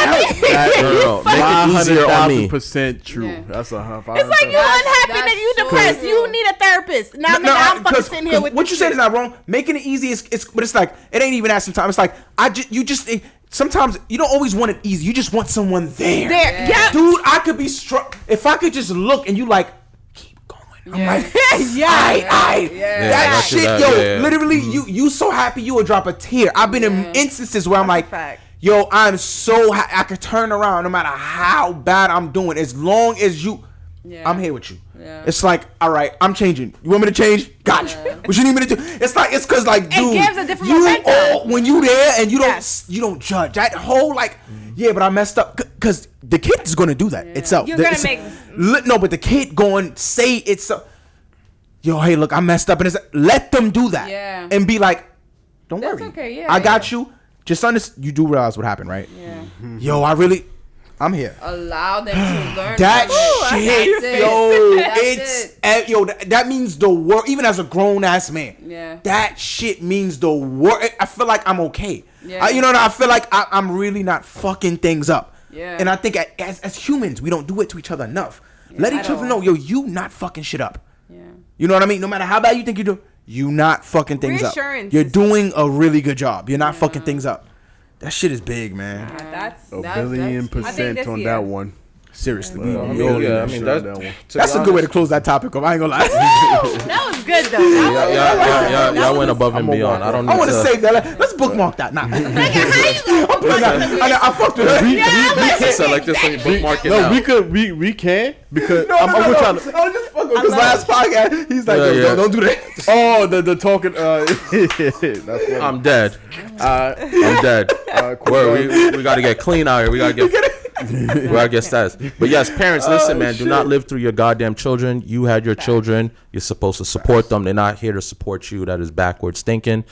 help. No. Make it easier on me. 100,000% true. Yeah. That's a It's like you unhappy, That's nigga. You so depressed. true. You need a therapist. Now, nigga, I'm fucking sitting here with what you said is not wrong. Making it easy is, but it's like it ain't even that sometimes. It's like sometimes you don't always want it easy. You just want someone there. Yeah. Dude, I could be struck if I could just look and you like keep going. I'm like, that shit, literally, you so happy you would drop a tear. I've been in instances where I'm like, yo, I'm so I could turn around no matter how bad I'm doing, as long as I'm here with you. Yeah. It's like, all right, I'm changing. You want me to change? Gotcha. What you need me to do? It's like it's because like, dude, it gives a different momentum. When you there and you don't judge that whole like, yeah, but I messed up because the kid is gonna do that itself. You're gonna make no, but the kid going say it's yo, hey, look, I messed up, and it's let them do that and be like, don't That's worry, okay, I got you. Just understand. You do realize what happened, right? Yeah. Yo, I'm here. Allow them to learn That shit. yo, that means the world. Even as a grown ass man, that shit means the world. I feel like I'm okay. Yeah. You know what I feel like? I'm really not fucking things up. Yeah. And I think as humans, we don't do it to each other enough. Let each other know, yo, you not fucking shit up. Yeah. You know what I mean? No matter how bad you think you do, you not fucking things up. You're doing a really good job. You're not fucking things up. That shit is big, man. That's a billion% on that one. Seriously, that's a good way to close that topic up. I ain't gonna lie. That was good though. Y'all went above and beyond. I want to save that. Let's bookmark that. Nah. I fucked with her. We can like this when you bookmark it. No, we can because I'm trying to. I was just fucking with this last podcast. He's like, don't do that. Oh, the talking. I'm dead. I'm dead. We gotta get clean out here. We gotta get status. But yes, parents, listen, man. Do not live through your goddamn children. You had your children. You're supposed to support them. They're not here to support you. That is backwards thinking.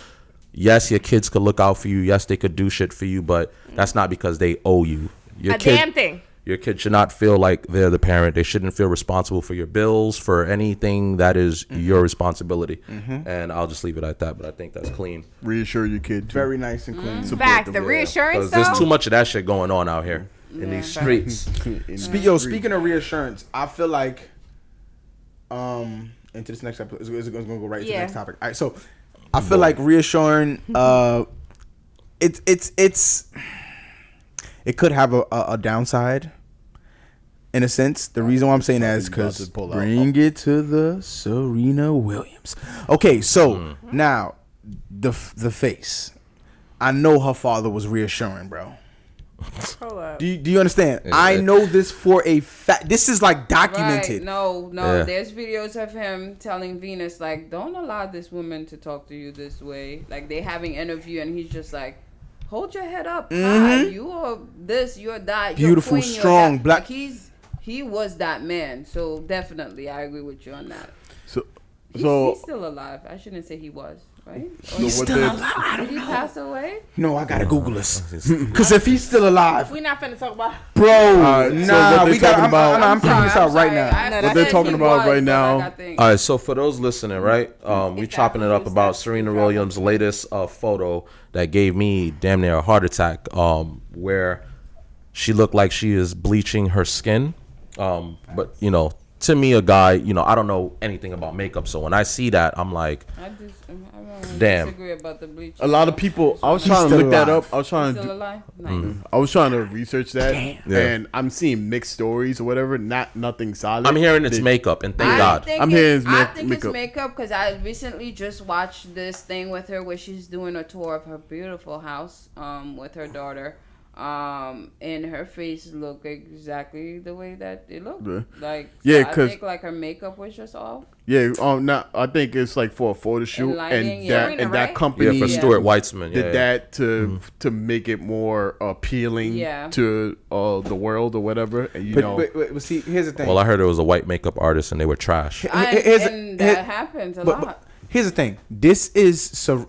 Yes, your kids could look out for you. Yes, they could do shit for you, but that's not because they owe you. Damn thing. Your kid should not feel like they're the parent. They shouldn't feel responsible for your bills, for anything that is your responsibility. And I'll just leave it at that, but I think that's clean. Reassure your kid. Very nice and clean. Facts. The reassurance, though. There's too much of that shit going on out here in these streets. Speaking of reassurance, I feel like into this next episode, it's going to go right into the next topic. All right, so I feel like reassuring, it could have a downside in a sense. The reason why I'm saying that is because bring it to the Serena Williams. Okay, so now the face. I know her father was reassuring, bro. Do you understand? Yeah. I know this for a fact. This is like documented. Right. No. Yeah. There's videos of him telling Venus like, don't allow this woman to talk to you this way. Like they having interview and he's just like, hold your head up. You are this, you're that. Beautiful, you're queen, strong, that. black. Like he was that man. So definitely, I agree with you on that. So he's still alive. I shouldn't say he was, right? He's still alive. I don't know. Did he pass away? No, I gotta Google this. Because if he's still alive, we're not finna talk about. Bro, we got. I'm putting this out right now. What they're talking about right now. All right, so for those listening, right, we chopping it up about Serena Williams' latest photo that gave me damn near a heart attack, where she looked like she is bleaching her skin, but you know. To me, a guy, you know, I don't know anything about makeup, so when I see that, I'm like, I disagree about the bleaching. A lot of people, I was trying to look that up. I was trying to I was trying to research that, and I'm seeing mixed stories or whatever. Nothing solid. I'm hearing it's makeup, and thank God. I'm hearing it's makeup because I recently just watched this thing with her where she's doing a tour of her beautiful house with her daughter. And her face looked exactly the way that it looked. Yeah. Like, Yeah, I 'cause- think like her makeup was just off. Yeah, I think it's like for a photo shoot, lighting, and yeah. that Serena, and that right? company Yeah, for Stuart Weitzman. did Yeah. that to make it more appealing Yeah. to the world or whatever. And But see, here's the thing. Well, I heard it was a white makeup artist and they were trash. And that happens a lot. But here's the thing. This is so.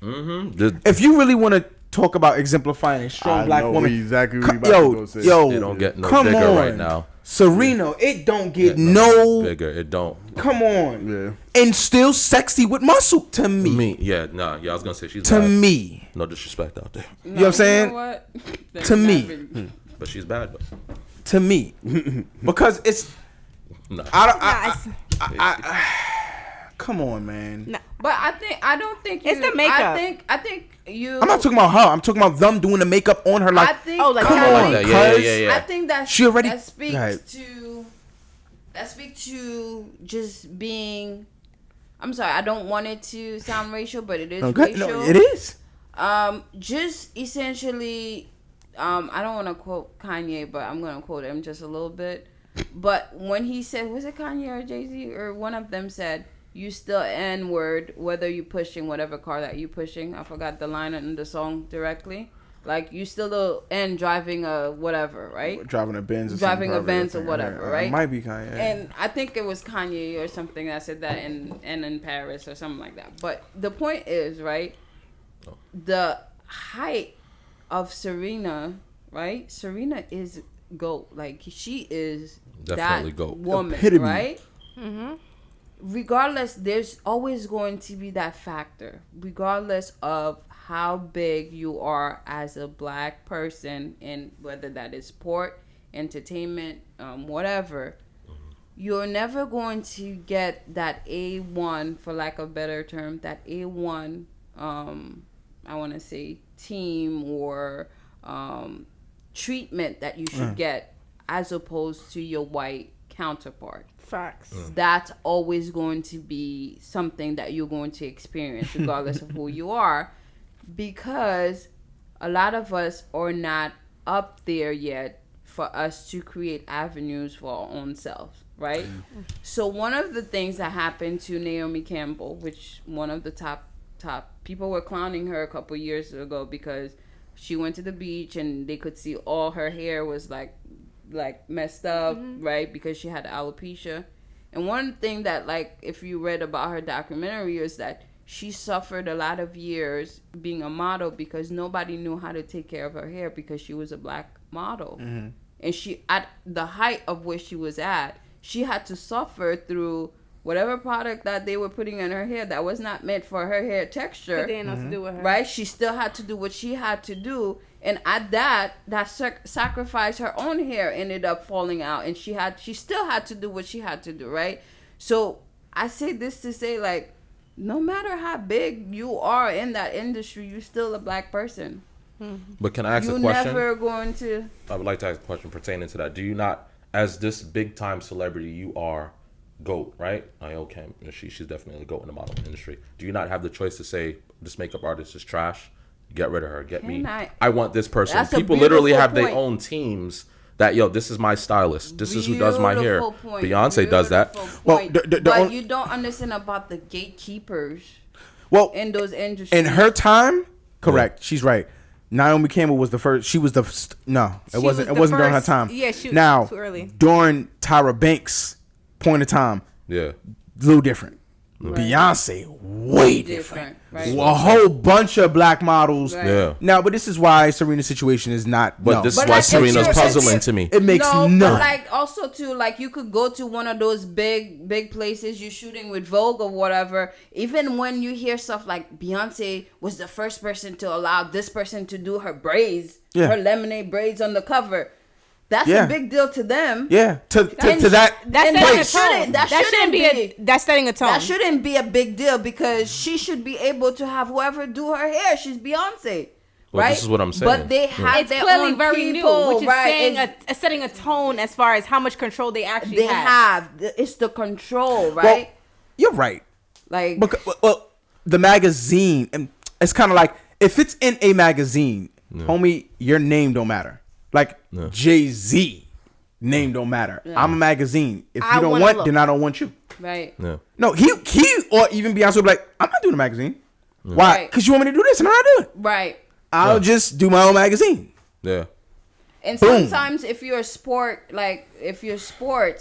Mm-hmm. If you really want to talk about exemplifying a strong I black know woman, exactly what co- you about to go say. They don't get no come bigger on. right now. Serena, it don't get No no. bigger. It don't. Come on, Yeah. and still sexy with muscle to me. I was gonna say she's To bad. me, No disrespect out there, you know what I'm saying? What? To me. but she's bad though. To me, because it's. Nah. Come on, man. But I don't think It's the makeup. I think you. I'm not talking about her. I'm talking about them doing the makeup on her. Like, I think. Oh, like come that. on, Yeah, cuz. yeah. I think that She already- that speaks Right. to just being. I'm sorry, I don't want it to sound racial, but it is Okay, racial. no, it is. Just essentially, I don't want to quote Kanye, but I'm gonna quote him just a little bit. But when he said, was it Kanye or Jay-Z or one of them said, "You still N-word whether you pushing whatever car that you pushing." I forgot the line in the song directly. Like, you still the N driving a whatever, right? Driving a Benz. Or Driving a something, Benz or probably. whatever, It right? might be Kanye. And I think it was Kanye or something that said that in Paris or something like that. But the point is, right, the height of Serena, right? Serena is GOAT. Like, she is Definitely that GOAT. woman, Epitome. right? Regardless, there's always going to be that factor. Regardless of how big you are as a black person, and whether that is sport, entertainment, whatever, you're never going to get that A1, for lack of a better term, that A1, I want to say team or treatment that you should get as opposed to your white counterpart. Facts. That's always going to be something that you're going to experience regardless of who you are, because a lot of us are not up there yet for us to create avenues for our own selves, right? So one of the things that happened to Naomi Campbell, which one of the top people were clowning her a couple years ago because she went to the beach and they could see all her hair was like messed up, right? Because she had alopecia. And one thing that, like, if you read about her documentary, is that she suffered a lot of years being a model because nobody knew how to take care of her hair because she was a black model. And she, at the height of where she was at, she had to suffer through whatever product that they were putting in her hair that was not meant for her hair texture. They didn't know what to do with her. Right? She still had to do what she had to do. And at that sacrifice, her own hair ended up falling out. And she still had to do what she had to do, right? So I say this to say, like, no matter how big you are in that industry, you're still a black person. But can I ask a You're question? never going to... I would like to ask a question pertaining to that. Do you not, as this big time celebrity, you are GOAT, right? Okay, she's definitely a GOAT in the modeling industry. Do you not have the choice to say, this makeup artist is trash, get rid of her, get me? I want this person. That's a People literally beautiful have their point. own teams that, this is my stylist. This is who does my hair. Beautiful point. Beyonce does that. Beautiful Well, point. the but you don't understand about the gatekeepers Well, in those industries. in her time, correct. She's right. Naomi Campbell was the first. She was the no. It wasn't. It wasn't during her first. time. Yeah, she was now too early. during Tyra Banks' point of time, Yeah. a little different. Beyonce, way different. Right? A whole bunch of black models. Right. Yeah. Now, but this is why Serena's situation is not. But no. this But is why like, Serena's it's- puzzling to me. It makes no, none. but like also too, like you could go to one of those big places you're shooting with Vogue or whatever. Even when you hear stuff like Beyonce was the first person to allow this person to do her braids, her lemonade braids on the cover. That's a big deal to them. Yeah, to that. That's And setting a that tone. shouldn't- that shouldn't be- That's setting a tone. That shouldn't be a big deal because she should be able to have whoever do her hair. She's Beyonce. Well, right? this is what I'm saying. But they have It's their clearly own very people, new, which is right? saying It's- setting a tone as far as how much control they actually they have. it's the control, right? You're right. Like Because, well, the magazine, and it's kind of like if it's in a magazine, homie, your name don't matter. Like Jay-Z name don't matter. I'm a magazine. If you don't want, then I don't want you. Right. Yeah. No, he or even Beyonce would be like, I'm not doing a magazine. Why? Because you want me to do this and I'm not doing it. Right. I'll just do my own magazine. Yeah. And sometimes if you're sport,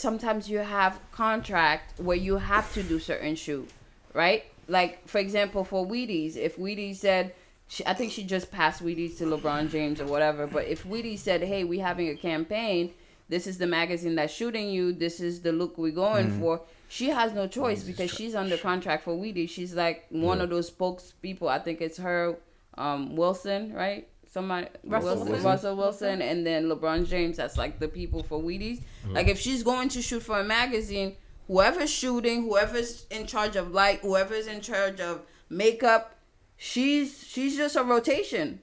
sometimes you have contract where you have to do certain shoot, right? Like, for example, for Wheaties, if Wheaties said, I think she just passed Wheaties to LeBron James or whatever, but if Wheaties said, hey, we having a campaign, this is the magazine that's shooting you, this is the look we're going for, she has no choice because she's under contract for Wheaties. She's like one of those spokespeople. I think it's her, Wilson, right? Russell Wilson, and then LeBron James. That's like the people for Wheaties. Like if she's going to shoot for a magazine, whoever's shooting, whoever's in charge of light, whoever's in charge of makeup, she's just a rotation.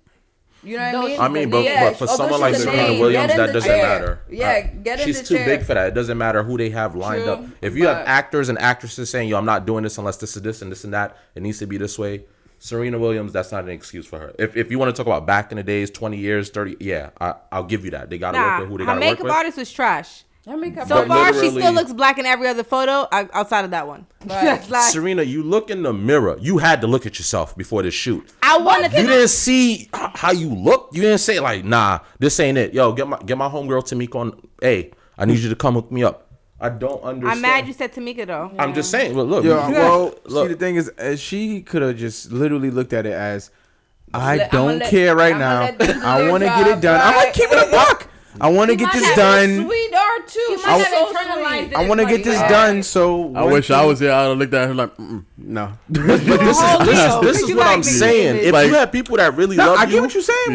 You know what I mean? But for someone like Serena Williams, that doesn't matter. Yeah, get in the chair. She's too big for that. It doesn't matter who they have lined up. If you have actors and actresses saying, yo, I'm not doing this unless this is this and this and that, it needs to be this way. Serena Williams, that's not an excuse for her. If you want to talk about back in the days, 20 years, 30, I'll give you that. They got to work with who they got to work with. Her makeup artist was trash. So far, she still looks black in every other photo outside of that one. Right. Like, Serena, you look in the mirror. You had to look at yourself before this shoot. You didn't see how you look. You didn't say like, nah, this ain't it. Yo, get my homegirl Tamika on. Hey, I need you to come hook me up. I don't understand. I'm mad you said Tamika though. I'm just saying. Look. See, the thing is, she could have just literally looked at it as, I don't care right now. I want to get it done. I'm gonna keep it a buck. I want to get this done. Sweetheart too. I want to get this done. So I wish I was here. I would have looked at her like, no. But this is what I'm saying. If you have people that really love you, I get what you're saying.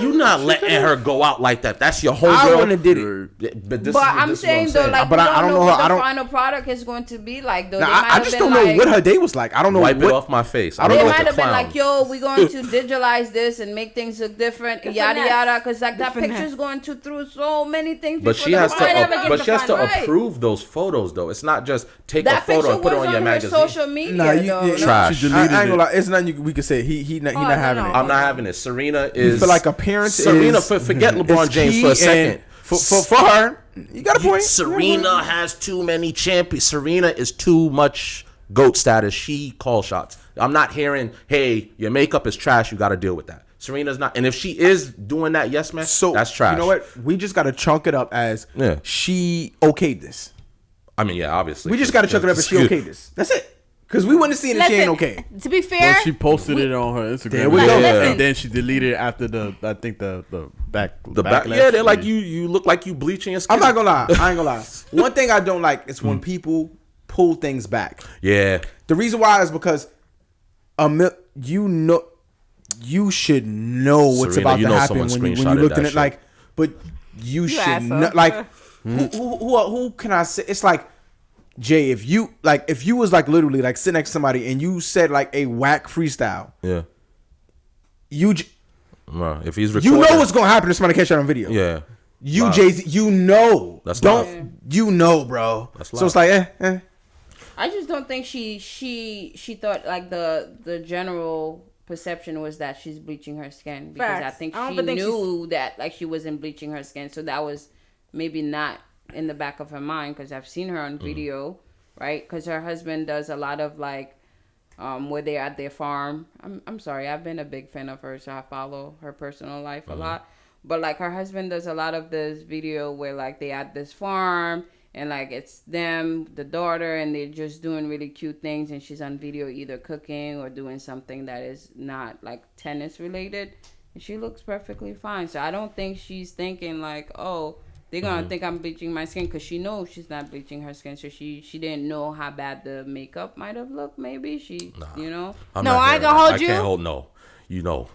You not letting her go out like that. That's your homegirl. I wouldn't have did it. But I'm saying though, like, but I don't know what the final product is going to be like. Though I just don't know what her day was like. I don't know. Wipe it off my face. I don't know. They might have been like, yo, we're going to digitalize this and make things look different, yada yada, because like that picture's going to through so many things. But she has to approve those photos though. It's not just take a photo and put it on your magazine. Social media, trash. I ain't gonna lie. It's nothing we can say. He not having it. I'm not having it. Serena is. For like a parent. Serena, forget LeBron James for a second. For her, you got a point. Serena has too many champions. Serena is too much GOAT status. She calls shots. I'm not hearing, hey, your makeup is trash. You got to deal with that. Serena's not. And if she is doing that, yes, man, so that's trash. You know what? We just got to chunk it up as she okayed this. I mean, yeah, obviously. We just got to chunk it up as she okayed this. That's it. Because we wouldn't see it if she ain't okay. To be fair, well, she posted it on her Instagram. There we go. And then she deleted it after the backlash. Yeah, they're like, you look like you bleaching your skin. I'm not going to lie. I ain't going to lie. One thing I don't like is when people pull things back. Yeah. The reason why is because you should know what's Serena, about to happen when you looked at it. Like, but you should know. Like, who can I say? It's like, Jay, if you was like literally like sitting next to somebody and you said like a whack freestyle, yeah, if he's recording, you know what's gonna happen if somebody catch that on video. Yeah, Jay-Z, you know, that's you know, bro. That's so it's like, I just don't think she thought like the general perception was that she's bleaching her skin because I think she knew that like she wasn't bleaching her skin, so that was maybe not in the back of her mind because I've seen her on video, right? Because her husband does a lot of like where they're at their farm. I'm sorry, I've been a big fan of her, so I follow her personal life a lot. But like her husband does a lot of this video where like they at this farm and like it's them, the daughter, and they're just doing really cute things, and she's on video either cooking or doing something that is not like tennis related, and she looks perfectly fine. So I don't think she's thinking like, oh, they're going to think I'm bleaching my skin because she knows she's not bleaching her skin. So she didn't know how bad the makeup might have looked. Maybe you know. I ain't going to hold you. I can't hold no. You know.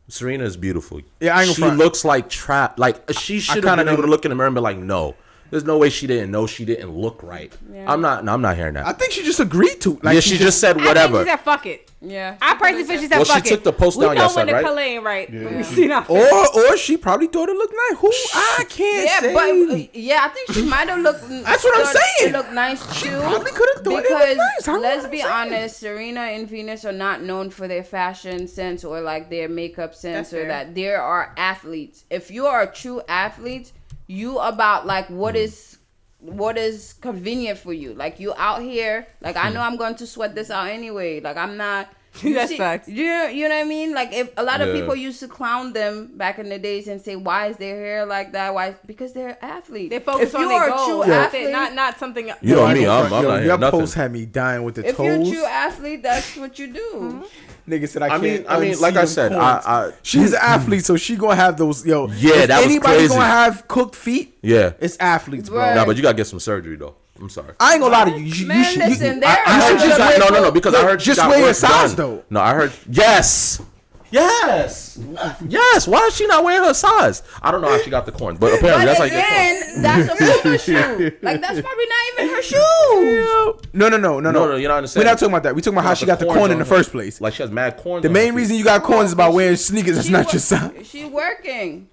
Serena is beautiful. Yeah, I ain't She looks like trap. Like she should have been able to look in the mirror and be like, no. There's no way she didn't know she didn't look right. Yeah. I'm not hearing that. I think she just agreed to. Like, yeah, she just said whatever. I think she said fuck it. Yeah. I personally think she said fuck it. Well, she took the post down yesterday, right? We know when the color ain't right. Yeah. We see that. Or she probably thought it looked nice. Who? I can't say. But I think she might have looked. That's what I'm saying. It looked nice too. She probably could have thought because it looked nice. let's be honest, Serena and Venus are not known for their fashion sense or like their makeup sense. That's or fair. That there are athletes. If you are a true athlete, you about like what is convenient for you. Like you out here, like I know I'm going to sweat this out anyway. Like I'm not. That's facts. You know what I mean? Like if a lot of people used to clown them back in the days and say, "Why is their hair like that? Why?" Because they're athletes. They focus on their goals. Athlete, not something. You know me. I'm not your hearing nothing. post had me dying with the toes. If you're a true athlete, that's what you do. Mm-hmm. Nigga said I mean, like I said, she's an athlete, so she gonna have those. Yeah, that was crazy. Anybody gonna have cooked feet? Yeah, it's athletes, bro. Right. No, but you gotta get some surgery though. I'm sorry. I ain't gonna lie to you. Listen, I heard you got no, because I heard just wear your size though. No, I heard yes. Why is she not wearing her size? I don't know how she got the corns, but apparently that's like that's a photo shoot. Like that's probably not even her shoes. No. You're not understanding. We're not talking about that. We're talking about how she got the corn in the first place. Like she has mad corns. The main reason you got corns is about wearing sneakers. That's not your size. She working.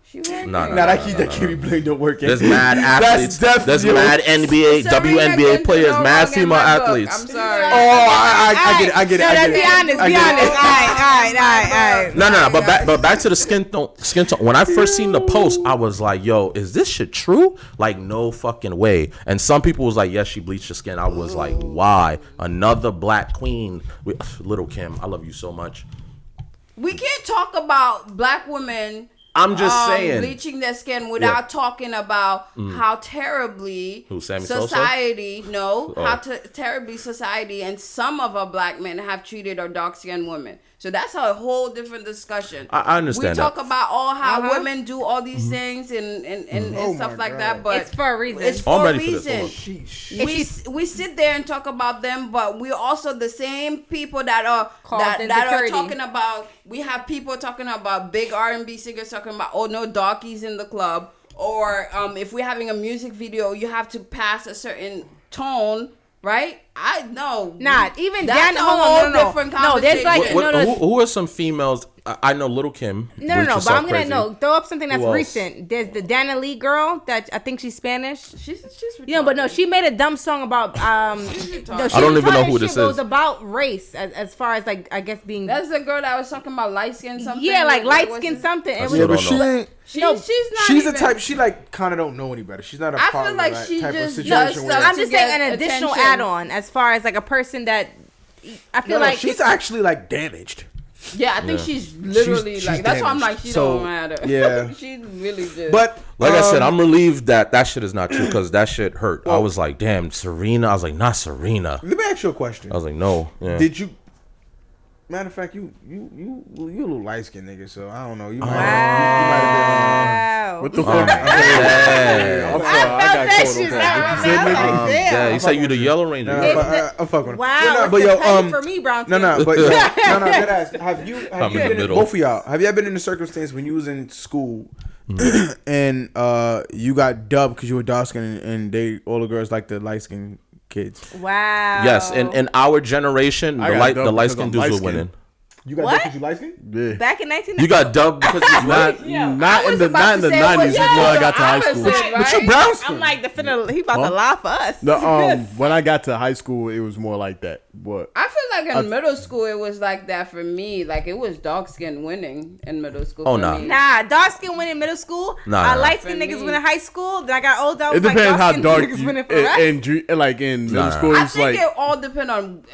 Nah, that Kimmy Bling don't work. There's mad athletes. There's mad NBA, WNBA players, mad female athletes. I'm sorry. Oh, I get it. No, be honest. All right. No. But back to the skin tone. When I first seen the post, I was like, "Yo, is this shit true?" Like, no fucking way. And some people was like, "Yes, she bleached her skin." I was like, "Why?" Another black queen, Little Kim. I love you so much. We can't talk about black women. I'm just saying bleaching their skin without talking about how terribly society terribly society and some of our black men have treated our dark-skinned women. So that's a whole different discussion. I understand. We talk about how women do all these things and stuff like that, but it's for a reason. It's for a reason. We sit there and talk about them, but we're also the same people that are talking about. We have people talking about big R&B singers talking about no darkies in the club, or if we're having a music video, you have to pass a certain tone. Right? I know. Not even that's a whole different conversation. No, there's like who are some females? I know Little Kim. No. But I'm gonna throw up something that's recent. There's the Dana Lee girl that I think she's Spanish. She's but no, she made a dumb song about I don't even know who this is. It was about race as far as like I guess being. That's the girl that was talking about light skin something. Yeah, like light skin something. It was, but she's not. She's the type. She like kind of don't know any better. She's not a part of that type of situation. I'm just saying an additional add-on as far as like a person that I feel like she's actually like damaged. Yeah, I think she's literally she's that's why I'm like she don't matter. Yeah, she really did. But like I said, I'm relieved that shit is not true because that shit hurt. I was like, damn, Serena. I was like, not Serena. Let me ask you a question. I was like, no. Yeah. Did you? Matter of fact, you a little light skinned nigga, so I don't know. You might have what the fuck? I'm sorry. I got shit. Yeah, you say you the Yellow Ranger. I'm fucking with him. Wow, but yo, for me, brown skin. No. Have you been both of y'all? Have you ever been in a circumstance when you was in school and you got dubbed because you were dark skinned and all the girls like the light skinned kids? Wow. Yes, in our generation, the light skinned dudes were winning. You got dubbed because you light skinned? Yeah. Back in 1990. You got dubbed because you not in the 90s before I got to high school. But you brown skin. I'm like he about to lie for us. When I got to high school, it was more like that. What? I feel like in middle school it was like that for me. Like it was dark skin winning in middle school. Oh no. Nah, dark skin winning in middle school. Light skin niggas win in high school. Then I got older. I was it depends how dark niggas you winning for us. And like in middle school, I it's think like it all depends on.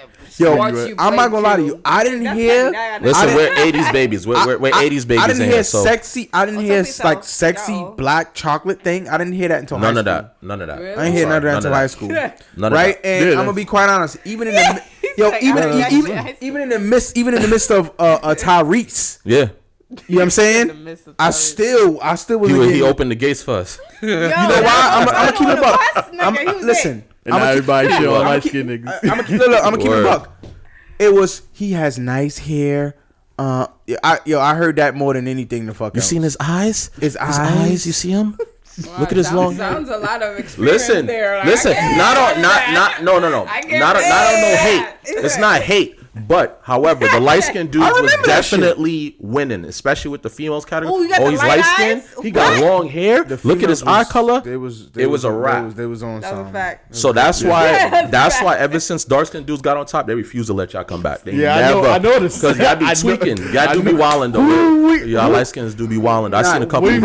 I'm not gonna lie to you. I didn't hear. Listen, we're 80s babies. We're 80s babies. I didn't hear so. sexy. I didn't hear like sexy black chocolate thing. I didn't hear that until high school. None of that. Really? I didn't hear none of that until high school. Right? And I'm gonna be quite honest. Even in the even in the midst of Tyrese. Yeah. You know what I'm saying? I still was. He opened the gates for us. You know why? I'm gonna keep it buck. Listen. And everybody shit on light skinned niggas. I'm gonna keep it buck. It was he has nice hair. I heard that more than anything. The fuck. You seen his eyes? His eyes. You see him? Wow, Look at his long hair. Sounds a lot of experience there. Like, Listen. Not on no. Not on no hate. It's not hate. But, however, the light-skinned dude was definitely winning, especially with the females category. He's light-skinned. He got long hair. Look at his eye color. It was a wrap. They was on something. So that's why ever since dark-skinned dudes got on top, they refuse to let y'all come back. They never, I noticed. Because y'all be tweaking. Y'all do be wilding, though. Y'all light-skins do be wilding. I seen a couple. He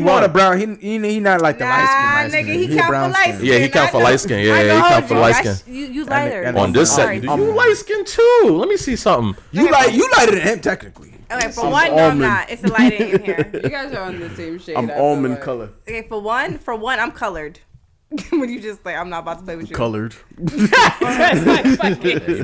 want a brown. He not like the light skin. Nigga, he count for light skin. Yeah, he count for light skin. Yeah, he count for light skin. You lighter. On this set, you light skin too. Let me see something. You lighter than him technically. Okay, for one, no, I'm not. It's a lighting in here. You guys are on the same shade. I'm almond color. Okay, for one, I'm colored. When you just like, I'm not about to play with you. Colored. You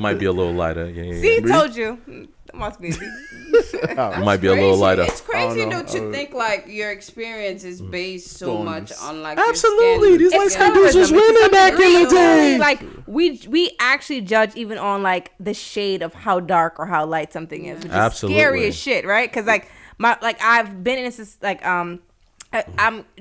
might be a little lighter. Yeah. See, told you. That must be. You might be a little lighter. It's crazy though to think like your experience is based so much on like absolutely. Your skin. These light dudes was winning back in the day. Like we actually judge even on like the shade of how dark or how light something is, which is scary as shit, right? Because like I've been in this like I'm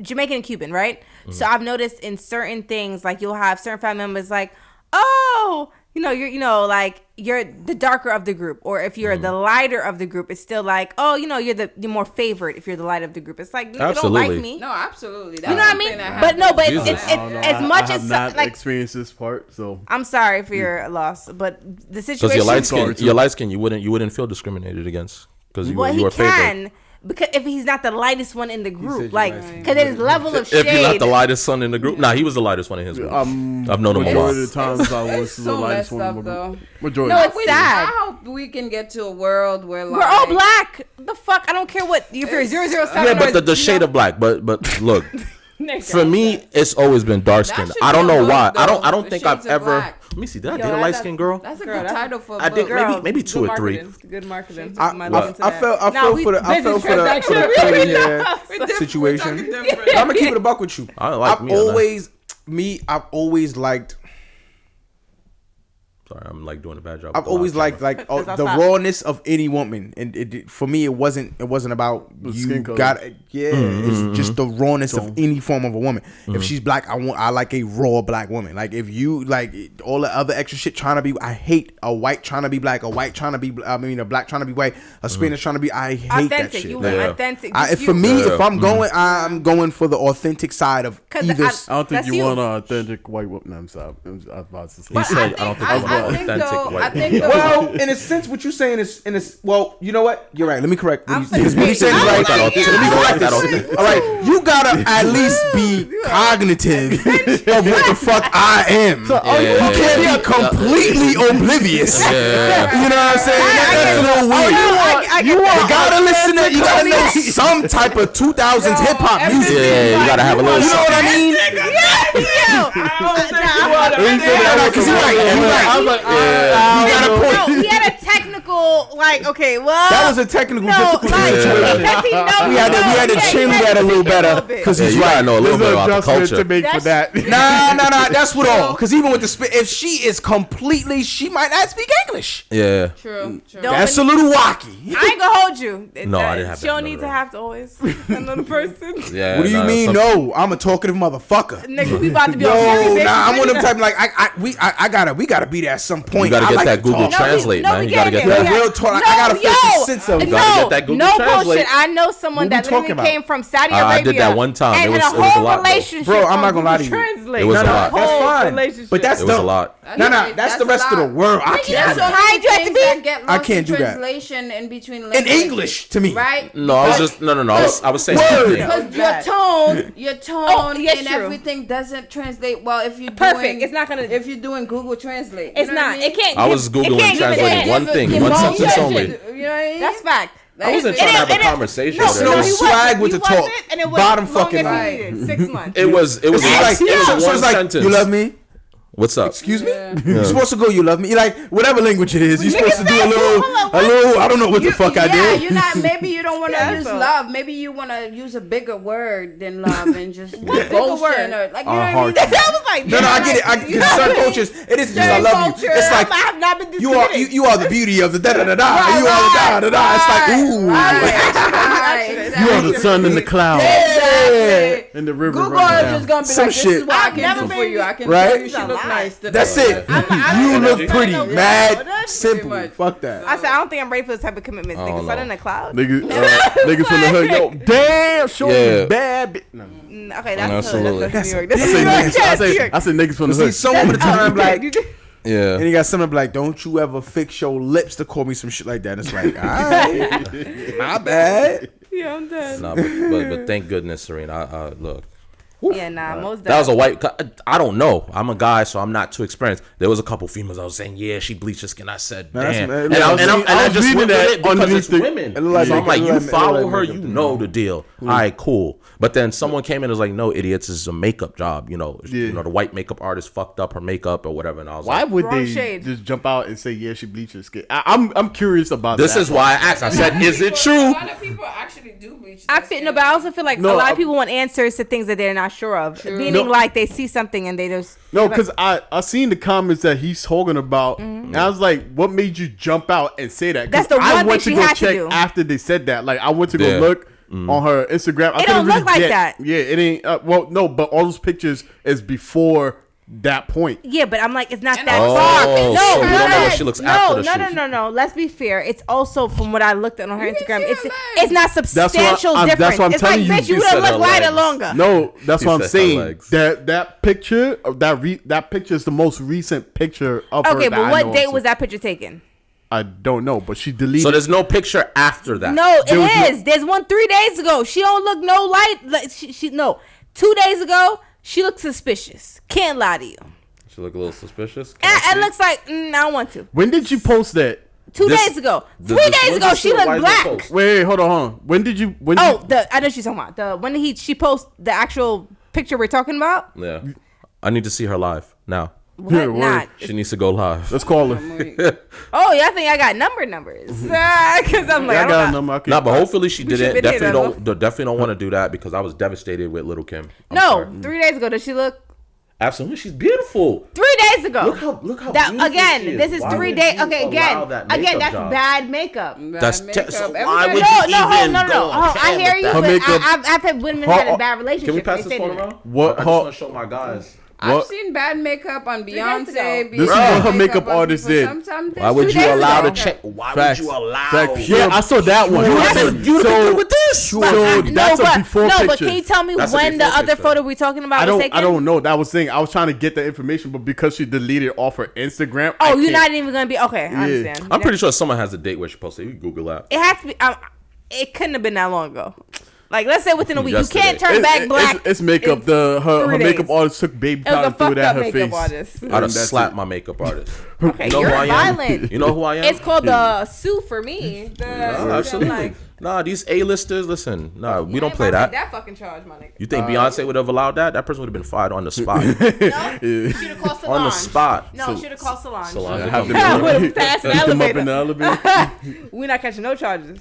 Jamaican and Cuban, right? So I've noticed in certain things like you'll have certain family members like, oh, you're the darker of the group, or if you're the lighter of the group, it's still like, oh, you're more favored if you're the light of the group. It's like, you don't like me. No, absolutely. You know what I mean? But it's as much as not like experienced this part, so I'm sorry for your loss, but the situation. Because your light skin, you wouldn't feel discriminated against because you were favored. Because if he's not the lightest one in the group, like, because there's level of shade. If you're not the lightest one in the group, he was the lightest one in his group. I've known him a lot. Majority of the times I was the lightest one in my group. Majority. No, it's sad. I hope we can get to a world where like, we're all black. The fuck? I don't care what if you're 007. Yeah, but the shade of black. But look, for me, it's always been dark skin. I don't know why. I don't think I've ever. Let me see. Did I date a light skinned girl? That's a good title for a book. I did maybe 2 or 3. Good marketing. I fell for the curly situation. I'm gonna keep it a buck with you. I've always liked. Sorry, I'm like doing a bad job. I've always liked the rawness of any woman, and for me, it wasn't about you got it. Yeah, it's just the rawness of any form of a woman. If she's black, I like a raw black woman. Like if you like all the other extra shit trying to be, I hate a white trying to be black, a white trying to be, a black trying to be white, a Spanish trying to be. I hate authentic. that shit. You want authentic. For me, if I'm going for the authentic side of either. I don't think you want an authentic white woman. No, I'm sorry. I was about to say. He said, I don't think I want authentic white woman. Well, in a sense, what you're saying is well, you know what? You're right. Let me correct. Because what you said is right. Let me correct this. All right, you gotta at least be cognitive of what the fuck I am. You can't be completely oblivious. You know what I'm saying? That's a little weird. You gotta listen to. You gotta know some type of 2000s hip hop music. Yeah, you gotta have a little. You know what I mean? Because he's right. You got a point. No, he had a technical, okay, well. That was a technical difficult situation. We had to chin that a little better because he's right. I know a little bit about the culture. To make for that. Nah. That's what all. Because even with the spit, if she is completely, she might not speak English. Yeah. True. That's a little wacky. I ain't gonna hold you. No, I didn't have She don't need to have to always another person. Yeah. What do you mean? No, I'm a talkative motherfucker. Nigga, we about to be on Siri, I'm one of them type we gotta be there at some point. You gotta get that Google Translate, man. You gotta get that. Real talk. I gotta feel the sense of. You gotta get that Google Translate. Bullshit. I know someone that literally came from Saudi Arabia. I did that one time. And it was a whole a lot, relationship. Bro, I'm not gonna lie to you. It was a lot. That's fine. But that's it was a lot. That's the rest of the world. I can't. I can't do that. Translation in between in English to me. Right? No, I was just no. I was saying because your tone and everything doesn't translate well if you're perfect. It's not gonna if you're doing Google Translate. It's not. It can't. I was Googling translating one thing, one sentence only. You know what I mean? That's fact. I wasn't trying to have a conversation. No swag with the talk. Bottom fucking line. 6 months. It was one sentence. You love me? What's up? Excuse me? You're supposed to go, you love me. You're like, whatever language it is, you're supposed to do a little, I don't know what the fuck I did. You're not, maybe you don't want to use love. Maybe you want to use a bigger word than love and just devotion or like, you know what I mean? That was like, no, I get it. Because certain cultures, it is just I love you. It's like, I have not been discriminated. You are the beauty of the da-da-da-da. You are the da-da-da. It's like, ooh. You are the sun in the clouds. Exactly. In the river. Google right is now. just gonna be Some like, this shit. is what I I've can never do for been- you. I can Right? tell you she look nice today. That's it. You look pretty. Yeah. Mad, That's simple. much. Fuck that. I said I don't think I'm ready for this type of commitment. I don't Niggas starting know. in the cloud. Niggas from the hood. Yo, damn, shorty Yeah. bad. No. Okay, that's Absolutely. New York. That's I New said York. niggas. I said niggas from the See, hood. some of the time, like, Yeah. and you got someone like, don't you ever fix your lips to call me some shit like that. It's like, all right, my bad. Yeah, I'm done. Nah, but thank goodness, Serena. Look. Yeah, nah, most That was a white. I don't know. I'm a guy, so I'm not too experienced. There was a couple females I was saying, yeah, she bleached her skin. I said, Nah, that's- damn. man, And look, I was just reading went that with it because underneath it's the- women. it look like So I'm makeup, like, it you look like follow her, makeup you to know me. the deal. All right, cool. But then someone came in and was like, no, idiots, this is a makeup job. You know, the white makeup artist fucked up her makeup or whatever. And I was Why like, would Wrong they shade. just jump out and say, yeah, she bleached her skin? I'm curious about this that. is why I asked. I said, is it A true? lot of people actually do bleach. I their feel skin. no, but I also feel like No, a lot I- of people want answers to things that they're not sure of. Meaning, No. like they see something and they just No, like, because I seen the comments that he's talking about, and I was like, "What made you jump out and say that?" 'Cause That's the I one went thing to she go had to check do. after they said that. Like I went to go Yeah. look on her Instagram. I It couldn't don't really look like get- that. Yeah, it ain't. Well, no, but all those pictures is before that point. yeah, but I'm like, it's not And that also- far. Oh, No, so you no, don't know no, what she looks no, after the no, shoot. no. Let's be fair. It's also from what I looked at on her You can Instagram. see It's her it's not what substantial I'm- difference. that's what I'm It's like, telling you. bitch, you You would have said looked her lighter legs. longer. No, that's He what I'm said her saying. legs. That picture, that picture is the most recent picture of her. Okay, that but I what know date of. was that picture taken? I don't know, but she deleted. So there's no picture after that. No, There was no- it is. There's one 3 days ago. She don't look no light. Like, she no. 2 days ago, she looked suspicious. Can't lie to you. She look a little suspicious. Can I It see? looks like I don't want to. When did you post that? 2 This- days ago. the- 3 this- days when's ago, this she shit? looked Why is it black. post? Wait, hold on. When did you? Oh, I know what she's talking about. The when she post the actual picture we're talking about. Yeah. I need to see her live now. What? Yeah, word. Not. She needs to go live. Let's call her. Oh, yeah, I think I got numbers. Because I'm like, I I got a don't know. number. I can- Nah, but hopefully she We didn't. should've been here, Definitely don't want to do that because I was devastated with Little Kim. I'm No, sorry. 3 days ago, did she look? Absolutely, she's beautiful. 3 days ago. Look how that beautiful again. she is. This is Why 3 would days. you Okay, allow that again, makeup that's job? bad makeup. That's so why would No, you no, even no. go on Oh, I cam hear with you, that? Her but makeup- I've had women had a bad relationship. Can we pass They this say phone that. around? What- I just how- want to show my guys. I've What? seen bad makeup on days ago. Beyonce. This is what her makeup on artist people. did. Sometimes Why would 2 you days allow ago. to check? Why Facts. would you allow? Facts. Yeah, I saw that one. You That's- would have been with this. So that's a before no, picture. but can you tell me That's a when the before other picture. photo we're talking about was taken? I don't know. That was saying I was trying to get the information, but because she deleted off her Instagram. I Oh, you're can't- not even gonna be okay. I understand. I'm pretty sure someone has a date where she posted. You can Google that. It has to be. It couldn't have been that long ago. Like, let's say within a week. Yesterday. You can't turn back black. It's makeup. in Her 3 makeup days. artist took baby It was powder a and threw fucked it at up her makeup face. artist. I'd have that's slapped it. my makeup artist. Okay, You know you're who I am? violent. You know who I am? It's called the sue for me. Nah, absolutely. Nah, these A-listers, listen. Nah, we don't play that. That fucking charge, my nigga. You think Beyonce would have allowed that? That person would have been fired on the spot. No, should have called Solange. On the spot. No, should have called Solange. Solange. Have them- I would have passed an Pick them up in elevator. the elevator. We're not catching no charges.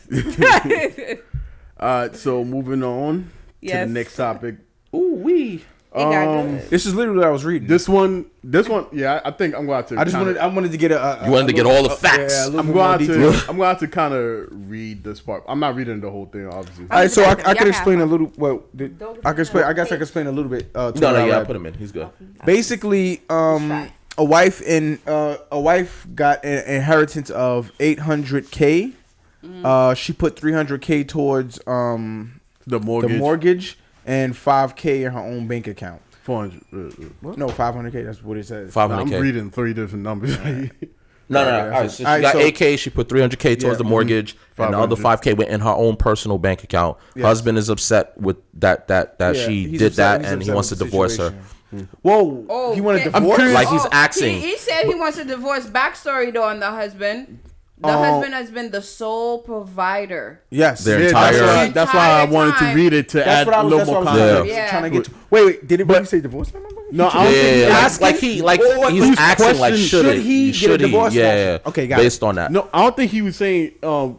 All right, so moving on to Yes. the next topic. Ooh, wee. It got good. This is literally what I was reading. This one, yeah, I think I'm going to. I wanted to get a. You wanted to get all the facts. I'm going to kind of read this part. I'm not reading the whole thing, obviously. All right, so I Y'all could explain have a little. Well, I can explain. I guess I can explain a little bit. To No, what I yeah, read. put him in. He's good. Basically, a wife got an inheritance of $800K. She put $300K towards The mortgage. the mortgage and $5K in her own bank account. 400. What? No, $500K. That's what it says. 500K. I'm reading 3 different numbers. No. Yeah, All right, so she all right, got so- $8K. She put $300K towards the mortgage, and the other 500. $5K went in her own personal bank account. Yes. Husband is upset with that Yeah, she he's did upset- that, he's and he upset wants to with the divorce her. situation. Whoa! Oh, He wanted okay. divorce. curious. Like he's axing. He said he wants a divorce. Backstory though on the husband. The Oh. husband has been the sole provider. Yes. Their Yeah, entire- that's why I wanted to read it to That's add what I a was, little that's what more I was context. Yeah. trying to get to. Wait, did it really say divorce? No, I don't think Yeah, asking- like he Or he's he's acting like questioning, should should he get a divorce? Yeah, Okay, got it. based on that. No, I don't think he was saying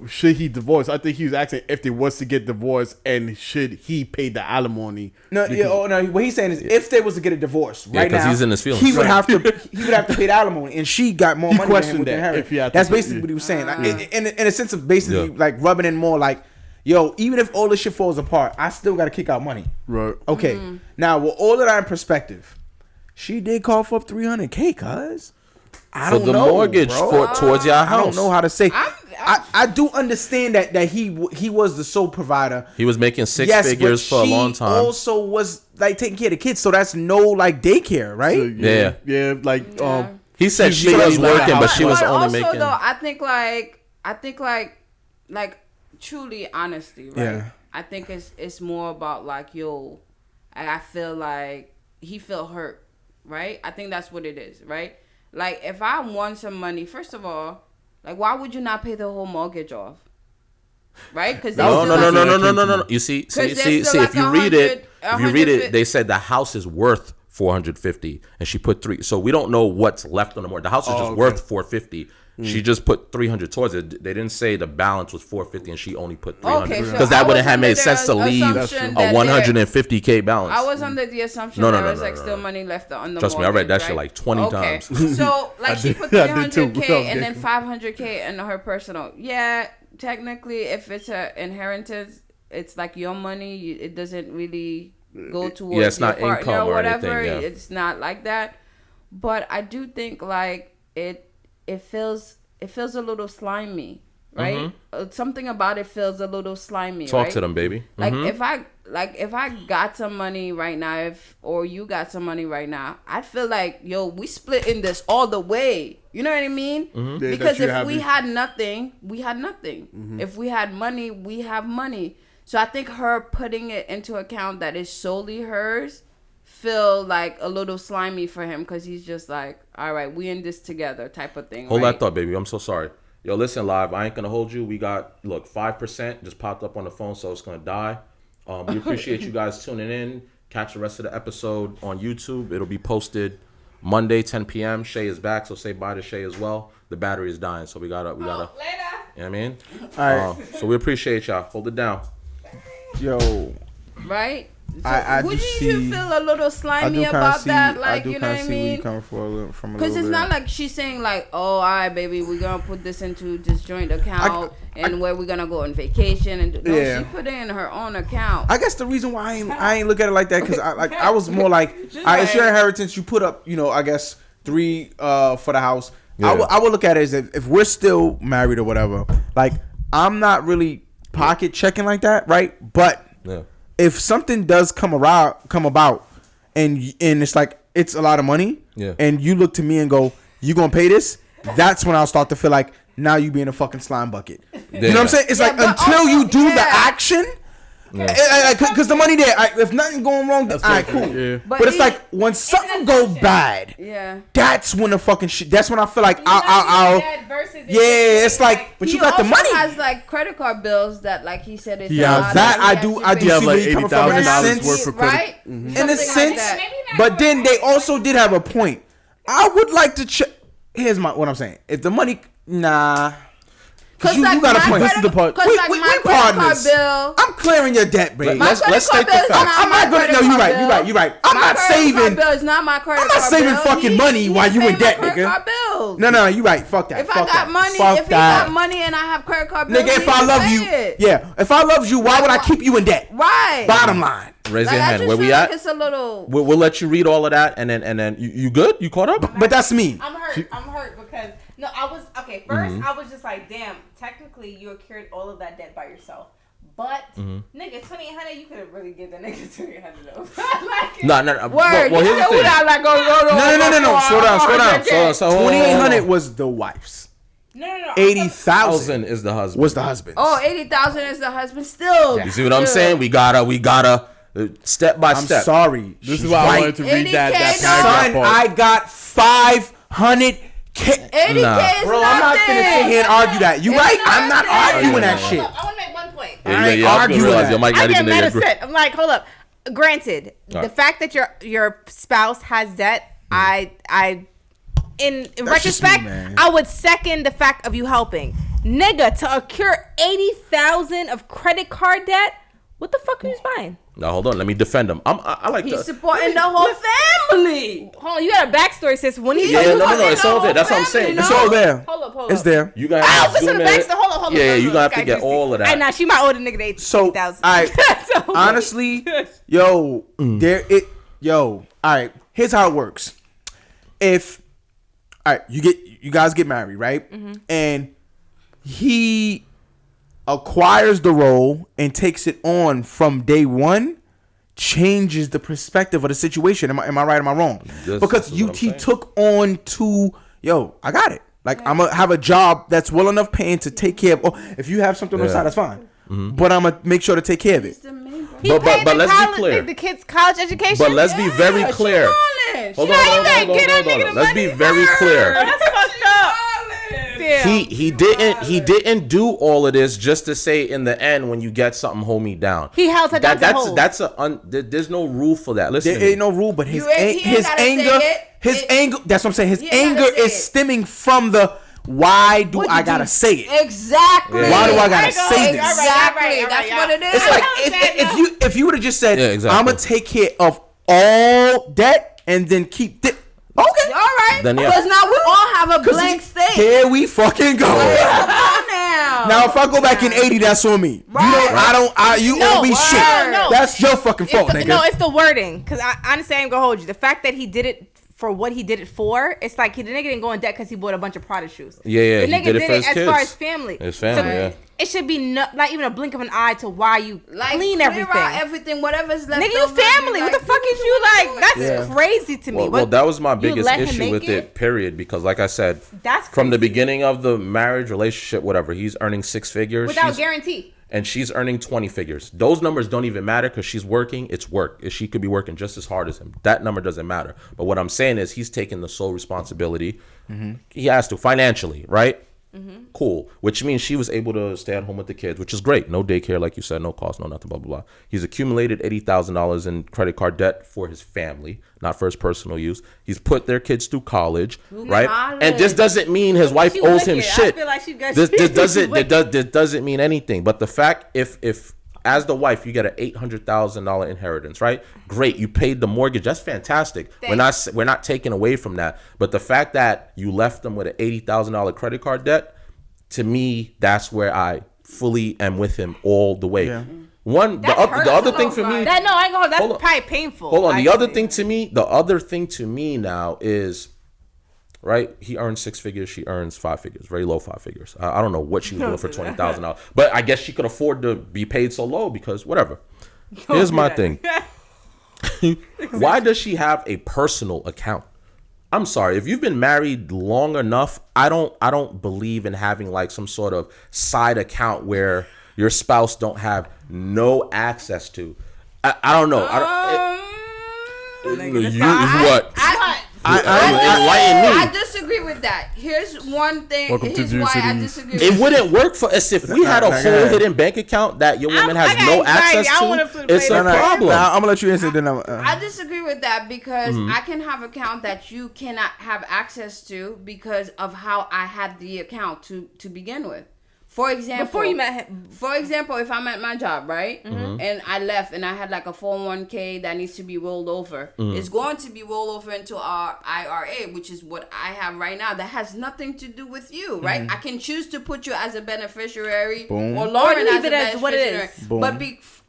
should he divorce. I think he was asking if they was to get divorced and should he pay the alimony. No, yeah, oh, no. What he's saying is, if they was to get a divorce Yeah, right 'cause now, he's in his feelings. he would Right. have to. He would have to pay the alimony, and she got more He money than him questioned with the that, inheritance. if he had to That's pay- basically what he was saying. Like, in a sense of basically Yeah. like rubbing in more like, yo, even if all this shit falls apart, I still got to kick out money. Right. Okay. Now, with all of that in perspective, she did call for $300K, cuz. I For don't the know, mortgage bro. towards your house. I don't know how to say. I do understand that he was the sole provider. He was making six figures for a long time. She also was like taking care of the kids, so that's no like daycare, right? So, Yeah. Yeah, like He said she She was made, like, working, but she was only also, making. though, I think like truly honesty, right? Yeah. I think it's more about like, yo, I feel like he felt hurt, right? I think that's what it is, right? Like, if I want some money, first of all, like, why would you not pay the whole mortgage off? Right? Because No. You see. If you read it, they said the house is worth $450, and she put $300. So we don't know what's left on the mortgage. The house is just worth $450. She just put $300 towards it. They didn't say the balance was $450, and she only put $300 because that wouldn't have made sense to leave a $150K balance. I was under the assumption there was like still money left on the Trust me, I read that shit like 20 times. So like she put $300K and then $500K in her personal. Yeah, technically, if it's an inheritance, it's like your money. It doesn't really go towards it's not your partner income or or whatever. anything, yeah. It's not like that. But I do think like it feels a little slimy, right? Something about it feels a little slimy. Talk right? to them, baby. Like if I got some money right now, or you got some money right now, I'd feel like, yo, we splitting this all the way. You know what I mean? Because if we had nothing, we had nothing. If we had money, we have money. So I think her putting it into account that is solely hers feel like a little slimy for him, because he's just like, all right, we in this together type of thing. Hold that thought, baby. I'm so sorry. Yo, listen, live. I ain't gonna hold you. We got 5% just popped up on the phone, so it's gonna die. We appreciate you guys tuning in. Catch the rest of the episode on YouTube. It'll be posted Monday, 10 p.m. Shay is back, so say bye to Shay as well. The battery is dying, so we gotta. Later. You know what I mean? All right. So we appreciate y'all. Hold it down. Yo. Right? So I would do you see- feel a little slimy about that? Like, you know what I see where mean? you coming from Because it's not like she's saying like, oh, all right, baby, we're going to put this into this joint account where we're going to go on vacation. And no, Yeah. she put it in her own account. I guess the reason why I ain't look at it like that, because I was more like, it's your inheritance. You put up, I guess $3 for the house. Yeah. I would look at it as if we're still married or whatever. Like, I'm not really pocket checking like that, right? But Yeah. if something does come about, and it's like it's a lot of money, and you look to me and go, "You gonna pay this?" That's when I'll start to feel like now you being a fucking slime bucket. You know what I'm saying? It's like until also, you do the action. Because the money there, if nothing going wrong, all right, cool. Yeah. But it's like when something go bad, that's when the fucking shit. That's when I feel like I'll it's like, but you got the money. He has like credit card bills that, like he said, it's that I do see have where like you coming from in a $80,000 sense, worth of credit. right? in a sense. But then they also did have a point. I would like to check. Here's what I'm saying. If the money, Because you got a point. This is the part. Because like my credit card bill, I'm clearing your debt, baby. Let's take the facts. I'm not gonna. No, you're right. I'm not saving. It's not my credit card I'm not saving bill. fucking money while you in debt, nigga. No, you're right. Fuck that. If I got money, if he got money and I have credit card bills, nigga, if I love you, if I love you, why would I keep you in debt? Right. Bottom line. Raise your hand. Where we at? It's a little. We'll let you read all of that, and then you good? You caught up? But that's me. I'm hurt because I was okay. First, I was just like, damn. Technically, you accrued all of that debt by yourself. But nigga, $2,800, you could have really given the nigga $2,800 though. No. Word. Well, here's the thing. No. Slow down. So 2,800 was the wife's. No. 80,000 is the husband. was the husband's. Oh, 80,000 is the husband. Still. You see what I'm saying? We gotta step by I'm step. sorry. This is why I wanted to read that paragraph Son, part. I got 500K. 80K is Bro, I'm not finna sit here and argue that. You right? I'm not arguing that shit. I want to make one point. I ain't I arguing realize that. your mic I not get even mad there. upset. I'm like, hold up. Granted, the fact that your spouse has debt, in retrospect, me, man. I would second the fact of you helping. Nigga, to accrue 80,000 of credit card debt, What the fuck are you buying? No, hold on. Let me defend him. I like He's supporting the whole family. Hold on, you got a backstory, sis. When he no, it's all there. That's what I'm saying. It's all there. Hold up. It's there. You guys. Listen to the backstory. Hold up. Yeah, you gonna have to get all of that. Nah, she might owe the nigga the 80,000. Honestly, all right. Here's how it works. You guys get married, right? Mm-hmm. And he acquires the role and takes it on from day one, changes the perspective of the situation. Am I right? Am I wrong? Because UT took on I got it. Like, I'm gonna have a job that's well enough paying to take care of. If you have something on the side, that's fine. Mm-hmm. But I'm gonna make sure to take care of it. But let's be clear. The kids' college education. But let's be very clear. Hold on. Let's be very clear. That's fucked up. He didn't do all of this just to say in the end when you get something, hold me down. He held her down. There's no rule for that. Listen, there ain't no rule, but his anger. That's what I'm saying. His anger is stemming from the. Why do I gotta say it? Exactly. Why do I gotta say this? Exactly. That's what it is. It's like if you would have just said, I'm gonna take care of all debt and then keep this. Okay. All right. Because now we all have a blank state. Here we fucking go. Now if I go back in 80, that's on me. Right. You owe me shit. No. That's your fucking fault, nigga. No, it's the wording. Because honestly, I ain't gonna hold you. The fact that he did it for what he did it for, it's like the nigga didn't go in debt because he bought a bunch of Prada shoes. Yeah. The nigga did it as far as family. His family, It should be not even a blink of an eye to why you clean everything. Whatever's left. Nigga, you family. What the fuck is you like? That's crazy to me. Well, that was my biggest issue with it, period. Because like I said, from the beginning of the marriage, relationship, whatever, he's earning 6 figures. Without guarantee. And she's earning 20 figures. Those numbers don't even matter because she's working. It's work. She could be working just as hard as him. That number doesn't matter. But what I'm saying is he's taking the sole responsibility. Mm-hmm. He has to financially, right? Mm-hmm. Cool. Which means she was able to stay at home with the kids, which is great. No daycare, like you said, no cost, no nothing, blah, blah, blah. He's accumulated $80,000 in credit card debt for his family, not for his personal use. He's put their kids through college, right? And this doesn't mean his wife owes him shit. I feel like this doesn't mean anything. But the fact, if as the wife, you get an $800,000 inheritance, right? Great, you paid the mortgage. That's fantastic. We're not taking away from that. But the fact that you left them with an $80,000 credit card debt, to me, that's where I fully am with him all the way. Yeah. The other thing for me. That's probably painful. Hold on. The other thing to me now is, right? He earns 6 figures. She earns 5 figures. Very low 5 figures. I don't know what she was doing for $20,000, but I guess she could afford to be paid so low because whatever. Here's my thing. Why does she have a personal account? I'm sorry. If you've been married long enough, I don't believe in having like some sort of side account where your spouse don't have no access to. I don't know. I disagree with that. Here's one thing. Here's why I disagree. It wouldn't work for us if we had a whole hidden bank account that your woman has no access to. It's a problem. I'm gonna let you answer. I disagree with that because I can have an account that you cannot have access to because of how I had the account to begin with. For example, before you met him. For example, if I'm at my job, right, and I left and I had like a 401k that needs to be rolled over, it's going to be rolled over into our IRA, which is what I have right now. That has nothing to do with you, right? I can choose to put you as a beneficiary or Lauren as a beneficiary. What it is. But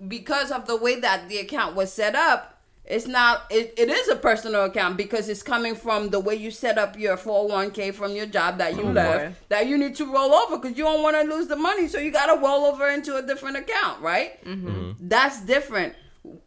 because of the way that the account was set up, it's not. It is a personal account because it's coming from the way you set up your 401k from your job that you left that you need to roll over because you don't want to lose the money, so you got to roll over into a different account, right? That's different.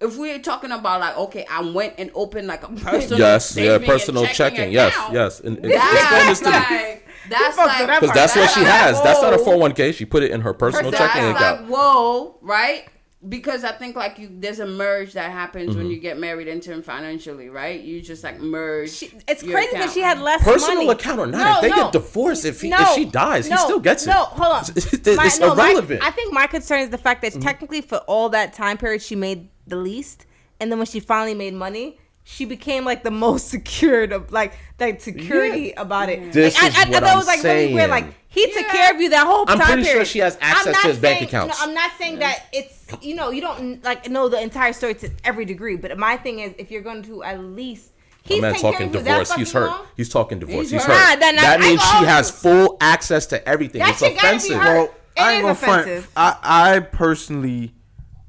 If we're talking about like, okay, I went and opened like a personal personal checking, yes. And that's like because that's what she has. That's not a 401k. She put it in her personal checking account. Like, whoa, right? Because I think like there's a merge that happens when you get married into him financially, right? You just like merge. It's crazy because she had less personal money. Account or not. If they get divorced, if she dies, he still gets it. No, hold on. It's irrelevant. I think my concern is the fact that technically for all that time period she made the least, and then when she finally made money, she became like the most secured of like security about it. This like, is I what thought it I'm was like saying. really weird. Like he took care of you that whole time I'm pretty period. sure she has access to his bank accounts. I'm not saying that it's you don't like know the entire story to every degree. But my thing is, if you're going to at least. He's talking divorce. He's hurt. Long? He's talking divorce. He's hurt. That means she has full access to everything. That it's shit gotta be offensive. hurt. Well, I ain't gonna offensive. front. I personally,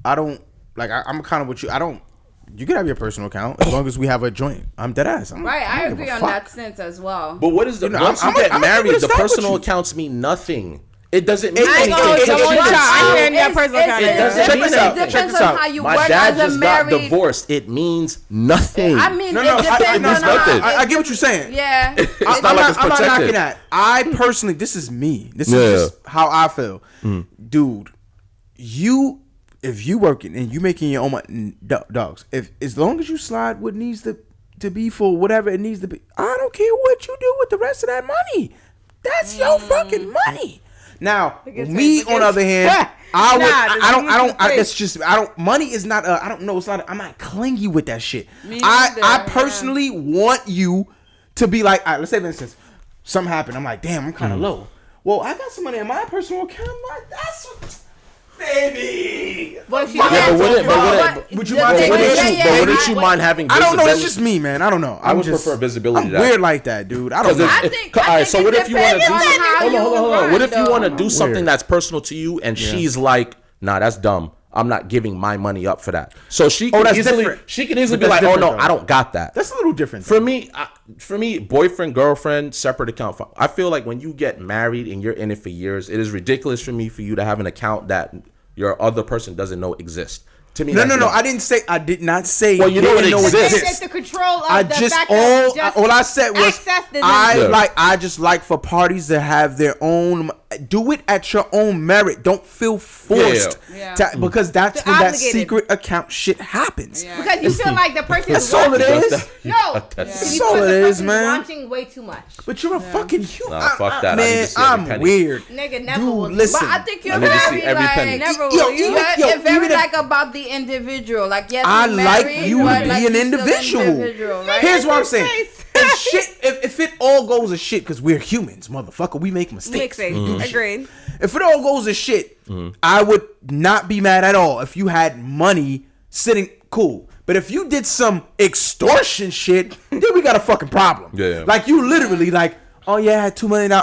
I don't like. I'm kind of with you. I don't. You can have your personal account as long as we have a joint. I'm dead ass. I agree on that sense as well. But what is the once you I'm get I'm married, the personal accounts mean nothing. It doesn't mean anything. It depends on how you My work dad as a just got married. divorced. It means nothing. I mean, No, it depends on how. I get what you're saying. Yeah. It's I'm not like it's not protected. knocking that. I personally, this is me. This is just how I feel, dude. If you working and you making your own money, dogs. If as long as you slide what needs to be for whatever it needs to be, I don't care what you do with the rest of that money. That's your fucking money. Now, me on the other hand, money is not I don't know, it's not I'm not clingy with that shit. I personally want you to be like, all right, let's say for instance, something happened, I'm like, damn, I'm kind of low. Well, I got some money in my personal account. I'm like, that's what, baby. Wouldn't you mind having visibility? I don't know. It's just me, man. I don't know. I would prefer visibility. I'm weird like that, dude. I don't know. All right, so what if you want to do? Hold on. What if you want to do something Weird. that's personal to you, and she's like, "Nah, that's dumb. I'm not giving my money up for that." So she can easily be like, "Oh no, I don't got that." That's a little different. For me, boyfriend, girlfriend, separate account. I feel like when you get married and you're in it for years, it is ridiculous for me for you to have an account that your other person doesn't know exists. To me, no. I did not say. Well, you know it exists. It's the control of I the just fact that all I said was access I just like for parties to have their own. Do it at your own merit. Don't feel forced because that's when that secret account shit happens. Yeah. Because you feel like the person. That's all it is. No, that's all it is, man. Watching way too much. But you're a fucking human. Nah, fuck that. Man, I'm weird. Nigga, never Dude, will. listen. But I think you're need to see very every like penny. never Yo, will. You're very even like about the individual. Like yes, I you're like married, you to but, be like, an you're still individual. right? Here's what I'm saying. If it all goes to shit, because we're humans, motherfucker, we make mistakes. Agreed. If it all goes to shit, I would not be mad at all if you had money sitting cool. But if you did some extortion shit, then we got a fucking problem. Yeah. Like you literally like, oh yeah, I had $2 million. $2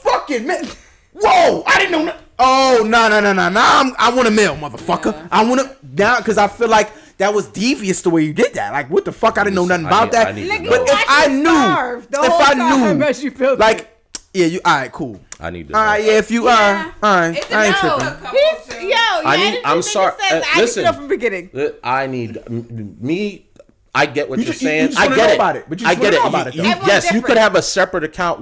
fucking million. Whoa, I didn't know. Oh no. I want $1 million, motherfucker. Yeah. I want to now because I feel like that was devious the way you did that. Like what the fuck? I didn't know nothing about that. But if I knew, like. Yeah, you all right? Cool. I need to. All right, yeah. If you all right, I ain't tripping. I'm sorry. Listen, from the beginning. I get what you're saying. You just wanna know about it, but you just I get wanna know it. about it, though. Yes, you could have a separate account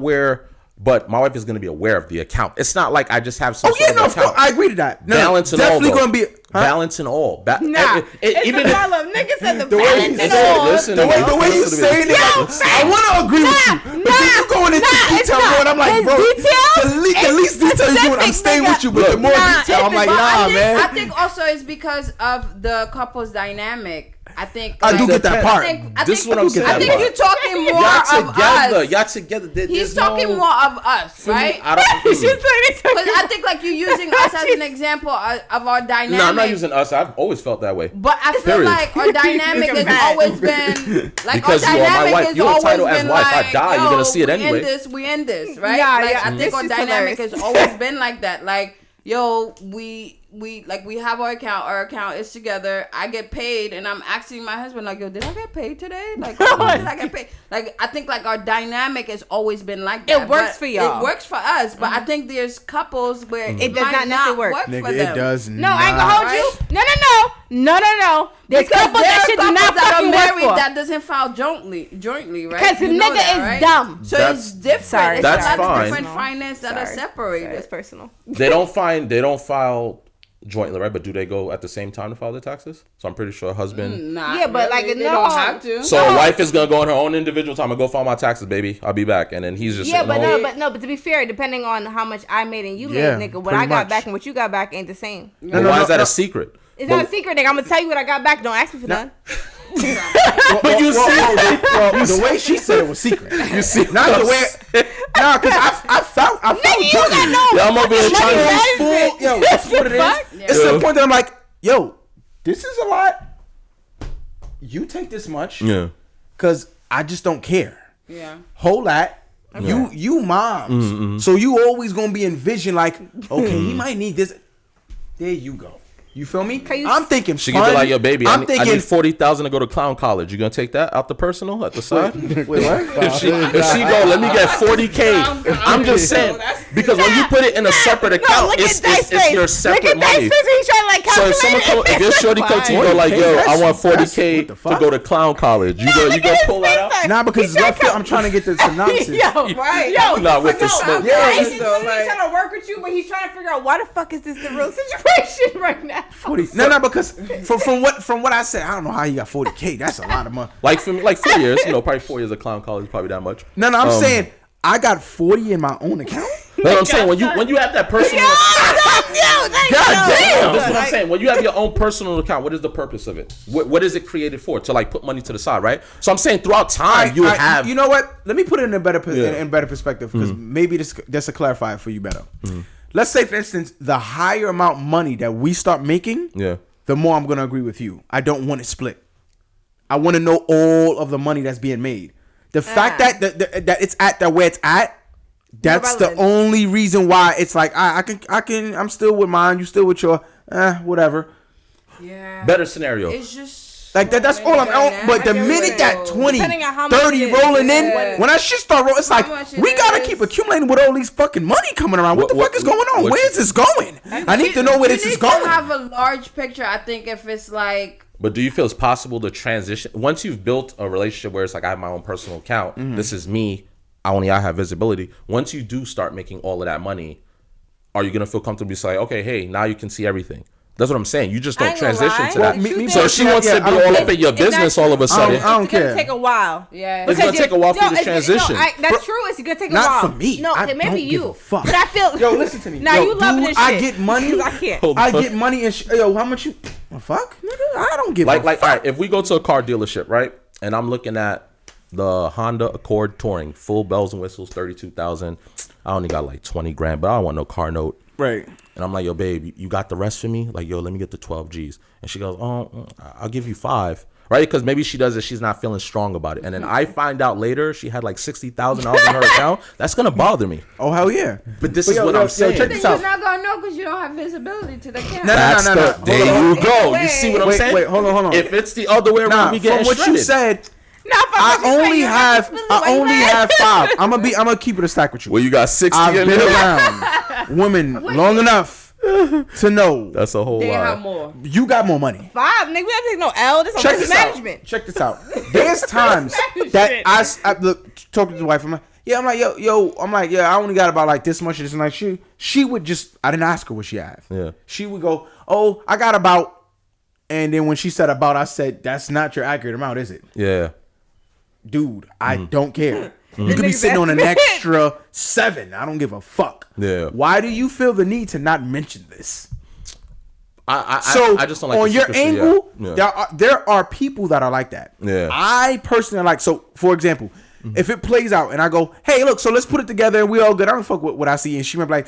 but my wife is going to be aware of the account. It's not like I just have some sort of of account. course. I agree to that. No, balance and definitely all. Definitely going to be balance and all. Nah, even if nigga said the way balance you and say it, all. listen the to me. way you saying it, I want to agree with you. But then you going into detail, and I'm like, bro, the least detail you do, I'm staying with you. But the more detail, I'm like, nah, man. I think also it's because of the couple's dynamic. I think I do get that part. This is what I'm saying. I think you're talking more of us. Y'all together. He's talking more of us, right? Because I think like you're using us as an example of our dynamic. No, I'm not using us. I've always felt that way. But I feel like our dynamic has always been like because our you are my dynamic wife. has You're always entitled as been wife. like, I die. You're gonna see it anyway. We end this, right? Yeah, like yeah. I think This our is dynamic hilarious. has always been like that. Like, yo, we have our account is together. I get paid and I'm asking my husband like, yo, did I get paid today? Like, did I get paid? Like, I think like our dynamic has always been like that. It works for y'all. It works for us, but I think there's couples where It does not necessarily work. Nigga, for them. it does No, I ain't gonna hold you. No. There's Because couples that shit do not that are fucking married work for. that doesn't file jointly, right? Because the You know nigga that, is right? dumb. So it's different. Sorry. It's That's a lot of fine. different finance that are separated. It's personal. They don't file jointly, right? But do they go at the same time to file their taxes? So I'm pretty sure husband. Nah, Yeah, but really, like, they no. don't have to. So a wife is gonna go on her own individual time and go file my taxes, baby. I'll be back, and then he's just Yeah, sitting home. but to be fair, depending on how much I made and you Yeah, made, nigga, what pretty I got much. back and what you got back ain't the same. But why is that a secret? It's not a secret, nigga. I'm gonna tell you what I got back. Don't ask me for none. But you see, the way she said it was secret. You see, not the way. Nah, because I felt guilty. I'm over here trying to full. Yo, that's what it is. Yeah. It's to the point that I'm like, yo, this is a lot. You take this much. Yeah. Because I just don't care. Yeah. Whole lot. Okay. You moms. Mm-hmm. So you always gonna be envisioned like, okay, he might need this. There you go. You feel me? I'm thinking she can be like, yo, baby, I need $40,000 to go to clown college. You gonna take that out the personal at the side? Wait, what? if she go, let me get $40K. I'm just saying, because when you put it in a separate account, it's your separate money. So if your shorty comes to you, go like, yo, I want $40K to go to clown college. You go pull that out? Nah, because I'm trying to get the synopsis. Not with the smoke. Yeah, he's trying to work with you, but he's trying to figure out why the fuck is this the real situation right now. 40. No, because from what I said, I don't know how you got 40K. That's a lot of money. Like for me, like 4 years, probably 4 years of clown college is probably that much. No, I'm saying I got 40 in my own account. No, I'm saying when you have that personal. God damn! This is what I'm saying. When you have your own personal account, what is the purpose of it? What is it created for? To like put money to the side, right? So I'm saying throughout time you have. You know what? Let me put it in a better perspective because maybe this will clarify it for you better. Let's say, for instance, the higher amount of money that we start making, the more I'm going to agree with you. I don't want it split. I want to know all of the money that's being made. The fact that it's at the where it's at, that's the only reason why it's like I'm still with mine, you still with your whatever. Yeah. Better scenario. It's just like that. That's all I'm on. But the minute that 20, 30 rolling in, when that shit start rolling, it's like we gotta keep accumulating with all these fucking money coming around. What the fuck is going on? Where is this going? I need to know where this is going. You need to have a large picture. I think if it's like. But do you feel it's possible to transition once you've built a relationship where it's like I have my own personal account, this is me, I have visibility. Once you do start making all of that money, are you gonna feel comfortable to say, okay, hey, now you can see everything? That's what I'm saying. You just don't transition to that. So if she wants to be all up in your business all of a sudden, I don't care. It's gonna take a while. Yeah, it's gonna take a while for you to transition. That's true. It's gonna take a while. Not for me. No, it may be you. But I feel. Yo, listen to me. Now you loving this shit. I get money. I can't. I get money and yo, how much you? Fuck, nigga. I don't give a fuck. Like, all right. If we go to a car dealership, right, and I'm looking at the Honda Accord Touring, full bells and whistles, 32,000. I only got like 20 grand, but I don't want no car note. Right. And I'm like, yo, babe, you got the rest for me? Like, yo, let me get the 12 G's. And she goes, oh, I'll give you 5. Right? Because maybe she does it. She's not feeling strong about it. And then I find out later she had like $60,000 in her account. That's going to bother me. Oh, hell yeah. But this is what I'm saying. Check this out. You're not going to know because you don't have visibility to the account. No. There you go. You see what I'm saying? Wait, hold on. If it's the other way around, we get from what you said, I only have 5. I'm gonna keep it a stack with you. Well, you got 60 I've in been there. around women long enough to know. That's a whole They lot. have more. You got more money. 5, nigga. We have to take no L. This is management. Check this out. There's times that I look talking to the wife. I'm like, I only got about like this much of this. And like she would just, I didn't ask her what she had. Yeah. She would go, oh, I got about, and then when she said about, I said, that's not your accurate amount, is it? Yeah. Dude, I don't care. You could be sitting on an extra 7. I don't give a fuck. Yeah. Why do you feel the need to not mention this? I just don't like on the your secrecy, angle, yeah. there are people that are like that. Yeah. I personally like, so for example, if it plays out and I go, hey, look, so let's put it together and we all good. I don't fuck with what I see. And she might be like,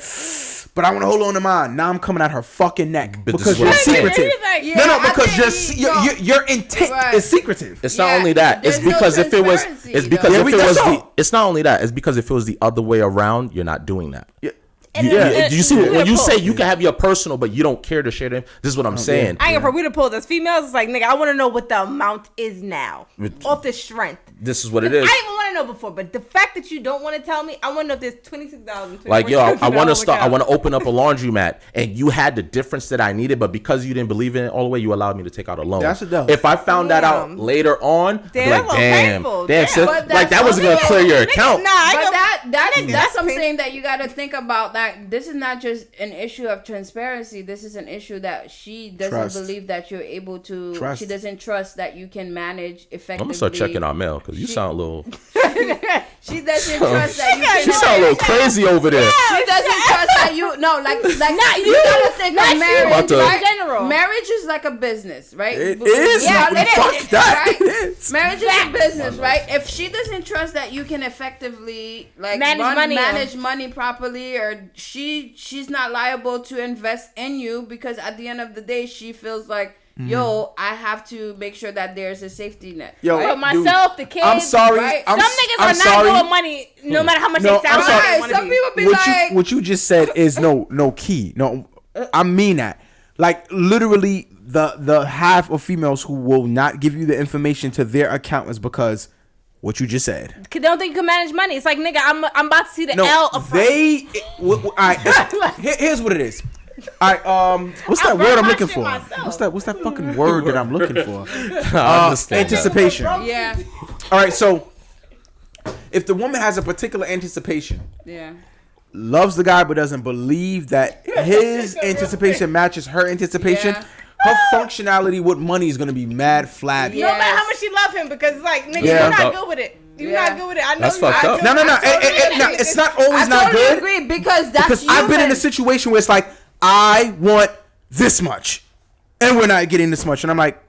but I want to hold on to mine. Now I'm coming at her fucking neck because you're secretive. No, because your intent is secretive. It's not only that. It's because if it was, it's not only that. It's because if it was the other way around, you're not doing that. Yeah. Do you see when you say you can have your personal, but you don't care to share them? This is what I'm saying. I ain't for we to pull as females. It's like, nigga, I want to know what the amount is now off the strength. This is what it is. I didn't want to know before, but the fact that you don't want to tell me, I want to know if there's $26. Like, yo, I want to start. I want to open up a laundromat, and you had the difference that I needed, but because you didn't believe in it all the way, you allowed me to take out a loan. That's a dope. If I found that out later on, I'd be like, damn, sis, like that wasn't gonna clear your account. But that's something that you got to think about. That this is not just an issue of transparency. This is an issue that she doesn't believe that you're able to. She doesn't trust that you can manage effectively. I'm gonna start checking our mail because you sound a little. She doesn't trust that you can. She sound a little crazy over there. She doesn't trust that you. No, like not you. Gotta think of marriage. marriage is like a business, right? It is. Yeah, it is. Fuck that. Right? It is. Marriage is a business, right? If she doesn't trust that you can effectively manage money properly, or she's not liable to invest in you, because at the end of the day, she feels like, yo, I have to make sure that there's a safety net. Yo, for myself, the kids. I'm sorry. Right? Some niggas are not good money, no matter how much they sound Right. like. Some people be like, what you just said is no key. No, I mean that. Like literally, the half of females who will not give you the information to their account is because what you just said. Don't think you can manage money. It's like, nigga, I'm about to see the L of Here's what it is. What's that word I'm looking for? What's that fucking word that I'm looking for? Anticipation. yeah, All right, so if the woman has a particular anticipation, yeah. loves the guy but doesn't believe that his anticipation matches her anticipation, her functionality with money is gonna be mad flat. No matter how much you love him, because it's like, nigga, you're not good with it. You're not good with it. I know. That's fucked up. No. It's not always not totally good. agree, because that's Because I've been in a situation where it's like, I want this much, and we're not getting this much, and I'm like,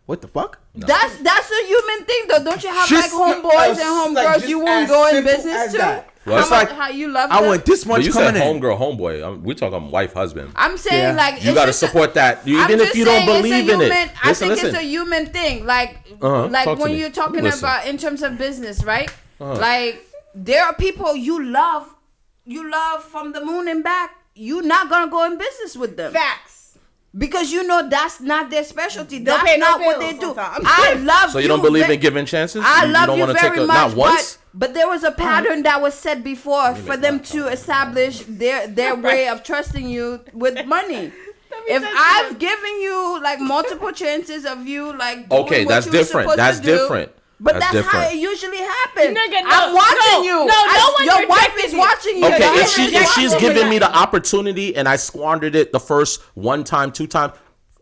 what the fuck? No. That's a human thing, though. Don't you have Just like homeboys and homegirls you won't go in business to? How you love them? I want this much but you coming said in. homegirl, homeboy. We're talking wife, husband. I'm saying like you got to support that, even if you don't believe in it. I think it's a human thing. Like when you're talking about in terms of business, right? Like there are people you love from the moon and back. You're not gonna go in business with them. Facts. Because you know that's not their specialty. That's not what they do. I love you. So you don't believe in giving chances? I love you very much. Not once? But there was a pattern that was set before for them to establish their way of trusting you with money. If I've given you like multiple chances of you like doing okay, what that's you were different. supposed That's to do, different. But that's different. how it usually happens. Nigga, I'm watching you. Your wife is watching you. Okay, if she's giving me the opportunity and I squandered it the first 1 time, 2 times,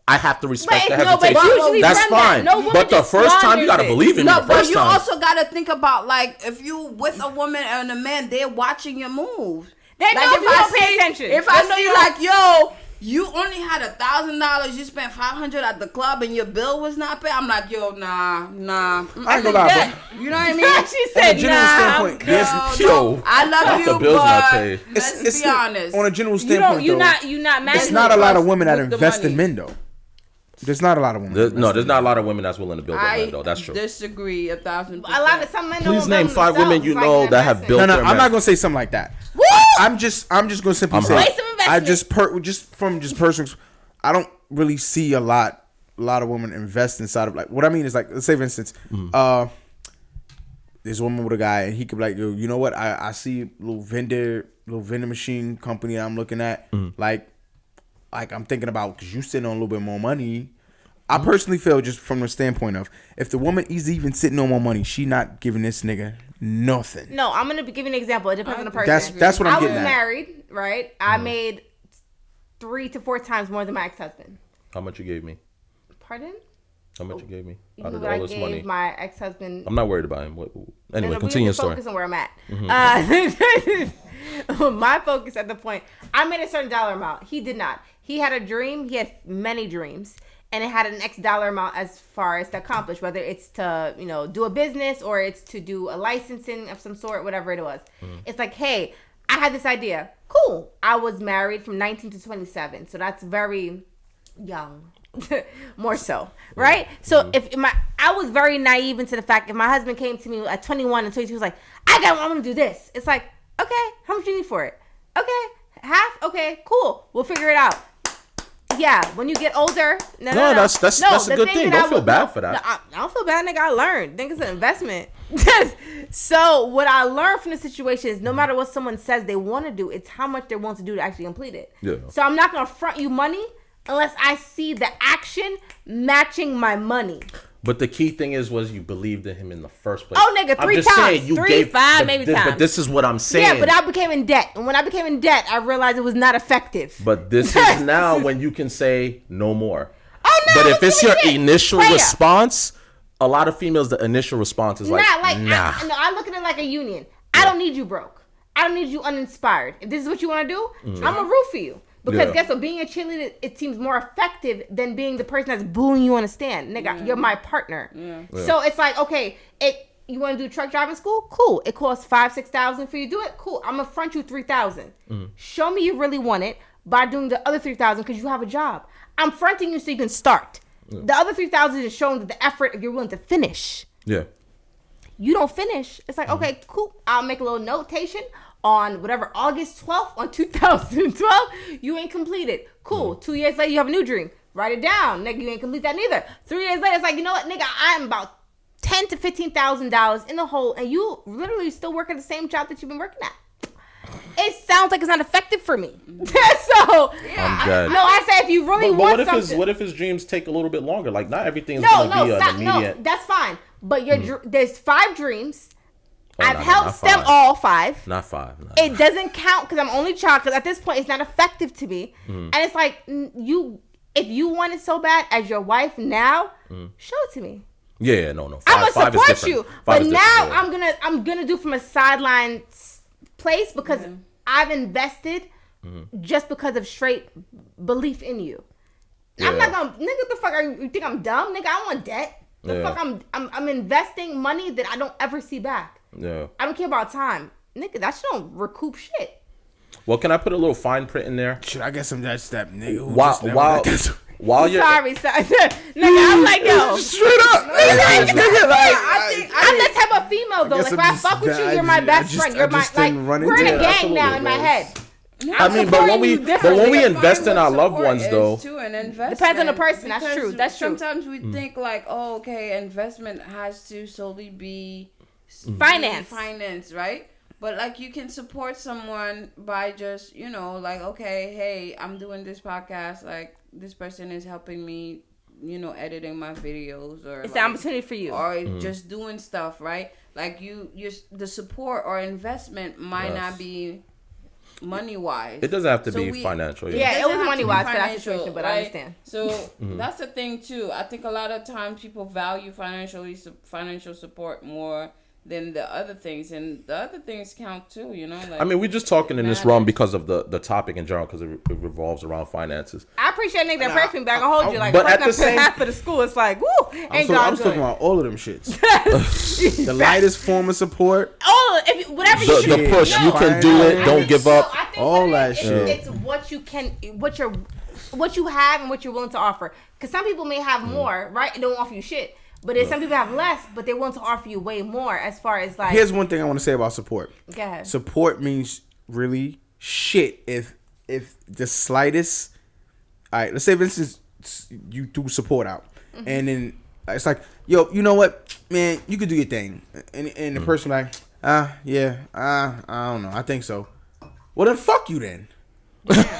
I have to respect the hesitation. That's fine. But the first time you gotta believe in me. No, but you also gotta think about like if you with a woman and a man, they're watching your moves. They know if you don't pay attention. If I see like, yo, you only had $1,000, you spent $500 at the club, and your bill was not paid. I'm like, yo, nah. I ain't gonna lie, you know what I mean? She said, nah. Yo, I love you, bill's not but paid. let's be honest. On a general standpoint, you're not mad. There's not a lot of women that invest in men, though. There's not a lot of women. There's not a lot of women that's willing to build their men, though. That's true. I disagree 1,000%. A lot of some men. Please name 5 women you know that have built their men. I'm not gonna say something like that. Woo! I'm just gonna simply say I just personal. I don't really see a lot of women invest inside of, like, what I mean is, like, let's say for instance, there's a woman with a guy and he could be like, yo, you know what? I see little vendor machine company I'm looking at, like I'm thinking about, because you sitting on a little bit more money. I personally feel, just from the standpoint of, if the woman is even sitting on more money, she not giving this nigga nothing. No, I'm gonna give you an example. It depends on the person. That's what I'm getting at. I was married, right? I made 3 to 4 times more than my ex-husband. How much you gave me? Pardon? How much you gave me out of all this money? My ex-husband. I'm not worried about him. Anyway, continue your story. Focus on where I'm at. My focus at the point, I made a certain dollar amount. He did not. He had a dream. He had many dreams, and it had an X dollar amount as far as to accomplish, whether it's to, do a business or it's to do a licensing of some sort, whatever it was. It's like, hey, I had this idea. Cool. I was married from 19 to 27, so that's very young. More so, right? So I was very naive into the fact, if my husband came to me at 21 and 22, he was like, I'm gonna do this. It's like, okay, how much do you need for it? Okay, half. Okay, cool. We'll figure it out. Yeah, when you get older, no. That's a good thing. Don't feel bad for that. I don't feel bad, nigga. I learned. I think it's an investment. So what I learned from the situation is, no matter what someone says they want to do, it's how much they're willing to do to actually complete it. Yeah. So I'm not gonna front you money unless I see the action matching my money. But the key thing was you believed in him in the first place. Oh, nigga, 3 times. 3, 5, maybe times. But this is what I'm saying. Yeah, but I became in debt. And when I became in debt, I realized it was not effective. But this is now when you can say no more. Oh, no. But if it's your initial response, a lot of females, the initial response is like, nah. I look at it like a union. I don't need you broke. I don't need you uninspired. If this is what you want to do, I'm going to root for you. Because guess what? Being a cheerleader, it seems more effective than being the person that's booing you on a stand. Nigga, you're my partner. So it's like, okay, you want to do truck driving school? Cool. It costs $5,000-$6,000 for you to do it? Cool. I'm going to front you $3,000. Show me you really want it by doing the other $3,000 because you have a job. I'm fronting you so you can start. The other $3,000 is showing the effort if you're willing to finish. Yeah. You don't finish. It's like, okay, cool. I'll make a little notation on whatever, August 12th on 2012, you ain't completed. Cool. 2 years later, you have a new dream. Write it down. Nigga, you ain't complete that neither. 3 years later, it's like, you know what, nigga, I'm about $10,000 to $15,000 in the hole, and you literally still work at the same job that you've been working at. It sounds like it's not effective for me. So, I'm dead. I say if you really want something. What if his dreams take a little bit longer? Like, not everything's going to be an immediate. No, that's fine. But there's 5 dreams. I've helped them all 5. Not 5. No. It doesn't count because I'm only child. Because at this point, it's not effective to me. And it's like, if you want it so bad as your wife now, show it to me. Yeah, no. I'm gonna support you, but now I'm gonna do from a sideline place because I've invested just because of straight belief in you. Yeah. I'm not gonna, nigga. What the fuck you think I'm dumb, nigga? I want debt. The fuck I'm investing money that I don't ever see back. Yeah, I don't care about time, nigga. That shit don't recoup shit. Well, can I put a little fine print in there? Should I get some that step, nigga? While you're sorry, nigga, I'm like, yo, straight up, nigga, like, I'm that type of female though. Like, if I fuck with you, you're my best friend. You're my like, we're in a gang now in my head. I mean, but when we invest in our loved ones, though, depends on the person. That's true. That's true. Sometimes we think like, oh, okay, investment has to solely be finance, right? But like, you can support someone by just, like, okay, hey, I'm doing this podcast. Like, this person is helping me, editing my videos, or it's an opportunity for you, or just doing stuff, right? Like, the support or investment might not be money wise. It doesn't have to be financial. Yeah, it was money wise for that situation, but right? I understand. So that's the thing too. I think a lot of times people value financial support more than the other things, and the other things count too. Like, I mean, we're just talking in this realm because of the topic in general, because it revolves around finances. I appreciate nigga that pressing back. I hold you like, but at the same half of the school, it's like, woo, I'm talking about all of them shits. The lightest form of support. Oh, whatever you the push, you can do it. Don't give up. All that shit. It's what you can, what you have, and what you're willing to offer. Because some people may have more, right? And don't offer you shit. But some people have less, but they want to offer you way more as far as like... Here's one thing I want to say about support. Go ahead. Support means really shit if the slightest... All right, let's say, for instance, you threw support out. And then it's like, yo, you know what? Man, you could do your thing. And the person like, I don't know. I think so. Well, then fuck you then.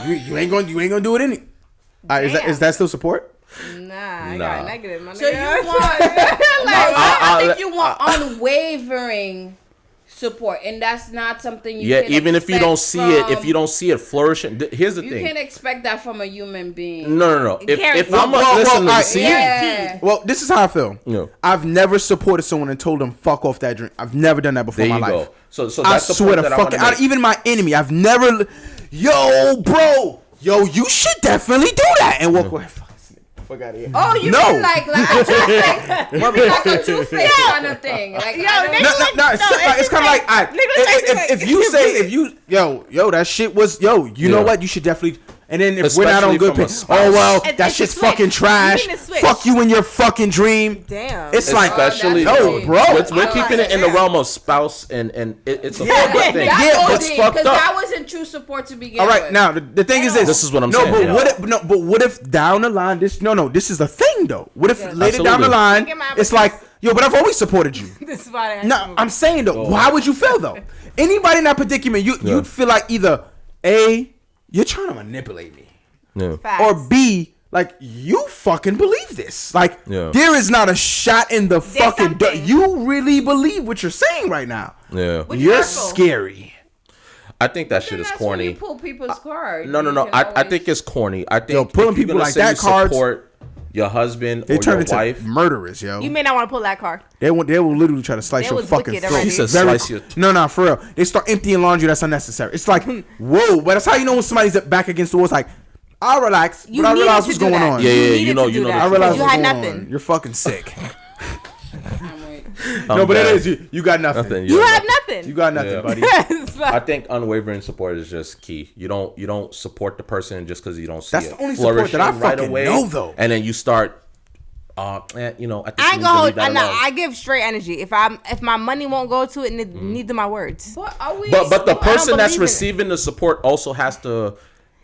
you ain't gonna do it any... Is that still support? I got negative. So you want, I think you want unwavering support, and that's not something you can even if you don't see it, flourishing. Here's the thing: you can't expect that from a human being. No. If I'm listening to see it, well, this is how I feel. Yeah. I've never supported someone and told them fuck off that drink. I've never done that before in my life. So that's I swear to fucking even my enemy. I've never, bro, you should definitely do that and walk away. Fuck out of here. Oh, you mean like a two-faced kind of thing? Like, it's kind of like if you that shit was you know what, you should definitely. And then if we're not on good page, that shit's fucking trash. Fuck you and your fucking dream. Damn. It's like, especially no, bro. We're keeping it in the realm of spouse, and it's a fucked up thing. It's fucked up. That wasn't true support to begin with. All right, now the thing is this. This is what I'm saying. But what if down the line this is the thing though. What if later down the line it's like, but I've always supported you. This is why. No, I'm saying though, how would you feel though? Anybody in that predicament, you'd feel like either A, you're trying to manipulate me, or B, like you fucking believe this. Like there is not a shot in the fucking dirt. You really believe what you're saying right now. Yeah, you're scary. I think that shit is corny. When you pull people's cards. No. I think it's corny. I think pulling people like that cards. your husband They or turn your into wife. murderers, yo. You may not want to pull that car. They will literally try to slice They your was fucking wicked throat. already. He said Very- slice your. No, for real. They start emptying laundry that's unnecessary. It's like, whoa, but that's how you know when somebody's back against the wall. It's like, I'll relax, You but I needed realize to what's do going that. on. Yeah, yeah, needed you know, to do you know that the I truth. realize you what's had going nothing. on. You're fucking sick. I'm wait. No, but bad. it is you got nothing. Nothing. You yeah, have nothing. nothing. You got nothing, Yeah. buddy. It's like- I think unwavering support is just key. You don't support the person just because you don't see That's it the only support that I flourishing fucking know, though. And then you start, I think I you ain't need gonna to hold. leave that alone. I give straight energy. If my money won't go to it, neither my words. What are we? But the person that's believe in it. receiving the support also has to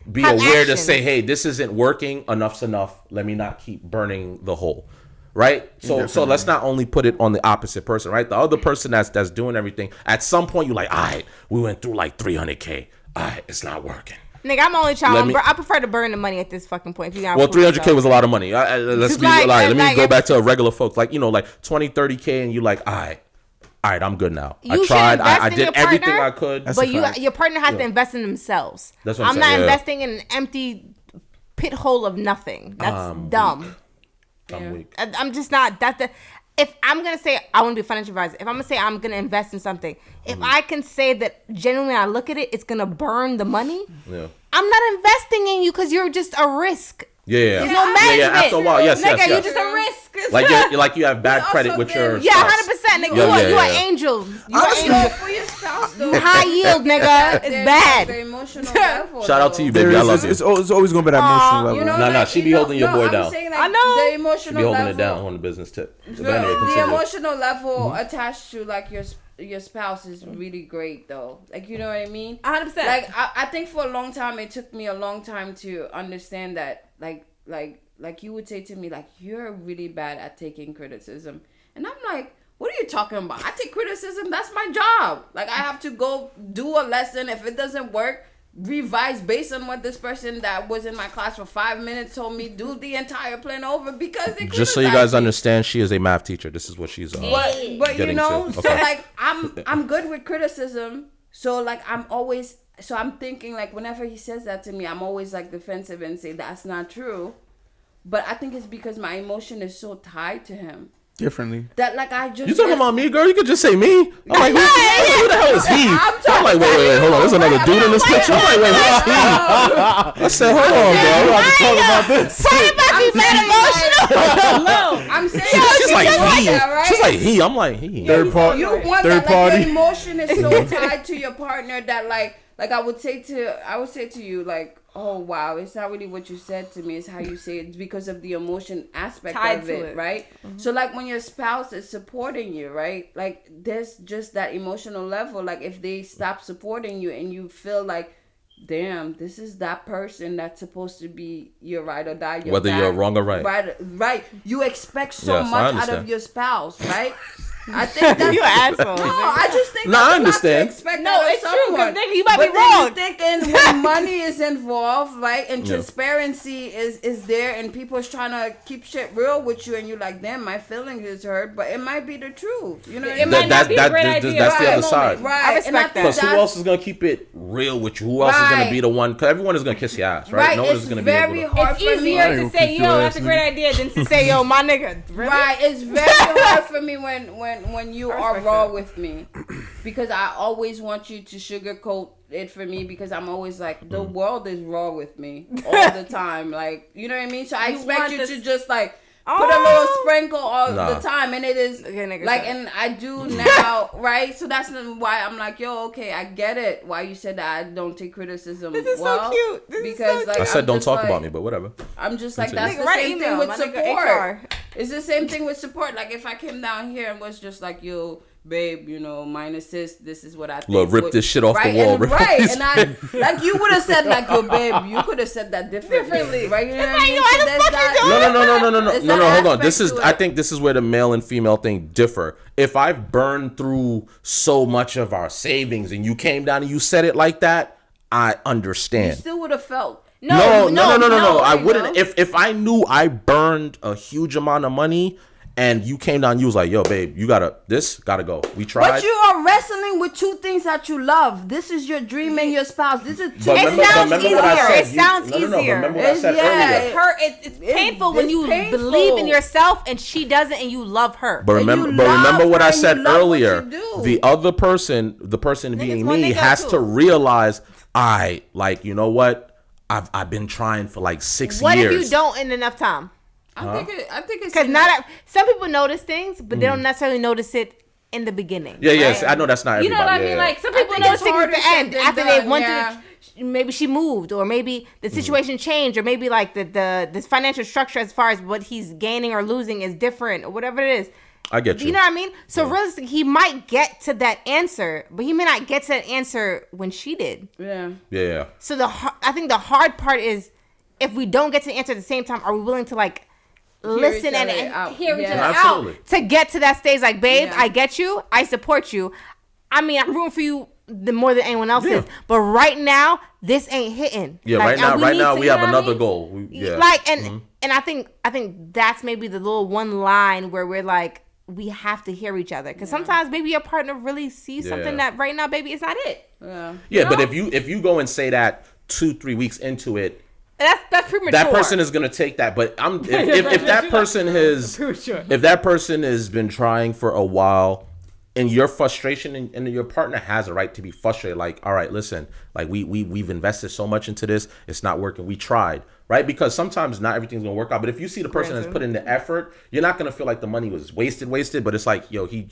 be Have aware to action. say, hey, this isn't working. Enough's enough. Let me not keep burning the hole. Right? So let's not only put it on the opposite person, right? The other person that's doing everything, at some point you're like, all right, we went through like 300K. All right, it's not working. Nigga, I'm only trying. me- I prefer to burn the money at this fucking point. If you got Well, 300K was a lot of money. Let's It's be like- like, let me like go if- back to regular folks. Like, like 20, 30K and you like, all right, I'm good now. You I should tried. invest I in did your everything partner, I could. That's But a fact. your partner has to invest in themselves. That's what I'm not saying, yeah. investing in an empty pit hole of nothing. That's dumb. I'm weak. I'm just not. That's the. If I'm gonna say I want to be a financial advisor, if I'm gonna say I'm gonna invest in something, if I can say that genuinely I look at it, it's gonna burn the money. Yeah. I'm not investing in you because you're just a risk. Yeah, yeah. There's no management. Yeah, after a while, yes, Nigga, yes, you're yes. just a risk. Like you have bad also credit with your been- Yeah, spouse. 100%, nigga. Yeah, you yeah, are yeah. angel. You Honestly, are angel. for your spouse though. High yield, nigga. It's The bad. emotional level. Shout out to you, though. baby. I love It's you. always going to be that emotional level. You know, Nah, like, she you be know- holding your boy I'm down. saying, like, I know. the She emotional be holding level. it down on the business tip. But The, anyway, the continue. emotional level attached to like your spouse is really great though. Like, you know what I mean? 100%. Like I think for a long time it took me a long time to understand that like you would say to me like you're really bad at taking criticism, and I'm like, what are you talking about? I take criticism. That's my job. Like I have to go do a lesson. If it doesn't work, revise based on what this person that was in my class for 5 minutes told me. Do the entire plan over because they Just so you criticized guys me. understand, she is a math teacher. This is what she's But you getting know, to. so Okay. like I'm good with criticism. So like I'm thinking like whenever he says that to me, I'm always like defensive and say that's not true. But I think it's because my emotion is so tied to him Differently. that like I just You talking about me, girl? You could just say me. I'm like, who the hell is he? I'm like, wait, hold on. There's another dude in this picture. I'm like, wait, who's he? I said, hold on, bro. We have to talk about this. Sorry about you, man. Emotional. I'm saying She's like he. that, right? She's like he. I'm like he. Third part. You want Third that like party. your emotion is so tied to your partner that like I would say to you like, oh wow, it's not really what you said to me, it's how you say it. It's because of the emotion aspect Tied of to it, it. right? So like when your spouse is supporting you, right? Like there's just that emotional level. Like if they stop supporting you and you feel like, damn, this is that person that's supposed to be your ride or die. Your Whether you're wrong or right. Right. You expect so Yes, I much out understand. of your spouse, right? I think that's You an asshole. No, I just think No, I that's a lot understand. to expect No, out of it's true, 'cause someone. nigga, you might But be then wrong. you thinking when money is involved, right, and Yeah. transparency is there, and people's trying to keep shit real with you, and you're like, damn, my feelings is hurt, but it might be the truth. You know, what I It mean? might not be a great that's idea the at other the side. moment. Right. I And respect think that. Because who that's- else is gonna keep it real with you? Who else is gonna Right. be the one? Because everyone is gonna kiss your ass, right? Right, No one it's is gonna be very able to. hard It's for me. easier to say, yo, that's a great idea than to say, yo, my nigga. Really? Right, it's very hard for me when you are respect raw that. with me, because I always want you to sugarcoat it for me, because I'm always like, the world is raw with me all the time, like, you know what I mean? So I You expect want you this- to just like Oh. put a little sprinkle all Nah. the time, and it is Okay, nigga, like, shut and I do now, right? So that's why I'm like, yo, okay, I get it. Why you said that I don't take criticism. This is so well, cute. This is because so like I said, I'm don't just talk like- about me, but whatever. I'm just like, Continue. that's the Write same email, thing with my nigga, support. HR. It's the same thing with support. Like if I came down here and was just like, yo, babe, you know, minus this is what I think. Look, rip this shit off the right? wall. And, Rip right. this- And I, like you would have said like, yo, babe, you could have said that differently. Right? You know what I like, mean? yo, why the there's fuck you that- doing It's that Hold on. aspect This is, to I it. think this is where the male and female thing differ. If I've burned through so much of our savings and you came down and you said it like that, I You understand. still would have felt. No. I there you wouldn't. go. If I knew I burned a huge amount of money and you came down, you was like, yo, babe, you gotta go. We tried. But you are wrestling with two things that you love. This is your dream and your spouse. This is two. It sounds easier. It sounds easier. Remember what I said earlier. It's painful when you believe in yourself and she doesn't, and you love her. But remember what I said earlier. The other person, the person being me, has to realize, you know what? I've been trying for like 6 years. What if you don't in enough time? I think it's because some people notice things, but they don't necessarily notice it in the beginning. Yeah, yes, I know that's not everybody. You know what I mean? Like some people notice things at the end after they went through. Maybe she moved, or maybe the situation changed, or maybe like the financial structure as far as what he's gaining or losing is different, or whatever it is. I get you. You know what I mean? So realistically, he might get to that answer, but he may not get to that answer when she did. Yeah. So I think the hard part is if we don't get to the answer at the same time, are we willing to like listen and hear each other out to get to that stage? Like, babe, I get you. I support you. I mean, I'm rooting for you more than anyone else is. But right now, this ain't hitting. Yeah, like, right now we have another goal. And I think that's maybe the little one line where we're like, we have to hear each other, because sometimes maybe your partner really sees something that right now, baby, it's not it. But if you go and say that 2-3 weeks into it, that's premature. That person is gonna take that. But if that person has been trying for a while, and your frustration and your partner has a right to be frustrated. Like, all right, listen, like we've invested so much into this, it's not working. We tried, right? Because sometimes not everything's gonna work out. But if you see the person has put in the effort, you're not gonna feel like the money was wasted. But it's like, yo, he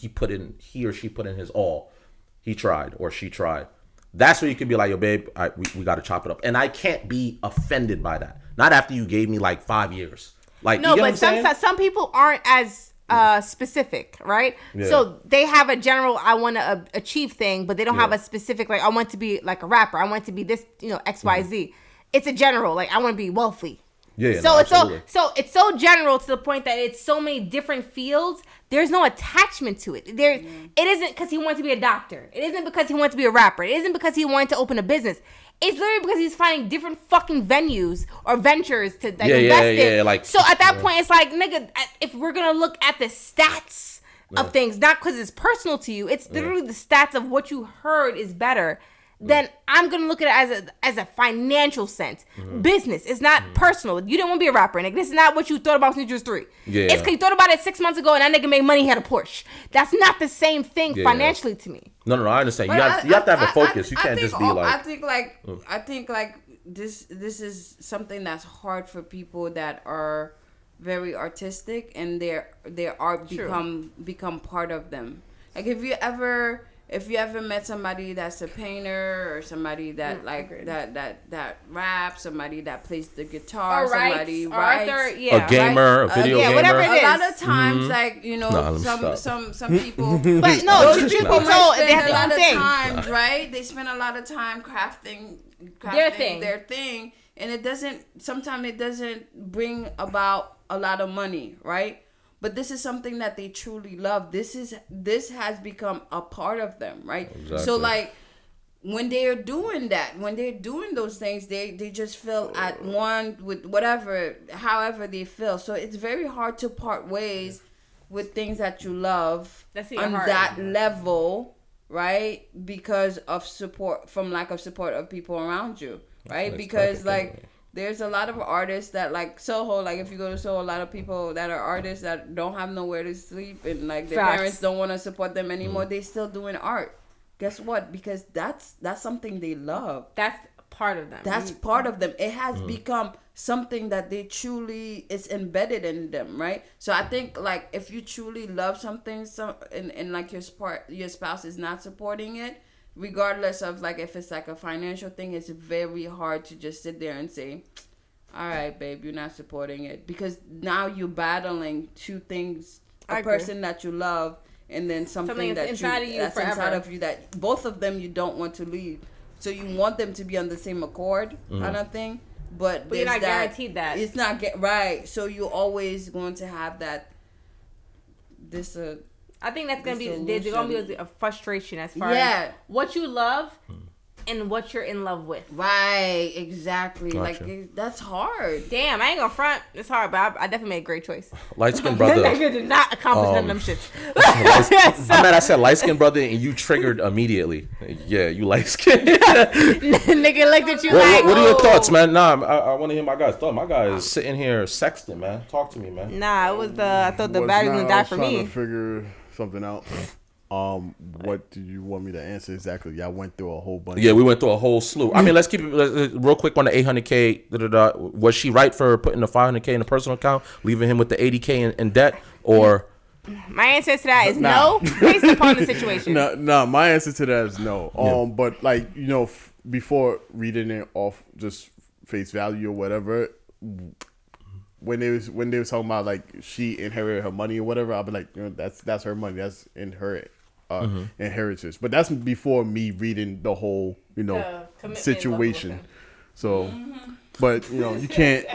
or she put in his all. He tried or she tried. That's where you could be like, yo, babe, we got to chop it up. And I can't be offended by that. Not after you gave me like 5 years. Like, no, but some people aren't as specific, right? Yeah. So they have a general, I want to achieve thing, but they don't have a specific, like, I want to be like a rapper. I want to be this, XYZ. It's a general, like, I want to be wealthy. Yeah. So it's so general to the point that it's so many different fields. There's no attachment to it. It isn't because he wanted to be a doctor. It isn't because he wanted to be a rapper. It isn't because he wanted to open a business. It's literally because he's finding different fucking venues or ventures to invest in. Like, so at that point, it's like, nigga, if we're gonna look at the stats of things, not because it's personal to you, it's literally the stats of what you heard is better. Then I'm gonna look at it as a financial sense. Business. It's not personal. You didn't want to be a rapper, nigga. This is not what you thought about since you was 3. Yeah. It's because you thought about it 6 months ago and that nigga made money, he had a Porsche. That's not the same thing financially to me. No, I understand. You have to have a focus. You can't just be like. I think like this is something that's hard for people that are very artistic and their art become part of them. Like if you ever met somebody that's a painter or somebody that that raps, somebody that plays the guitar, somebody writes, a gamer, a video gamer, whatever it is. A lot of times, some people, but no, those people spend a lot of time, right? They spend a lot of time crafting their thing, and sometimes it doesn't bring about a lot of money, right? But this is something that they truly love. This has become a part of them, right? Exactly. So like when they're doing that, when they're doing those things, they just feel at one with however they feel. So it's very hard to part ways with things that you love on that level, right? Because of lack of support of people around you, right? That's because like. There's a lot of artists that like Soho, like if you go to Soho, a lot of people that are artists that don't have nowhere to sleep and like their parents don't want to support them anymore. They still doing art. Guess what? Because that's something they love. That's part of them. That's part of them. It has become something that they truly is embedded in them, right? So I think like if you truly love something, and like your spouse is not supporting it, regardless of like if it's like a financial thing, it's very hard to just sit there and say, all right, babe, you're not supporting it, because now you're battling two things: a person that you love, and then something that's inside of you that both of them you don't want to leave. So you want them to be on the same accord, kind of thing. But you're not guaranteed that. It's not right. So you're always going to have that. I think that's gonna be there's gonna be a frustration as far as what you love in what you're in love with. Right, exactly. Gotcha. Like that's hard. Damn, I ain't gonna front. It's hard, but I definitely made a great choice. Light skinned brother. That nigga did not accomplish none of them shits. I'm mad I said light skinned brother and you triggered immediately. Yeah, you light skinned. Nigga looked at you What are your thoughts, man? Nah, I want to hear my guy's thought. My guy is sitting here sexting, man. Talk to me, man. Nah, it was I thought the battery was gonna die for me. To figure something out. What do you want me to answer exactly? Y'all went through a whole bunch. Yeah, we went through a whole slew. I mean, let's keep it real quick on the 800K. Was she right for putting the 500K in the personal account, leaving him with the 80K in debt, or? My answer to that is no, based upon the situation. No, my answer to that is no. But like before reading it off just face value or whatever, when they was talking about like she inherited her money or whatever, I'll be like, that's her money, that's in her inheritance. But that's before me reading the whole situation. So. But you can't.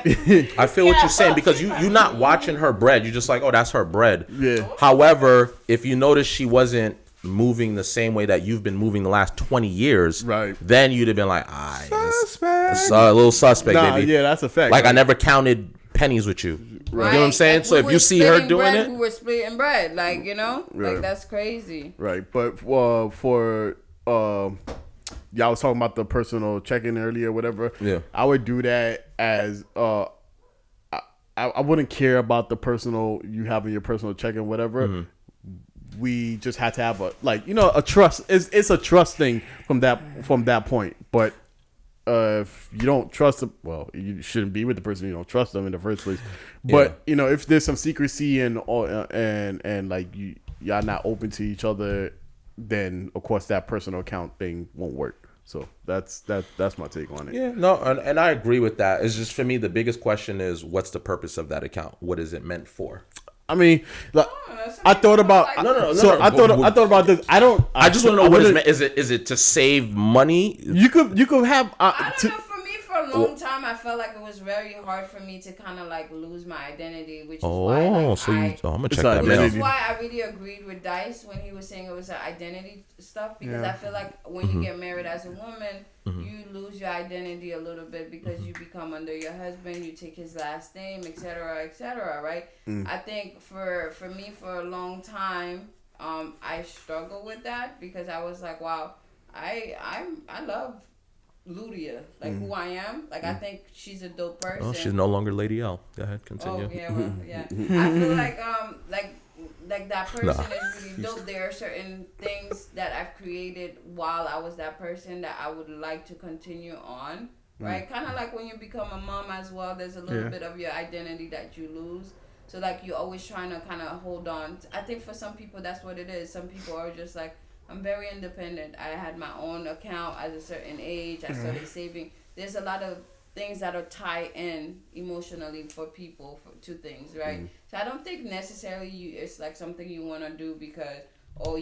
I feel what you're saying because you're not watching her bread. You're just like, oh, that's her bread. Yeah. However, if you notice she wasn't moving the same way that you've been moving the last 20 years, right? Then you'd have been like, it's a little suspect, baby. Yeah, that's a fact. Like I never counted pennies with you. Right. You know what I'm saying? Like, so if you see her doing it, we were splitting bread, like like that's crazy. Right, but for y'all was talking about the personal check-in earlier, whatever. Yeah, I would do that as I wouldn't care about the personal you having your personal check-in, whatever. Mm-hmm. We just had to have a trust. It's a trust thing from that point. But if you don't trust them, well, you shouldn't be with the person you don't trust them in the first place. But if there's some secrecy and like y'all not open to each other, then of course that personal account thing won't work. So that's my take on it. Yeah, no, and I agree with that. It's just for me the biggest question is what's the purpose of that account? What is it meant for? I mean, like, I thought about I thought about this. I just want to know what it's meant. Is it to save money? You could have. I don't know. For a long time, I felt like it was very hard for me to kind of like lose my identity, which is why I'm gonna check that mail. Which is why I really agreed with Dice when he was saying it was an identity stuff, because I feel like when you get married as a woman, you lose your identity a little bit because you become under your husband, you take his last name, etc., right? I think for me for a long time, I struggled with that because I was like, wow, I love Ludia, like who I am. Like I think she's a dope person. Oh, she's no longer Lady L. Go ahead, continue. Oh yeah, well, yeah. I feel like that person is really dope. There are certain things that I've created while I was that person that I would like to continue on. Right, kind of like when you become a mom as well. There's a little bit of your identity that you lose. So like you're always trying to kind of hold on. I think for some people that's what it is. Some people are just like, I'm very independent. I had my own account at a certain age. I started saving. There's a lot of things that are tied in emotionally for people to things, right? So I don't think necessarily it's like something you want to do because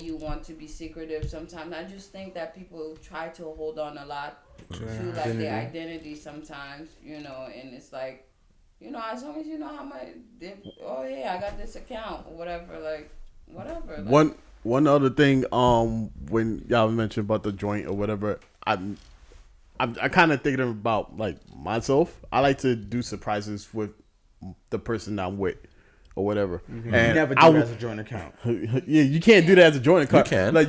you want to be secretive. Sometimes I just think that people try to hold on a lot to like their identity sometimes, and it's like, as long as you know how much. I got this account or whatever, like whatever. Like, One other thing, when y'all mentioned about the joint or whatever, I'm kind of thinking about like myself. I like to do surprises with the person I'm with or whatever. Mm-hmm. And you never do that as a joint account. Yeah, you can't do that as a joint account. You can. Like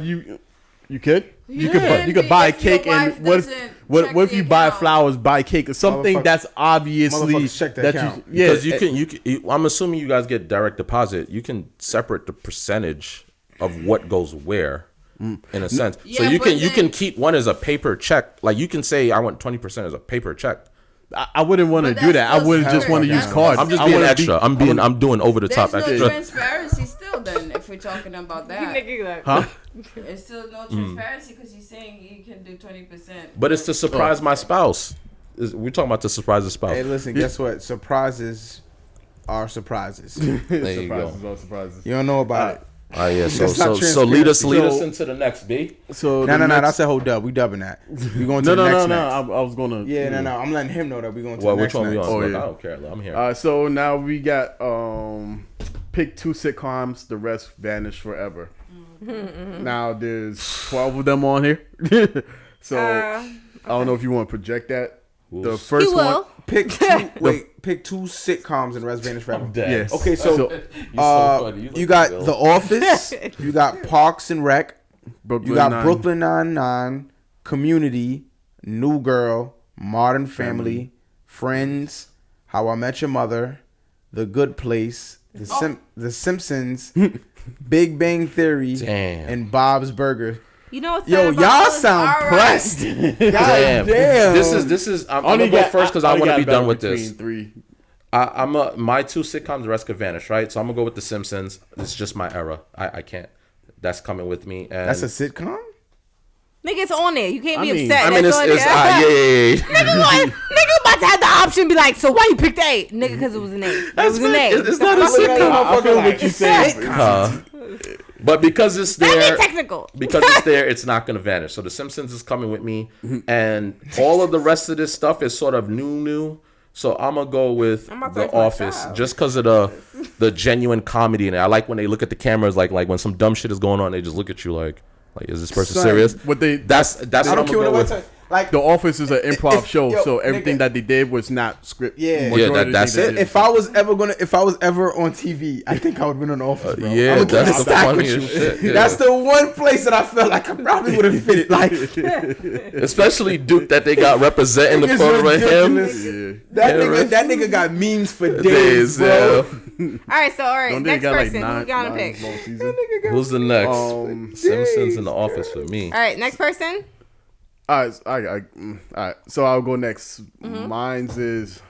you could. You could buy a cake and what if you buy flowers, buy cake or something that's obviously check the account. Because you can. I'm assuming you guys get direct deposit. You can separate the percentage of what goes where, in a sense. So you can keep one as a paper check. Like you can say I want 20% as a paper check. I wouldn't want to do that. I would just want to use cards. I'm just being extra. I'm doing over the top extra. There's no transparency still. Then if we're talking about that, huh? It's still no transparency because he's saying you can do 20%. But it's to surprise my spouse. We're talking about to surprise the spouse. Hey, listen, guess what? Surprises are surprises. There you go. Surprises. You don't know about it. Yeah. So lead us into the next B. So no. That's a whole dub. We dubbing that. We going to the next. No. I was gonna. Yeah, no. I'm letting him know that we going to the next. Which one we on? Oh, yeah. I don't care. I'm here. So now we got pick 2 sitcoms. The rest vanish forever. Now there's 12 of them on here. So I don't know if you want to project that. The first one. Pick two sitcoms in West Vantage Forever. Yes. Okay, so funny. you got The Office, you got Parks and Rec, you got Brooklyn Nine-Nine, Community, New Girl, Modern Family, Friends, How I Met Your Mother, The Good Place, The Simpsons, Big Bang Theory, and Bob's Burger. You know what's y'all sound pressed. Damn. This is. I'm gonna go first because I want to be done with this. Three. My two sitcoms, the rest could vanish, right? So I'm gonna go with The Simpsons. It's just my era. I can't. That's coming with me. And That's a sitcom? Nigga, it's on there. You can't be I upset. mean, it's Nigga about to have the option be like, so why you picked A? Nigga, because it was an A. It was an A. It's not a sitcom. I feel what you saying. But because it's there, That'd be technical. because it's there, it's not gonna vanish. So The Simpsons is coming with me, and all of the rest of this stuff is sort of new. So I'm gonna go with The Office just because of the genuine comedy in it. I like when they look at the cameras, like when some dumb shit is going on, they just look at you like is this person serious? That's what I'm gonna go with. Like The Office is an improv show, so everything that they did was not scripted. Yeah, that's it. If I was ever on TV, I think I would have been on The Office, bro. Yeah, that's the funniest shit. Yeah. That's the one place that I felt like I probably would have fit it. Like, especially Duke that they got representing the program of him. That nigga got memes for days, bro. All right, next person. Who we gonna pick? Who's the next? Simpsons and The Office for me. All right, next person. All right. So I'll go next. Mine's is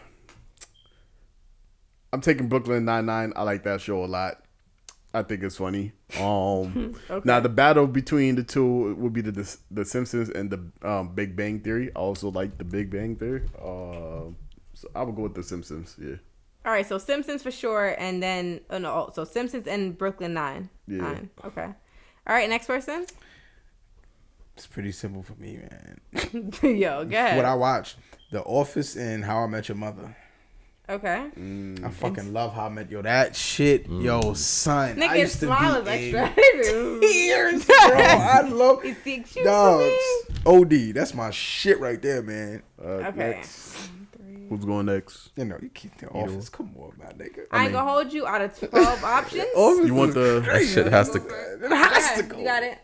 I'm taking Brooklyn Nine-Nine. I like that show a lot. I think it's funny. Okay. Now the battle between the two would be the Simpsons and the Big Bang Theory. I also like the Big Bang Theory. So I would go with the Simpsons. Yeah. All right, so Simpsons for sure, and then so Simpsons and Brooklyn Nine. Yeah. Okay. All right, next person. It's pretty simple for me, man. Yo, go ahead. What I watch, The Office and How I Met Your Mother. Okay. I fucking love How I Met That shit, yo, son. Nigga, I used to smile be is extra. tears, bro. I love It's the excuse dogs. for me. OD, that's my shit right there, man. Okay. Next. Who's going next? You know, you keep The Office. Come on, my nigga. I ain't gonna hold you out of 12 options. You want the? That shit has to. It has to go. You got it.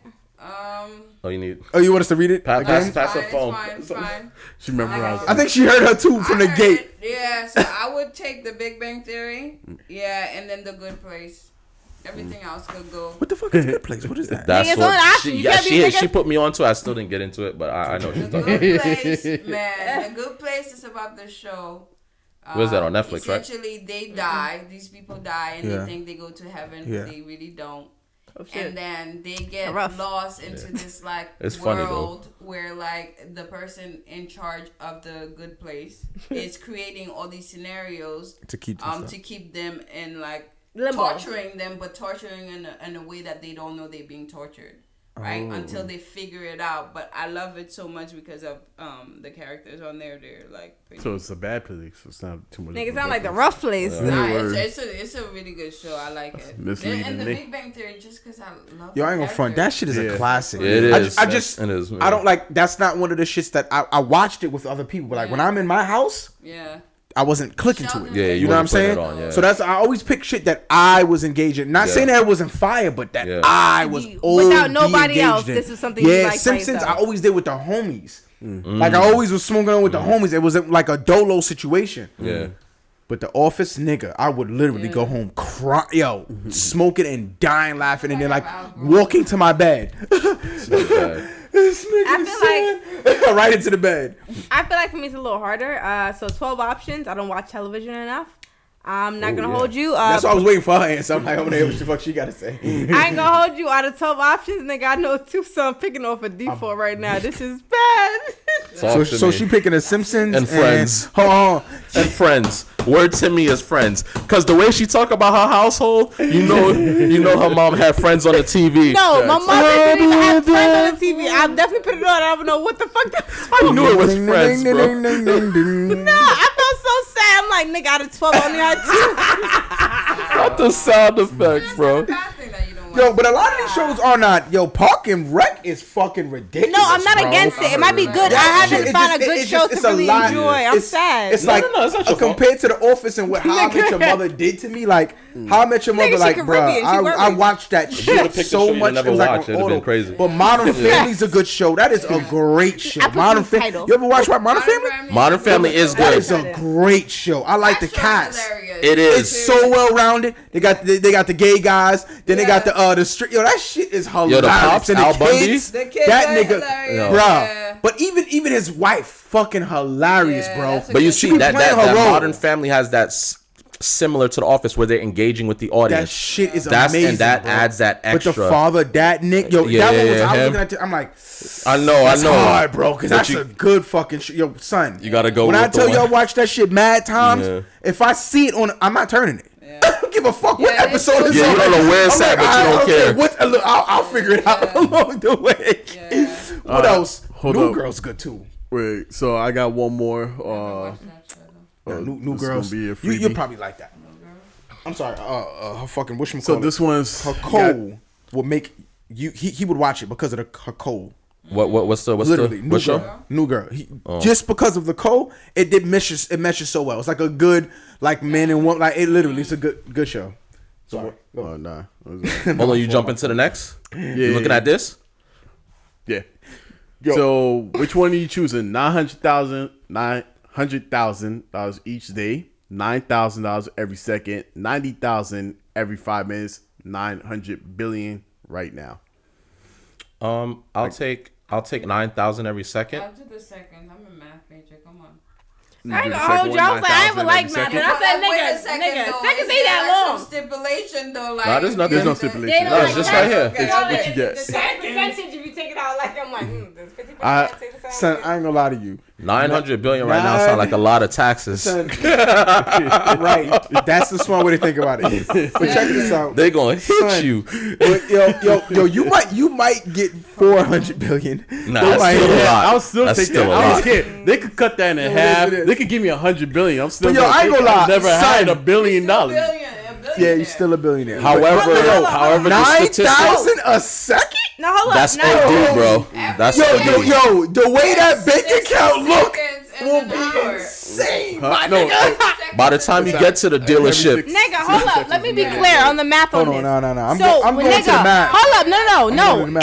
Oh, you need. Oh, you want us to read it again? Pass the phone. It's fine. She memorized. I think she heard her too from the gate. Yeah, so I would take the Big Bang Theory. Yeah, and then the Good Place. Everything else could go. What the fuck is Good Place? What is that? That's Niggas on option. You can't be she put me onto it. I still didn't get into it, but I know she's The talking. Good Place, man. The Good Place is about the show. Where's that on Netflix, right? Essentially, they die. These people die, and they think they go to heaven, but they really don't. Oh, shit. And then they get Rough. lost into this like It's funny, world where like the person in charge of the Good Place is creating all these scenarios To keep them in like Limbo. torturing them, but torturing in a way that they don't know they're being tortured. Right, until they figure it out. But I love it so much because of the characters on there. They're like pretty. So it's a bad place. It's not too much. Nigga sound like the rough place. Nah, it's a really good show. I like it. Misleading And the me. Big Bang Theory, just because I love. Yo, I ain't gonna front. That shit is a classic. It is. I just It is, man. I don't like. That's not one of the shits that I watched it with other people. But like when I'm in my house, Yeah. I wasn't clicking to it. Yeah, you know what I'm saying? So that's I always pick shit that I was engaged in. Not saying that it wasn't fire, but that I was without nobody else. In. This was something. you liked Simpsons. by I always did with the homies. Like I always was smoking on with the homies. It was like a dolo situation. Yeah. But The Office, nigga, I would literally go home smoking and dying laughing, and then like walking to my bed. This nigga right into the bed. I feel like for me it's a little harder. So 12 options. I don't watch television enough. I'm not gonna hold you. That's why I was waiting for her answer. I'm like, I want to hear what the fuck she gotta say. I ain't gonna hold you out of 12 options, nigga. I know two, so I'm picking off a default right now. This is bad. So she picking The Simpsons and Friends. Hold on. And Friends. Word to me is Friends. Cause the way she talk about her household, you know her mom had Friends on the TV. No, my mother didn't even have Friends on the TV. I definitely put it on. I don't know what the fuck that was. I knew it was Friends, bro. No, I felt so sad. I'm like, nigga, out of 12, I only had 2. Not the sound effects, bro. It's not a bad thing that you don't Yo, but a lot of these shows are not. Yo, Park and Rec is fucking ridiculous. No, I'm not bro. against it. It might be good. I haven't found a good show to really enjoy. I'm sad. It's like compared to The Office and what How I Met Your Mother did to me. Like How I Met Your Mother, like, bro, I watched that shit so much. It was like on auto. Crazy. But Modern Family's a good show. That is a great show. Modern Family. You ever watch Modern Family? Modern Family is good. That is a great show. I like the cast. It is. It's so well rounded. They got the gay guys. Then they got the street. Yo, that shit is hilarious. Yo, the pops, and Al Bundy. that nigga, bro. But even his wife, fucking hilarious, bro. But you see that Modern Family has that similar to The Office where they're engaging with the audience. That shit is amazing, and that bro. adds that extra. But the father, Dad, Nick, yo, that one was. I was looking at. I'm like, I know. It's hard, bro, because that's a good fucking shit. Yo, son, you gotta go. When I tell y'all watch that shit mad times, if I see it on, I'm not turning it. I don't give a fuck what episode it's on. You don't know where it's at, but you don't care. I'll figure it out along the way. What else? New Girl's good too. Wait, so I got one more. New Girls. You'll probably like that. I'm sorry. Her fucking wishman. So this one's her cold will make you. He would watch it because of her cold. What's literally the show? New Girl. Just because of the cold, it meshes so well. It's like a good man and woman. Like it literally, it's a good show. Sorry. Oh nah. Hold on, you jump into the next. You looking at this? Yeah. So which one are you choosing? $900,000 each day, $9,000 every second, $90,000 every 5 minutes, $900 billion right now. I'll take 9,000 every second. I'll do the second. I'm a math major. Come on. I ain't gonna hold you. I was like, I even like math. And I said, nigga, seconds ain't that long. Stipulation though, like. No, there's nothing. There's no stipulation. No, it's just right here. It's what you get. The percentage if you take it out, like I'm like, there's 50%. Son, I ain't gonna lie to you. 900 billion right now sound like a lot of taxes. Son, right, that's the smart way to think about it. But check this out. They gonna hit you. But yo, you might get 400 billion. Nah, that's still a lot. I'll still take that. I don't care. They could cut that in half. They could give me 100 billion. I'm still. But yo, I ain't gonna lie. I've never had $1 billion. Yeah, you're still a billionaire. However, the statistic, 9,000 a second. No, hold up. That's OD, bro. That's OD. Yo, the way that bank account look will be insane. By the time you get to the dealership, nigga, hold up. Let me be clear on the math on this. No. I'm going to the math. Hold up, no. In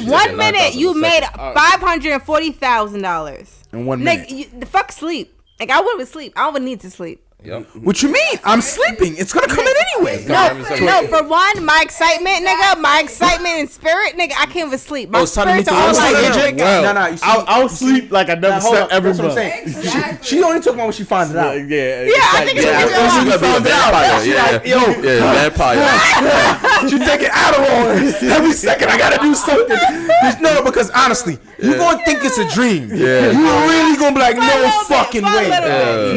1 minute, you made $540,000. In 1 minute. Nigga, the fuck sleep. Like I wouldn't sleep. I would need to sleep. Yep. What you mean? I'm sleeping. It's gonna come in anyway. No, for one, my excitement, nigga, my excitement and spirit, nigga, I can't even sleep. My it's time to meet spirits the are all real estate like, agent. I'll sleep like I never slept ever. That's what I'm saying. She only took one when she finds it out. Yeah, I think She's gonna be a vampire. Vampire. She taking Adderall every second. I gotta do something. No, because honestly, you gonna think it's a dream. Yeah. You really gonna be like, no fucking way.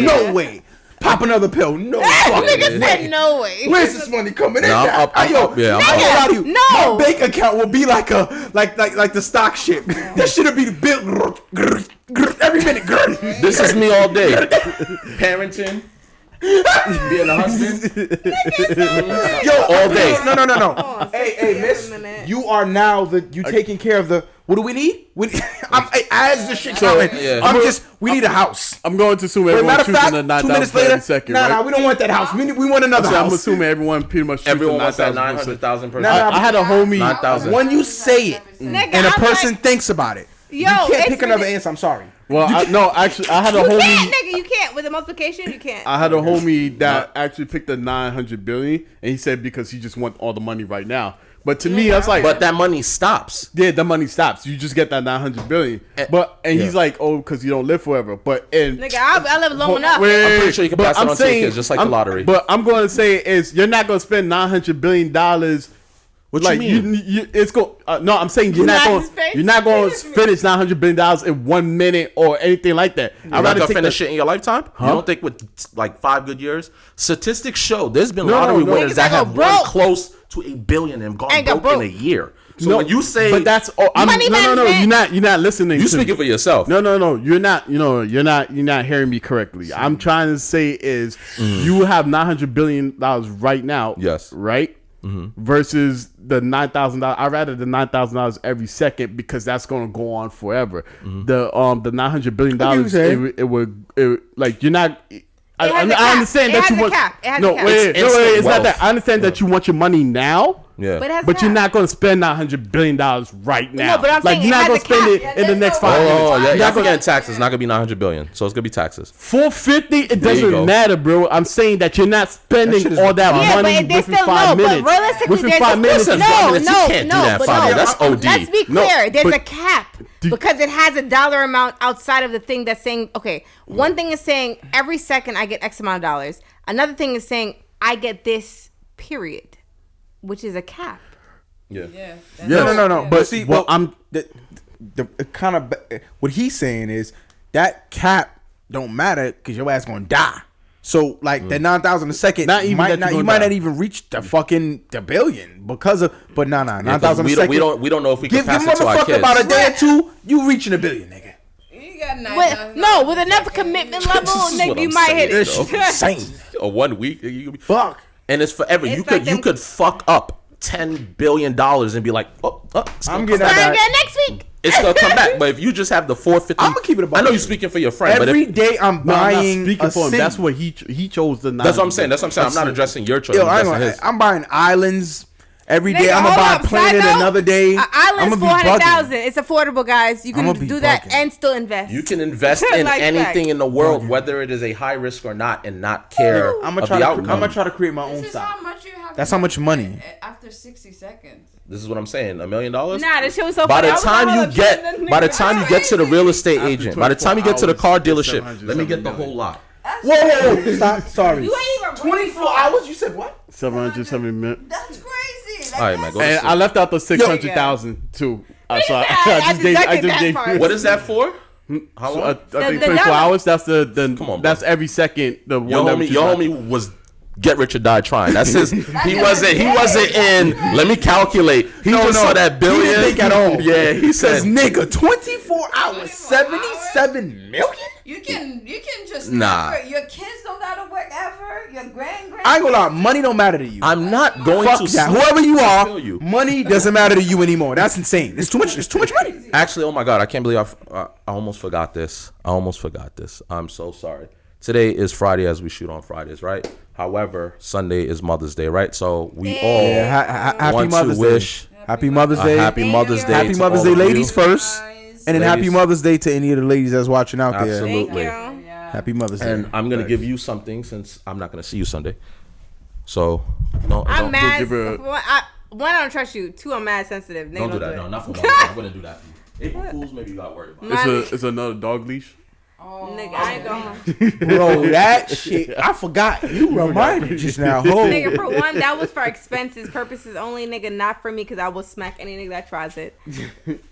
No way. Pop another pill. No fucking way. No way. Where's this money coming in? I'm up. I'm I'm gonna you. No. My bank account will be like the stock shit. That shit'll be built every minute. This is me all day. Parenting. Being a husband. Yo, all day. No. Hey, miss. You are now you taking care of the. What do we need? As the shit coming, we need a house. I'm going to assume everyone choosing the 9,000 every second. Nah, we don't want that house. We want another house. I'm assuming everyone pretty much choosing Everyone wants that 900,000 900,000 per I had a homie. 9,000. When you say it, Nigga, and a I'm person like, thinks about it, you can't pick another answer. I'm sorry. Well, actually, I had a You homie. can't, nigga. You can't with the multiplication. You can't. I had a homie that actually picked the 900 billion, and he said because he just want all the money right now. But to me, I was like, but that money stops. Yeah, the money stops. You just get that 900 billion. He's like, oh, because you don't live forever. Nigga, I live long enough. I'm pretty sure you can pass it on to your kids, just like the lottery. But I'm going to say is you're not going to spend $900 billion. What you mean? It's go. No, I'm saying you're not going to finish $900 billion in 1 minute or anything like that. I'd rather finish it in your lifetime. Huh? You don't think with like 5 good years? Statistics show there's been lottery winners that have won close to $1 billion and gone broke in a year. So when you say, but that's you're not listening. You speaking for yourself. No, you're not. You're not hearing me correctly. I'm trying to say is you have $900 billion right now. Yes. Right. versus the $9,000. I'd rather the $9,000 every second because that's going to go on forever. The $900 billion, it would like you're not. I understand that you want. It's not that. I understand that you want your money now. Yeah, but you're not going to spend $900 billion right now. No, but I'm like saying you're not going to spend it in the next 5 minutes. Oh, yeah, you're forgetting taxes. It's not going to be $900 billion, so it's going to be taxes. $450. It doesn't matter, bro. I'm saying that you're not spending all that money within 5 minutes. But realistically, within 5 minutes, you can't do that. 5 minutes. That's OD. Let's be clear. There's a cap because it has a dollar amount outside of the thing that's saying. Okay, one thing is saying every second I get X amount of dollars. Another thing is saying I get this period, which is a cap. Yeah. No. But see, I'm the kind of what he's saying is that cap don't matter because your ass gonna die. So like the 9,000 a second, you might not even reach the billion because of. But 9,000 a second. We don't know if we can pass it to our kids. Give about a day or two, you reaching $1 billion, nigga. You got 9,000. With enough commitment level, nigga, you might hit it. Insane. Or 1 week, you fuck. And it's forever. You could fuck up $10 billion and be like, I'm getting that next week. It's gonna come back. But if you just have the 450, I'm gonna keep it about. I know you're speaking for your friend. Every day I'm buying. I'm not speaking for him. That's what he chose the. That's what I'm saying. I'm not addressing your choice. I'm buying islands. Every day I'm gonna buy a planet another day. Island's 400,000. It's affordable, guys. You can do that and still invest. You can invest in anything in the world, whether it is a high risk or not, and not care. I'm gonna try to create my own stock. That's how much money. After 60 seconds. This is what I'm saying. $1 million. Nah, this shit was so by funny. the time you get to the real estate agent, by the time you get to the car dealership, let me get the whole lot. Whoa, stop. Sorry. You ain't even 24 hours. You said what? 770 minutes. That's crazy. All right, man. Go and I left out the 600,000 too. So I just gave. What is that for? How long? I think 24 hours. That's Come on, that's every second. The your homie was get rich or die trying. That's his. He wasn't in. Let me calculate. He just saw that billion. He didn't think at all. Yeah, he said, "Nigga, 24 hours, 77 million." You can just your kids don't gotta work ever. Your grand. I ain't gonna lie, money don't matter to you. I'm not going to. Whoever you are, money doesn't matter to you anymore. That's insane. It's too much. It's too much money. Actually, oh my god, I can't believe I almost forgot this. I'm so sorry. Today is Friday as we shoot on Fridays, right? However, Sunday is Mother's Day, right? So we all want to wish Happy Mother's Day. Happy Mother's Day. Happy Mother's Day, ladies first. And then happy Mother's Day to any of the ladies that's watching out there. Absolutely. Happy Mother's Day. And I'm going to give you something since I'm not going to see you Sunday. So, no. I'm mad. One, I don't trust you. Two, I'm mad sensitive. Don't do that. No, not for one. I wouldn't do that. April Fools, maybe you got worried about. It's another dog leash. Oh, nigga, I ain't going. Bro, that shit, I forgot. You reminded me just now. Nigga, for one, that was for expenses purposes only, nigga, not for me, because I will smack any nigga that tries it.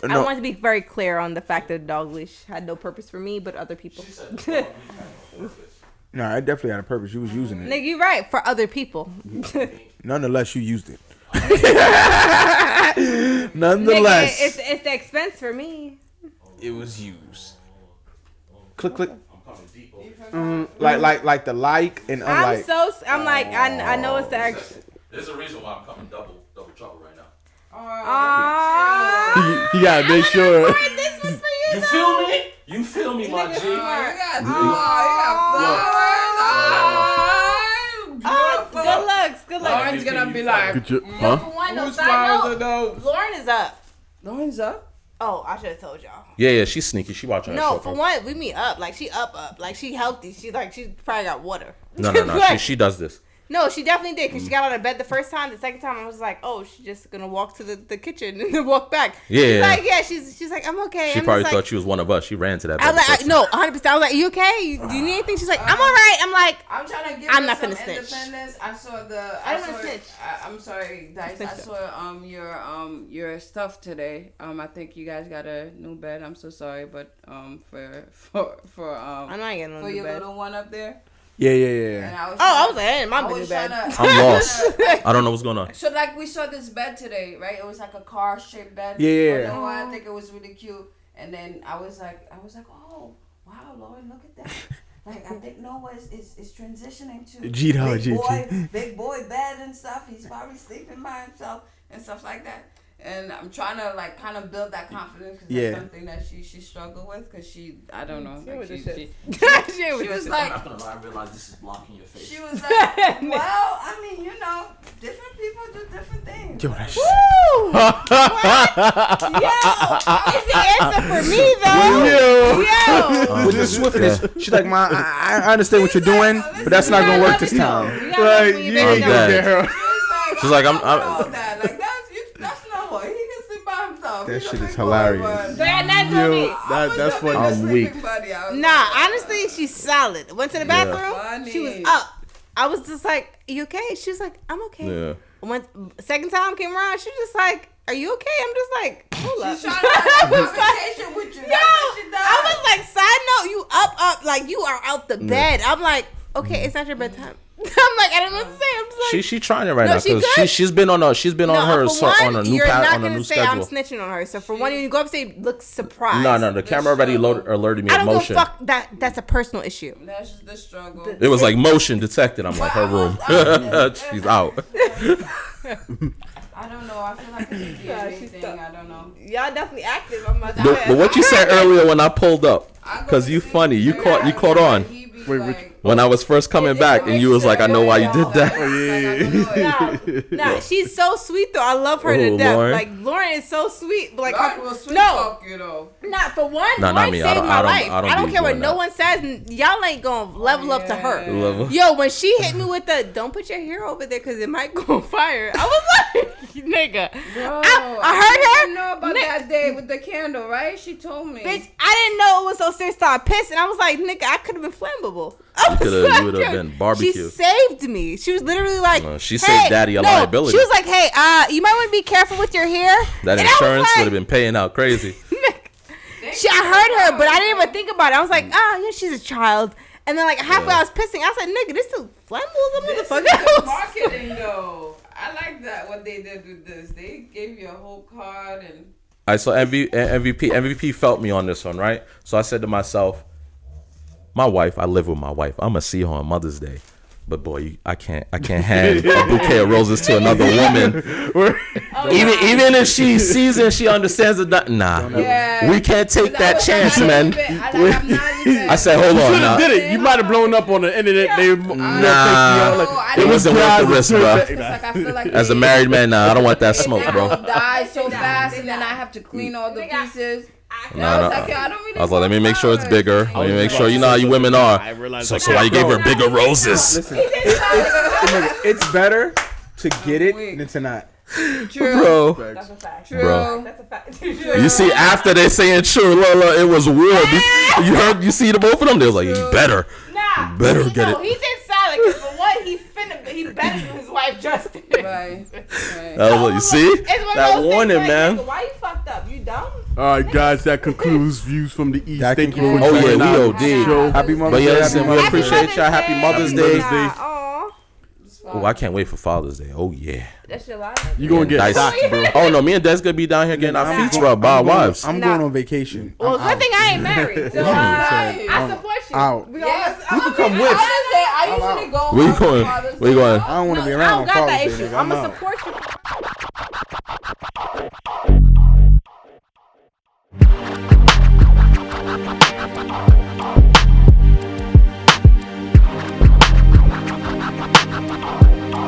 I want to be very clear on the fact that the dog leash had no purpose for me, but other people. No, I definitely had a purpose. You was using it. Nigga, you right, for other people. Nonetheless, you used it. Nonetheless. Nigga, it's the expense for me. It was used. Click. Like the like and unlike. I'm like, I know it's the extra. There's a reason why I'm coming double trouble right now. You gotta make sure. This was for you. You feel me, my G? You got flowers. Good looks. Lauren's gonna be like, Whose flowers are those? Lauren is up. Lauren's up? Oh, I should have told y'all. Yeah, she's sneaky. She watching her show. No, for one, we meet up. Like, she up. Like, she healthy. She probably got water. No. She does this. No, she definitely did, because she got out of bed the first time. The second time, I was like, oh, she's just going to walk to the kitchen and then walk back. Yeah. She's like, I'm okay. She probably thought she was one of us. She ran to that bed. I was like, no, 100%. I was like, you okay? Do you need anything? She's like, I'm all right. I'm like, I'm trying to give I'm her not some finna snitch. independence. I don't want to snitch. I'm sorry, guys. I saw your stuff today. I think you guys got a new bed. I'm so sorry, but for I'm not getting a for new your bed. little one up there. Yeah. And I was like, hey, my new bed. I'm lost. I don't know what's going on. So we saw this bed today, right? It was like a car shaped bed. Yeah. I think it was really cute. And then I was like, oh wow, Lauren, look at that. Like I think Noah is transitioning to big boy bed and stuff. He's probably sleeping by himself and stuff like that. And I'm trying to like kind of build that confidence because that's something that she struggled with because I don't know. Like she was like, I'm not gonna lie, I realize this is blocking your face. she was like, well, I mean, you know, different people do different things. Yo, that It's the answer for me though. Yo. with the swiftness, she's like, "Ma, I understand what you're doing, but that's not gonna work this time." Right, You you gotta ain't know. gonna get her. She's like, I'm that. Like that's Noah. He can sleep by himself. That He's a shit big is boy, hilarious. That's funny. I'm weak. Nah, honestly, she's solid. Went to the bathroom. She was up. I was just like, "You okay?" She was like, "I'm okay." Yeah. Second time came around, she was just like, "Are you okay?" I'm just like, "Hold up." She's trying to have a conversation with you. Yo, That's what she does. I was like, side note, you up, like you are out the bed. I'm like, okay, it's not your bedtime. I'm like, I don't know what to say. I'm just like, She trying it right No, now she because good. she's been on her for one, on a new you're not on a gonna new say schedule. I'm snitching on her. So for one, when you go up and say, look surprised. No, the camera already alerted me I of don't motion. give a fuck. That's a personal issue. That's just the struggle. It was like motion detected. I'm like, her room. She's out. I don't know. I feel like it's a DNA thing. I don't know. Y'all definitely active. I'm about to But what you said earlier when I pulled up, because you funny, you caught on. When I was first coming back, and you was like, I know why you did that. Nah, she's so sweet though. I love her to death. Lauren. Like Lauren is so sweet. But like, Talk, you know. not for one. Nah, not Lauren me. saved my life. I don't I don't be care what doing no that. one says. Y'all ain't gonna level up to her. Level. Yo, when she hit me with the "don't put your hair over there because it might go on fire," I was like, "Nigga." Bro, I heard her. didn't know about that day with the candle, right? She told me. Bitch, I didn't know it was so serious. So I pissed and I was like, "Nigga, I could have been flammable." You would have been barbecue. She saved me. She was literally like, she saved daddy a liability. She was like, "Hey, you might want to be careful with your hair." That And insurance I would have been paying out crazy. I heard her, but I didn't even think about it. I was like, yeah, she's a child. And then like halfway, I was pissing. I said, "Nigga, this is flammable, This motherfucker." is good marketing though. I like that what they did with this. They gave you a whole card and. All right, so MVP felt me on this one, right? So I said to myself, my wife, I live with my wife. I'm gonna see her on Mother's Day, but boy, I can't hand a bouquet of roses to another woman. Even if she sees it, and she understands it. Nah, we can't take that chance, man. I said, hold on, now. Did it? You might have blown up on the internet. It wasn't worth the risk, bro. As a married man, nah, I don't want that smoke, bro. Die so fast, and then I have to clean all the pieces. No. I was like, let me make sure it's bigger. Let me make sure, you know how you women are. So why you gave her bigger roses? Listen, it's better to get it than to not. Bro. That's a fact. Bro. That's a fact. You see, after they saying true, Lola, it was weird. You see the both of them? They was like, you better. Nah. Better get it. He did silent because for one, he better than his wife Justin. Right. That was what you see? It's one of That those warning, things, like, man. nigga, why you fucked up? You dumb? All right, guys, that concludes Views from the East. That Thank you concludes- for Oh, yeah, joining we our OD. show. Happy Mother's But Day. yeah, Happy listen, we Mother's Day. appreciate y'all. Happy Mother's Day. Aw. Oh, I can't wait for Father's Day. Oh, yeah. That's your life. You gonna get Dice. socks, bro. Oh, no, me and Des gonna be down here getting our feet rubbed by our wives. I'm going on vacation. Well, good thing I ain't married. So I support you. Out. We Yes, You can come with. I usually go. Where you going? Where you going? I don't want to be I around don't on got that Father's Day. issue. nigga. I'm I'm gonna out. support you.